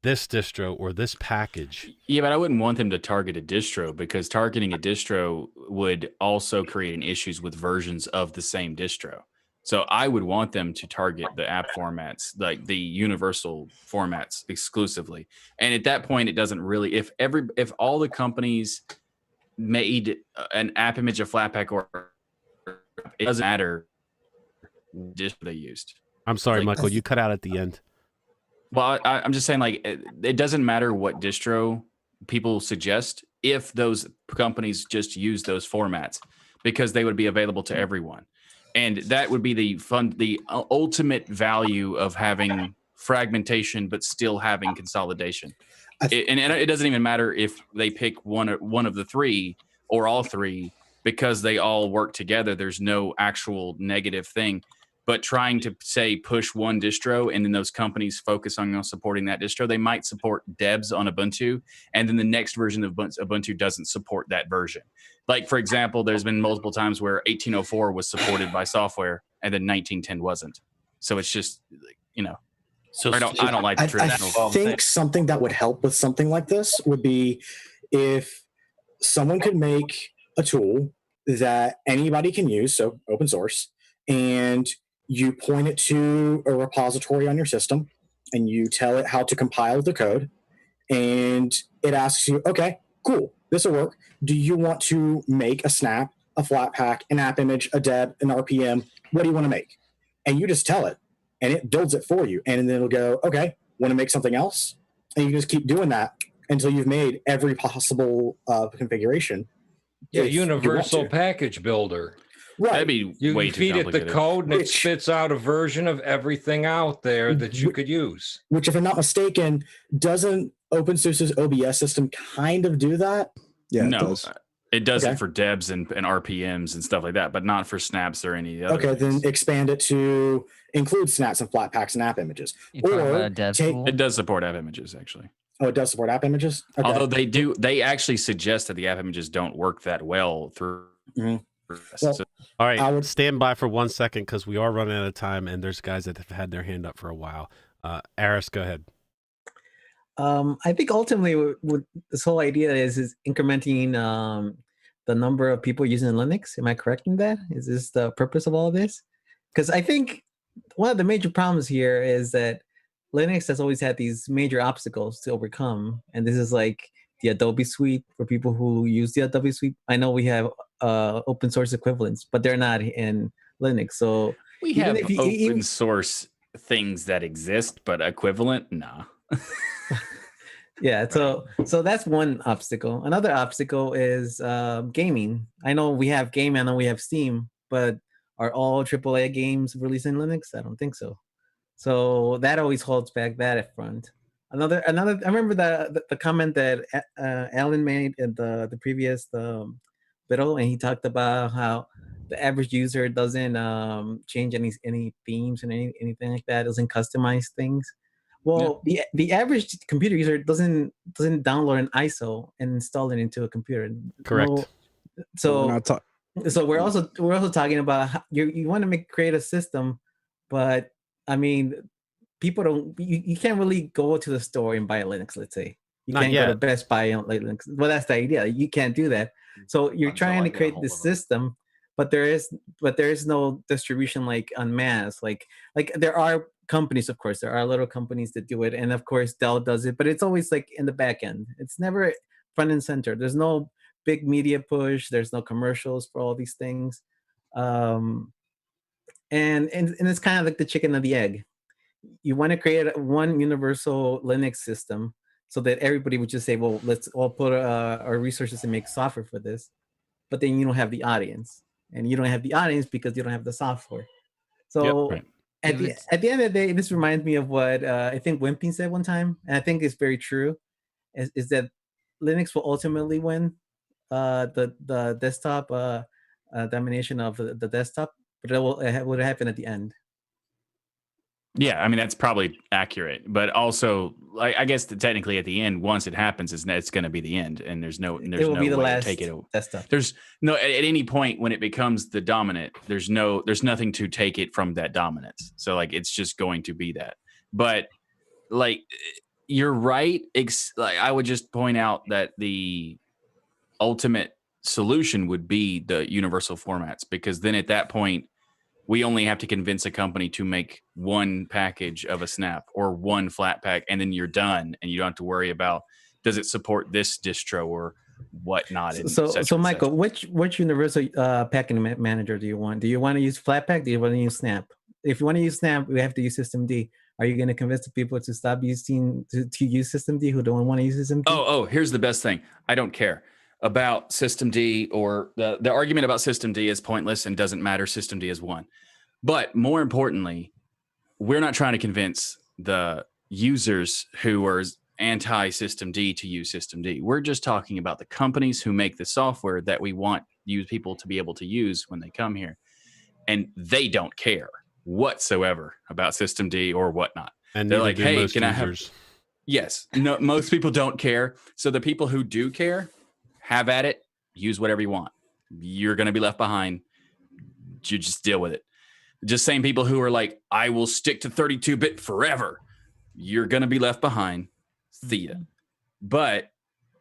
this distro or this package. Yeah, but I wouldn't want them to target a distro because targeting a distro would also create issues with versions of the same distro. So I would want them to target the app formats, like the universal formats exclusively. And at that point, it doesn't really, if all the companies made an app image of Flatpak, or it doesn't matter what distro they used. I'm sorry, Michael, you cut out at the end. Well, I'm just saying, like, it doesn't matter what distro people suggest if those companies just use those formats, because they would be available to everyone. And that would be the ultimate value of having fragmentation, but still having consolidation. And it doesn't even matter if they pick one of the three or all three, because they all work together. There's no actual negative thing. But trying to push one distro and then those companies focus on supporting that distro, they might support Debs on Ubuntu, and then the next version of Ubuntu doesn't support that version. Like, for example, there's been multiple times where 1804 was supported by software and then 1910 wasn't. So it's just, So I don't like the traditional. I think something that would help with something like this would be if someone could make a tool that anybody can use, so open source, and you point it to a repository on your system and you tell it how to compile the code, and it asks you, okay, cool, this will work. Do you want to make a Snap, a Flatpak, an app image, a Deb, an RPM? What do you want to make? And you just tell it, and it builds it for you. And then it'll go, okay, want to make something else? And you just keep doing that until you've made every possible configuration. Yeah, universal package builder. Right. That'd be You way can too feed it the complicated. code and it spits out a version of everything out there that you could use. Which, if I'm not mistaken, doesn't OpenSUSE's OBS system kind of do that? Yeah, No. it does. It does Okay. it for debs and RPMs and stuff like that, but not for snaps or any other. Okay, then expand it to include snaps and flat packs and app images. You talking about a dev take. tool? It does support app images, actually. Oh, it does support app images. Okay. Although they actually suggest that the app images don't work that well through. Well, All right, stand by for 1 second because we are running out of time, and there's guys that have had their hand up for a while. Aris, go ahead. I think ultimately what this whole idea is incrementing the number of people using Linux. Am I correct in that? Is this the purpose of all this? Because I think one of the major problems here is that Linux has always had these major obstacles to overcome, and this is like the Adobe suite for people who use the Adobe suite. I know we have open source equivalents, but they're not in Linux. So We have open source things that exist, but equivalent, nah. Yeah, so that's one obstacle. Another obstacle is gaming. I know we have game, I know we have Steam, but are all AAA games released in Linux? I don't think so. So that always holds back that at front. Another. I remember the comment that Alan made in the previous video, and he talked about how the average user doesn't change any themes and anything like that. Doesn't customize things. Well, the average computer user doesn't download an ISO and install it into a computer. Correct. No, so we're also talking about how you want to create a system, but I mean, people don't. You can't really go to the store and buy a Linux. Let's say you Not can't yet. go to Best Buy and like Linux. Well, that's the idea. You can't do that. So you're trying to create this system, but there is no distribution like en masse. Like there are companies, of course, there are little companies that do it, and of course Dell does it, but it's always like in the back end. It's never front and center. There's no big media push. There's no commercials for all these things, and it's kind of like the chicken and the egg. You want to create one universal Linux system so that everybody would just say, well, let's all put our resources and make software for this, but then you don't have the audience, and you don't have the audience because you don't have the software. So at the end of the day, this reminds me of what I think Wimpy said one time, and I think it's very true, is that Linux will ultimately win the desktop domination of the desktop, but it will happen at the end. Yeah, I mean that's probably accurate, but also, I guess technically at the end, once it happens, it's going to be the end, and there's no way to take it. Desktop. There's no at any point when it becomes the dominant. There's nothing to take it from that dominance. So like it's just going to be that. But like you're right. Like I would just point out that the ultimate solution would be the universal formats, because then at that point, we only have to convince a company to make one package of a snap or one flat pack, and then you're done, and you don't have to worry about does it support this distro or whatnot. So Michael, which universal packing manager do you want? Do you want to use Flatpak? Do you want to use Snap? If you want to use Snap, we have to use systemd. Are you going to convince the people to stop using to use systemd who don't want to use systemd? Oh, here's the best thing. I don't care about systemd, or the argument about systemd is pointless and doesn't matter. Systemd is one. But more importantly, we're not trying to convince the users who are anti-systemd to use systemd. We're just talking about the companies who make the software that we want people to be able to use when they come here. And they don't care whatsoever about systemd or whatnot. And they're like, hey, can I have... Yes. No, most people don't care. So the people who do care, have at it, use whatever you want. You're going to be left behind. You just deal with it. Just same people who are like, I will stick to 32-bit forever. You're going to be left behind. See ya. But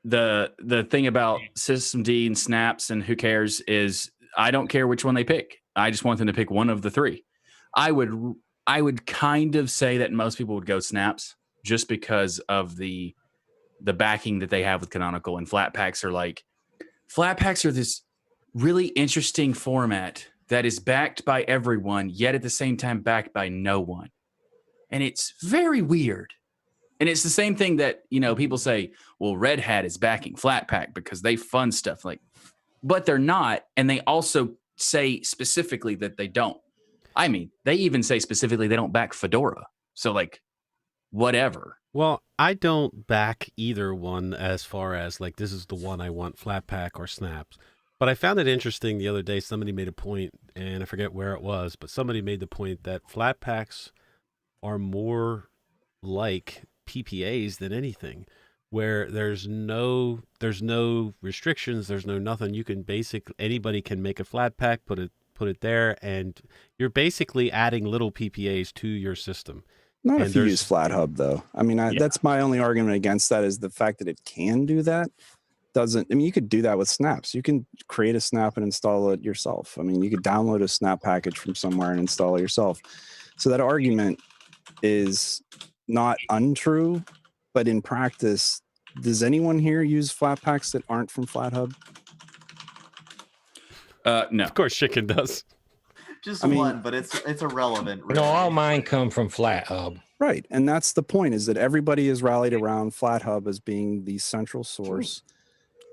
the thing about systemd and snaps and who cares is I don't care which one they pick. I just want them to pick one of the three. I would kind of say that most people would go snaps just because of the backing that they have with Canonical, and Flatpaks are this really interesting format that is backed by everyone, yet at the same time backed by no one. And it's very weird. And it's the same thing that, people say, well, Red Hat is backing Flatpak because they fund stuff but they're not. And they also say specifically that they don't. I mean, they even say specifically they don't back Fedora. So whatever. Well, I don't back either one as far as like this is the one I want, Flatpak or Snaps. But I found it interesting the other day. Somebody made a point, and I forget where it was, but somebody made the point that Flatpaks are more like PPAs than anything, where there's no restrictions, there's no nothing. You can anybody can make a Flatpak, put it there, and you're basically adding little PPAs to your system. Not if you use FlatHub, though. I mean, that's my only argument against that is the fact that it can do that. You could do that with snaps. You can create a snap and install it yourself. I mean, you could download a snap package from somewhere and install it yourself. So that argument is not untrue, but in practice, does anyone here use Flatpaks that aren't from FlatHub? No. Of course, Chicken does. Just one, but it's irrelevant. Really. No, all mine come from FlatHub. Right, and that's the point: is that everybody is rallied around FlatHub as being the central source,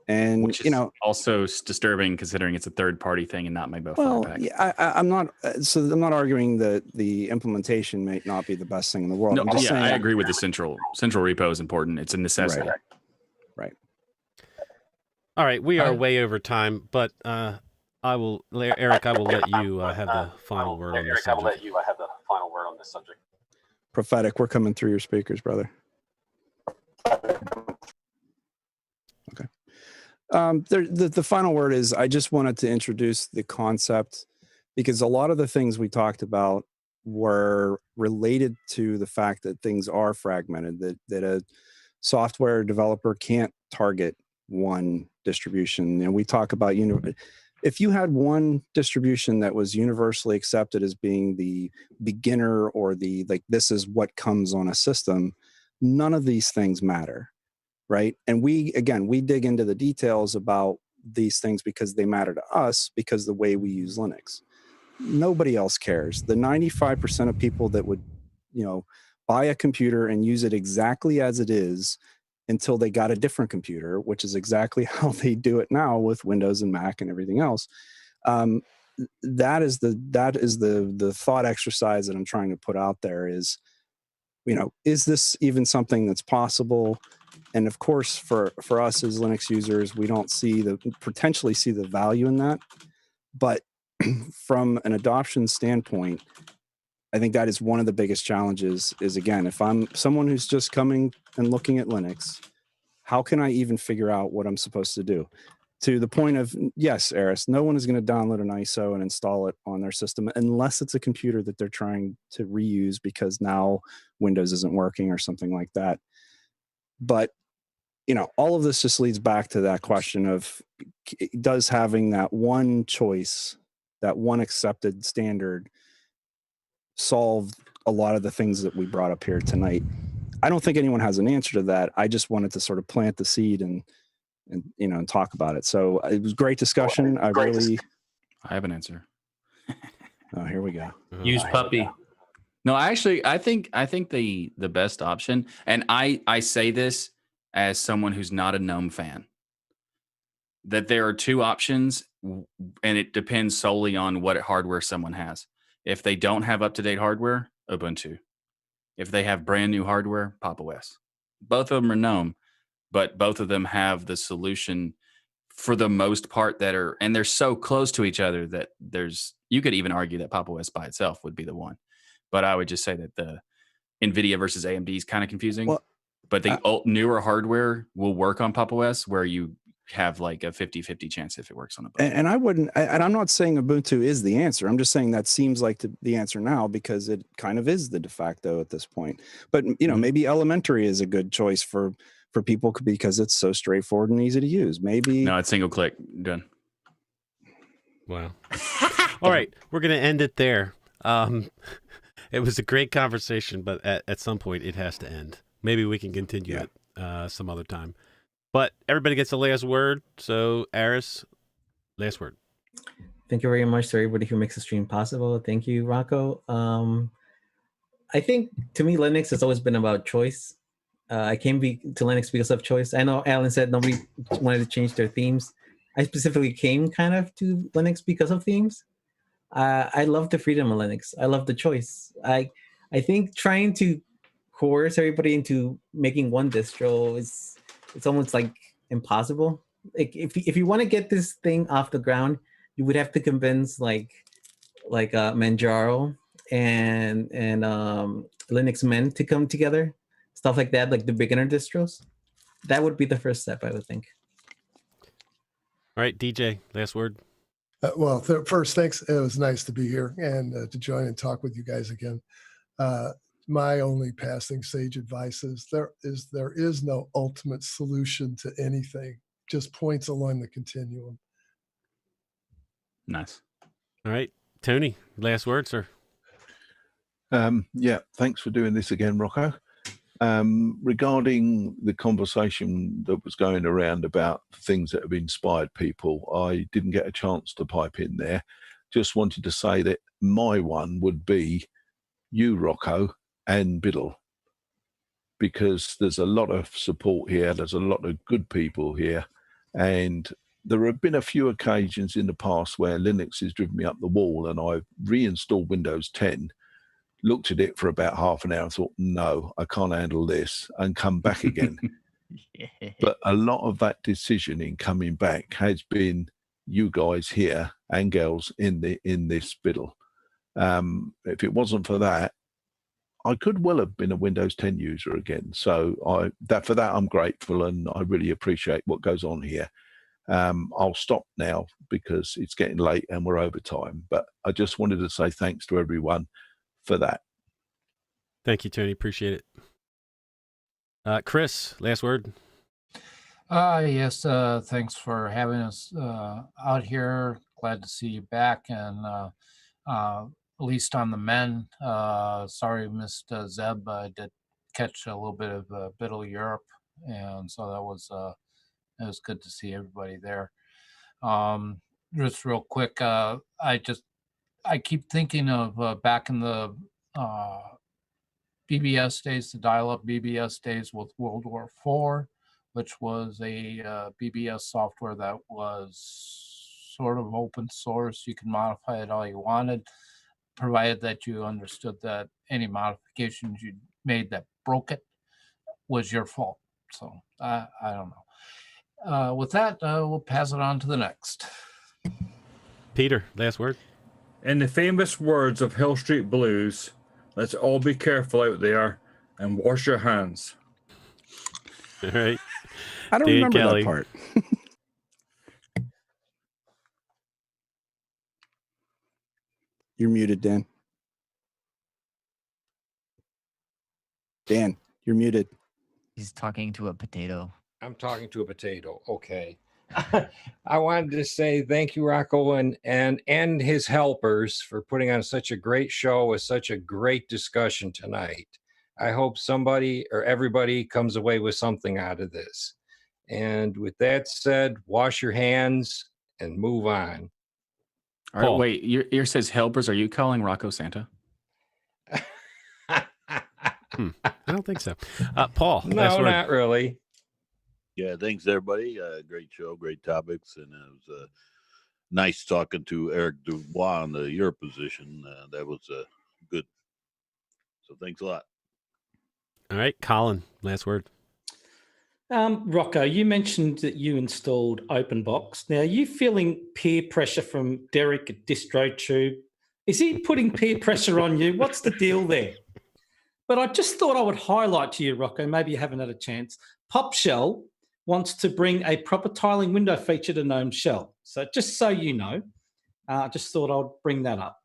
and which is also disturbing considering it's a third-party thing and not made by Flatpak. Yeah, I'm not. So I'm not arguing that the implementation may not be the best thing in the world. No, I'm just saying I agree with the central repo is important. It's a necessity. Right. All right, we are way over time, but Eric, I will let you have the final word on this subject. Prophetic, we're coming through your speakers, brother. Okay. The final word is I just wanted to introduce the concept because a lot of the things we talked about were related to the fact that things are fragmented, that a software developer can't target one distribution. And we talk about, if you had one distribution that was universally accepted as being the beginner or this is what comes on a system, none of these things matter, right? And we dig into the details about these things because they matter to us because the way we use Linux. Nobody else cares. The 95% of people that would, buy a computer and use it exactly as it is until they got a different computer, which is exactly how they do it now with Windows and Mac and everything else. That is the thought exercise that I'm trying to put out there is, is this even something that's possible? And of course, for us as Linux users, we don't potentially see the value in that. But from an adoption standpoint, I think that is one of the biggest challenges is, again, if I'm someone who's just coming and looking at Linux, how can I even figure out what I'm supposed to do? To the point of, yes, Eris, no one is going to download an ISO and install it on their system unless it's a computer that they're trying to reuse because now Windows isn't working or something like that. But, all of this just leads back to that question of, does having that one choice, that one accepted standard, solve a lot of the things that we brought up here tonight? I don't think anyone has an answer to that. I just wanted to sort of plant the seed and talk about it. So it was great discussion. I have an answer. Oh, here we go. Use Puppy. No, I think the best option, and I say this as someone who's not a GNOME fan, that there are two options, and it depends solely on what hardware someone has. If they don't have up-to-date hardware, Ubuntu. If they have brand new hardware, Pop! OS. Both of them are GNOME, but both of them have the solution for the most part and they're so close to each other that you could even argue that Pop! OS by itself would be the one. But I would just say that the NVIDIA versus AMD is kind of confusing. Well, but the newer hardware will work on Pop! OS where you have like a 50-50 chance if it works on a boat. And I'm not saying Ubuntu is the answer. I'm just saying that seems like the answer now because it kind of is the de facto at this point. But, maybe Elementary is a good choice for people because it's so straightforward and easy to use. Maybe. No, it's single click. Done. Wow. All right. We're going to end it there. It was a great conversation, but at some point it has to end. Maybe we can continue it some other time. But everybody gets the last word. So, Aris, last word. Thank you very much to everybody who makes the stream possible. Thank you, Rocco. I think, to me, Linux has always been about choice. I came to Linux because of choice. I know Alan said nobody wanted to change their themes. I specifically came kind of to Linux because of themes. I love the freedom of Linux. I love the choice. I think trying to coerce everybody into making one distro is it's almost like impossible. Like if you want to get this thing off the ground, you would have to convince like Manjaro and Linux Men to come together, stuff like that, like the beginner distros. That would be the first step, I would think. All right, DJ, last word. Well, first, thanks. It was nice to be here and to join and talk with you guys again. My only passing sage advice is there is no ultimate solution to anything, just points along the continuum. Nice. All right, Tony, last word, sir. Yeah, thanks for doing this again, Rocco. Regarding the conversation that was going around about things that have inspired people, I didn't get a chance to pipe in there. Just wanted to say that my one would be you, Rocco, and Biddle, because there's a lot of support here. There's a lot of good people here. And there have been a few occasions in the past where Linux has driven me up the wall and I've reinstalled Windows 10, looked at it for about half an hour and thought, no, I can't handle this, and come back again. But a lot of that decision in coming back has been you guys here and girls in this Biddle. If it wasn't for that, I could well have been a Windows 10 user again. So for that I'm grateful, and I really appreciate what goes on here. I'll stop now because it's getting late and we're over time. But I just wanted to say thanks to everyone for that. Thank you, Tony. Appreciate it. Chris, last word. Yes, thanks for having us out here. Glad to see you back, and at least on the men. Sorry, missed Zeb. I did catch a little bit of Biddle Europe, and so that was good to see everybody there. Just real quick, I keep thinking of back in the BBS days, the dial-up BBS days with World War IV, which was a BBS software that was sort of open source. You can modify it all you wanted, provided that you understood that any modifications you made that broke it was your fault. So I don't know. With that, we'll pass it on to the next. Peter, last word. In the famous words of Hill Street Blues, let's all be careful out there and wash your hands. All right. I don't remember that part. You're muted, Dan. Dan, you're muted. He's talking to a potato. I'm talking to a potato. Okay. I wanted to say thank you, Rocco, and his helpers for putting on such a great show with such a great discussion tonight. I hope somebody or everybody comes away with something out of this. And with that said, wash your hands and move on. All right, wait, your says helpers. Are you calling Rocco Santa? I don't think so. Paul, no, not really. Yeah, thanks everybody. Great show, great topics, and it was nice talking to Eric Dubois on your position. That was good. So thanks a lot. All right, Colin, last word. Rocco, you mentioned that you installed OpenBox. Now, are you feeling peer pressure from Derek at DistroTube? Is he putting peer pressure on you? What's the deal there? But I just thought I would highlight to you, Rocco, maybe you haven't had a chance. PopShell wants to bring a proper tiling window feature to GNOME Shell. So just so you know, I just thought I'd bring that up.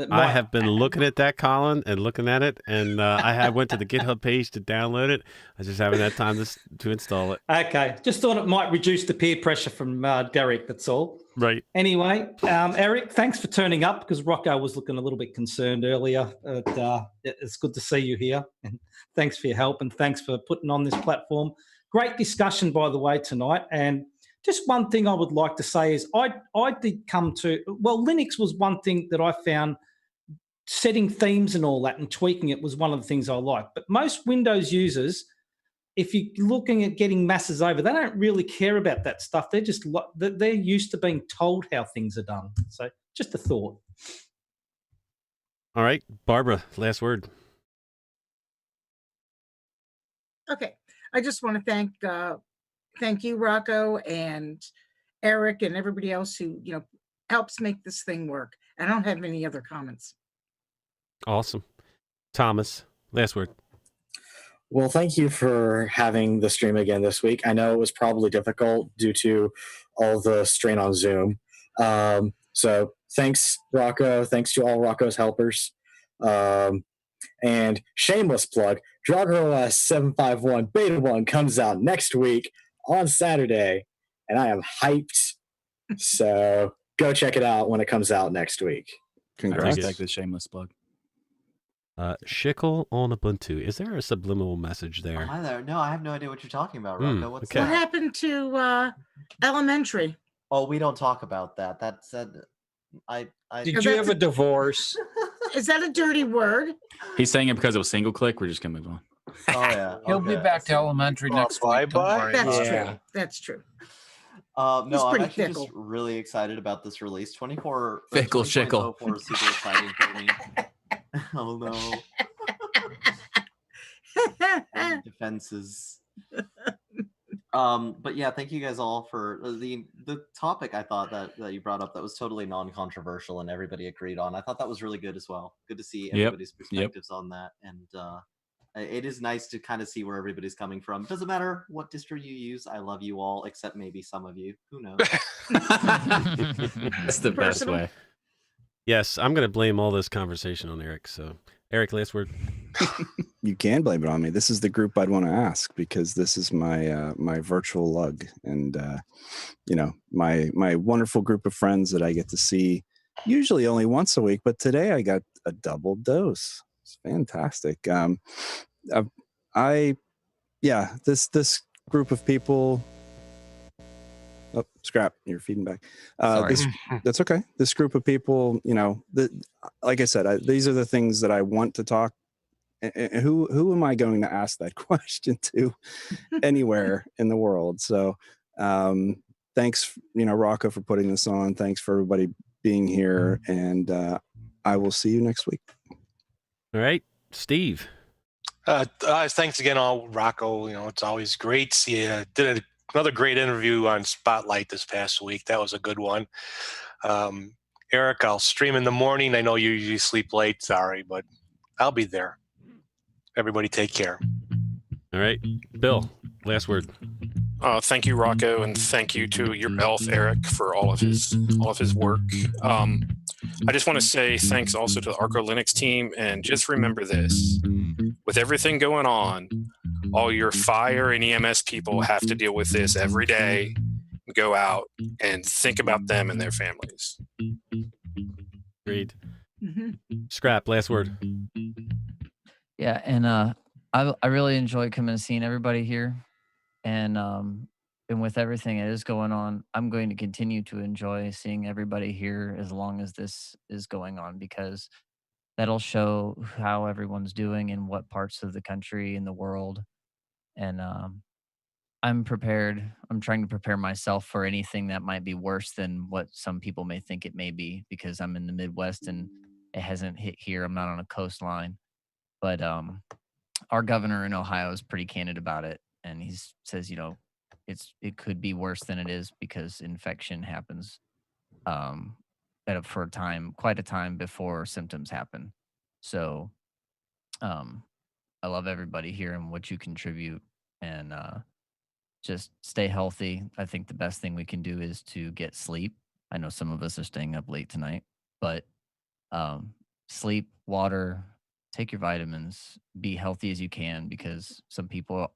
I have been looking at that, Colin, and looking at it, and I went to the GitHub page to download it. I just haven't had time to install it. Okay, just thought it might reduce the peer pressure from Derek, that's all. Right. Anyway, Eric, thanks for turning up, because Rocco was looking a little bit concerned earlier. It's good to see you here, and thanks for your help, and thanks for putting on this platform. Great discussion, by the way, tonight. And just one thing I would like to say is I did come to, well, Linux was one thing that I found, setting themes and all that and tweaking it was one of the things I liked. But most Windows users, if you're looking at getting masses over, they don't really care about that stuff. They're just, they're used to being told how things are done. So just a thought. All right, Barbara, last word. Okay. I just want to thank you, Rocco, and Eric, and everybody else who, helps make this thing work. I don't have any other comments. Awesome. Thomas, last word. Well, thank you for having the stream again this week. I know it was probably difficult due to all the strain on Zoom. So thanks, Rocco. Thanks to all Rocco's helpers. And shameless plug, DroggerOS 751 Beta 1 comes out next week on Saturday, and I am hyped. So go check it out when it comes out next week. Congrats. I respect the shameless plug. Shickle on Ubuntu. Is there a subliminal message there? Hi there. No, I have no idea what you're talking about, Rocco. What's What that? happened to elementary? Oh, we don't talk about that. That said, I Did you have a divorce? Is that a dirty word? He's saying it because it was single click. We're just gonna move on. Oh yeah. He'll be back to elementary next week. Don't worry. That's true. That's true. No, He's I'm pretty actually fickle. just really excited about this release. Fickle shickle. 20.04 is super exciting for me. Oh no. And defenses. But yeah, thank you guys all for the topic. I thought that you brought up that was totally non-controversial and everybody agreed on. I thought that was really good as well. Good to see everybody's perspectives on that, and it is nice to kind of see where everybody's coming from. Doesn't matter what distro you use. I love you all, except maybe some of you. Who knows? That's the best way. Yes, I'm going to blame all this conversation on Eric. So, Eric, last word. You can blame it on me. This is the group I'd want to ask because this is my my virtual lug, and my wonderful group of friends that I get to see usually only once a week, but today I got a double dose. It's fantastic. This group of people. Oh, Scrap, you're feeding back. That's okay. This group of people, like I said, these are the things that I want to talk. And who am I going to ask that question to anywhere in the world? So thanks, Rocco, for putting this on. Thanks for everybody being here. And I will see you next week. All right, Steve. Thanks again, all Rocco. It's always great. See you. Did another great interview on Spotlight this past week. That was a good one. Eric, I'll stream in the morning. I know you usually sleep late. Sorry, but I'll be there. Everybody take care. All right. Bill, last word. Thank you, Rocco, and thank you to your elf, Eric, for all of his work. I just want to say thanks also to the Arco Linux team, and just remember this. With everything going on, all your fire and EMS people have to deal with this every day. Go out and think about them and their families. Agreed. Scrap, last word. Yeah, and I really enjoy coming and seeing everybody here, and with everything that is going on, I'm going to continue to enjoy seeing everybody here as long as this is going on, because that'll show how everyone's doing in what parts of the country and the world, and I'm prepared. I'm trying to prepare myself for anything that might be worse than what some people may think it may be, because I'm in the Midwest and it hasn't hit here. I'm not on a coastline. But our governor in Ohio is pretty candid about it, and he says, it could be worse than it is because infection happens for quite a time before symptoms happen. So I love everybody here and what you contribute, and just stay healthy. I think the best thing we can do is to get sleep. I know some of us are staying up late tonight, but sleep, water, take your vitamins, be healthy as you can, because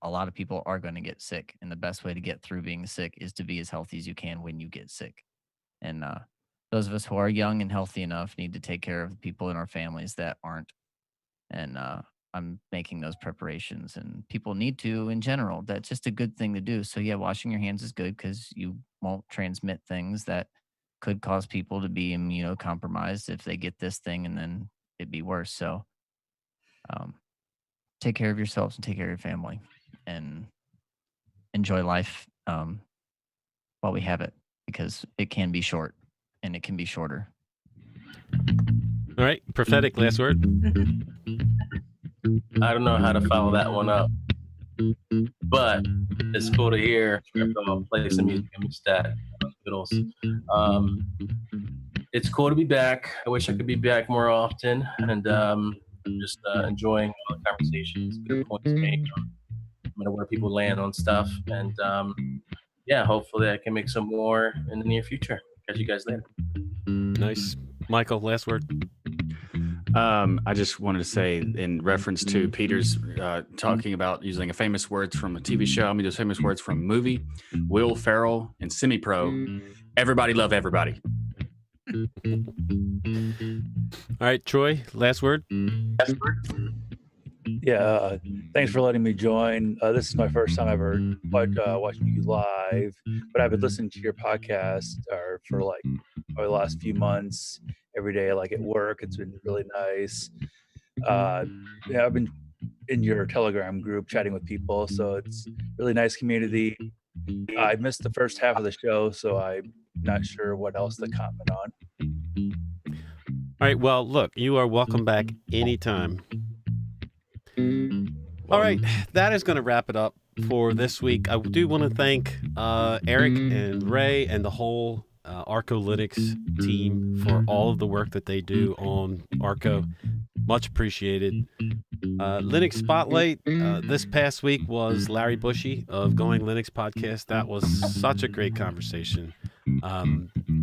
a lot of people are going to get sick. And the best way to get through being sick is to be as healthy as you can when you get sick. And those of us who are young and healthy enough need to take care of the people in our families that aren't. And I'm making those preparations, and people need to in general. That's just a good thing to do. So yeah, washing your hands is good because you won't transmit things that could cause people to be immunocompromised if they get this thing, and then it'd be worse. So take care of yourselves and take care of your family, and enjoy life while we have it, because it can be short and it can be shorter. All right. Prophetic last word. I don't know how to follow that one up. But it's cool to hear play some music and mix that fiddles. It's cool to be back. I wish I could be back more often, and just enjoying all the conversations, good points made, no matter where people land on stuff. And yeah, hopefully I can make some more in the near future. Catch you guys later. Nice. Michael, last word. I just wanted to say, in reference to Peter's talking about using famous words from a TV show, those famous words from a movie, Will Ferrell and Semi-Pro, everybody love everybody. All right, Troy, last word. Yeah, thanks for letting me join. This is my first time ever watching you live, but I've been listening to your podcast for like probably the last few months, every day, like at work. It's been really nice. Yeah, I've been in your Telegram group chatting with people, so it's really nice community. I missed the first half of the show, so I'm not sure what else to comment on. All right, well, look, you are welcome back anytime. All right, that is going to wrap it up for this week. I do want to thank Eric and Ray and the whole Arco Linux team for all of the work that they do on Arco. Much appreciated. Linux Spotlight this past week was Larry Bushy of Going Linux Podcast. That was such a great conversation.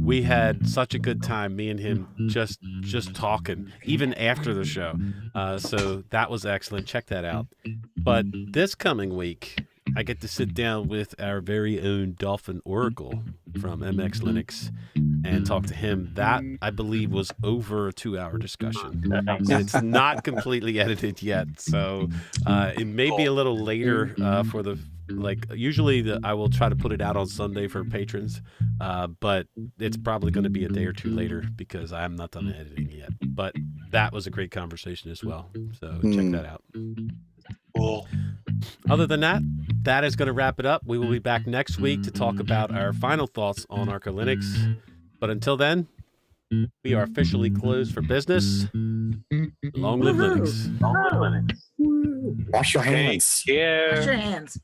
We had such a good time, me and him, just talking, even after the show. So that was excellent. Check that out. But this coming week, I get to sit down with our very own Dolphin Oracle from MX Linux and talk to him. That, I believe, was over a 2-hour discussion. And it's not completely edited yet, so it may be a little later for the, usually I will try to put it out on Sunday for patrons, but it's probably going to be a day or two later because I'm not done editing yet. But that was a great conversation as well, so check that out. Cool. Other than that, that is going to wrap it up. We will be back next week to talk about our final thoughts on Arco Linux. But until then, we are officially closed for business. Long live Linux. Wash your hands. Wash your hands.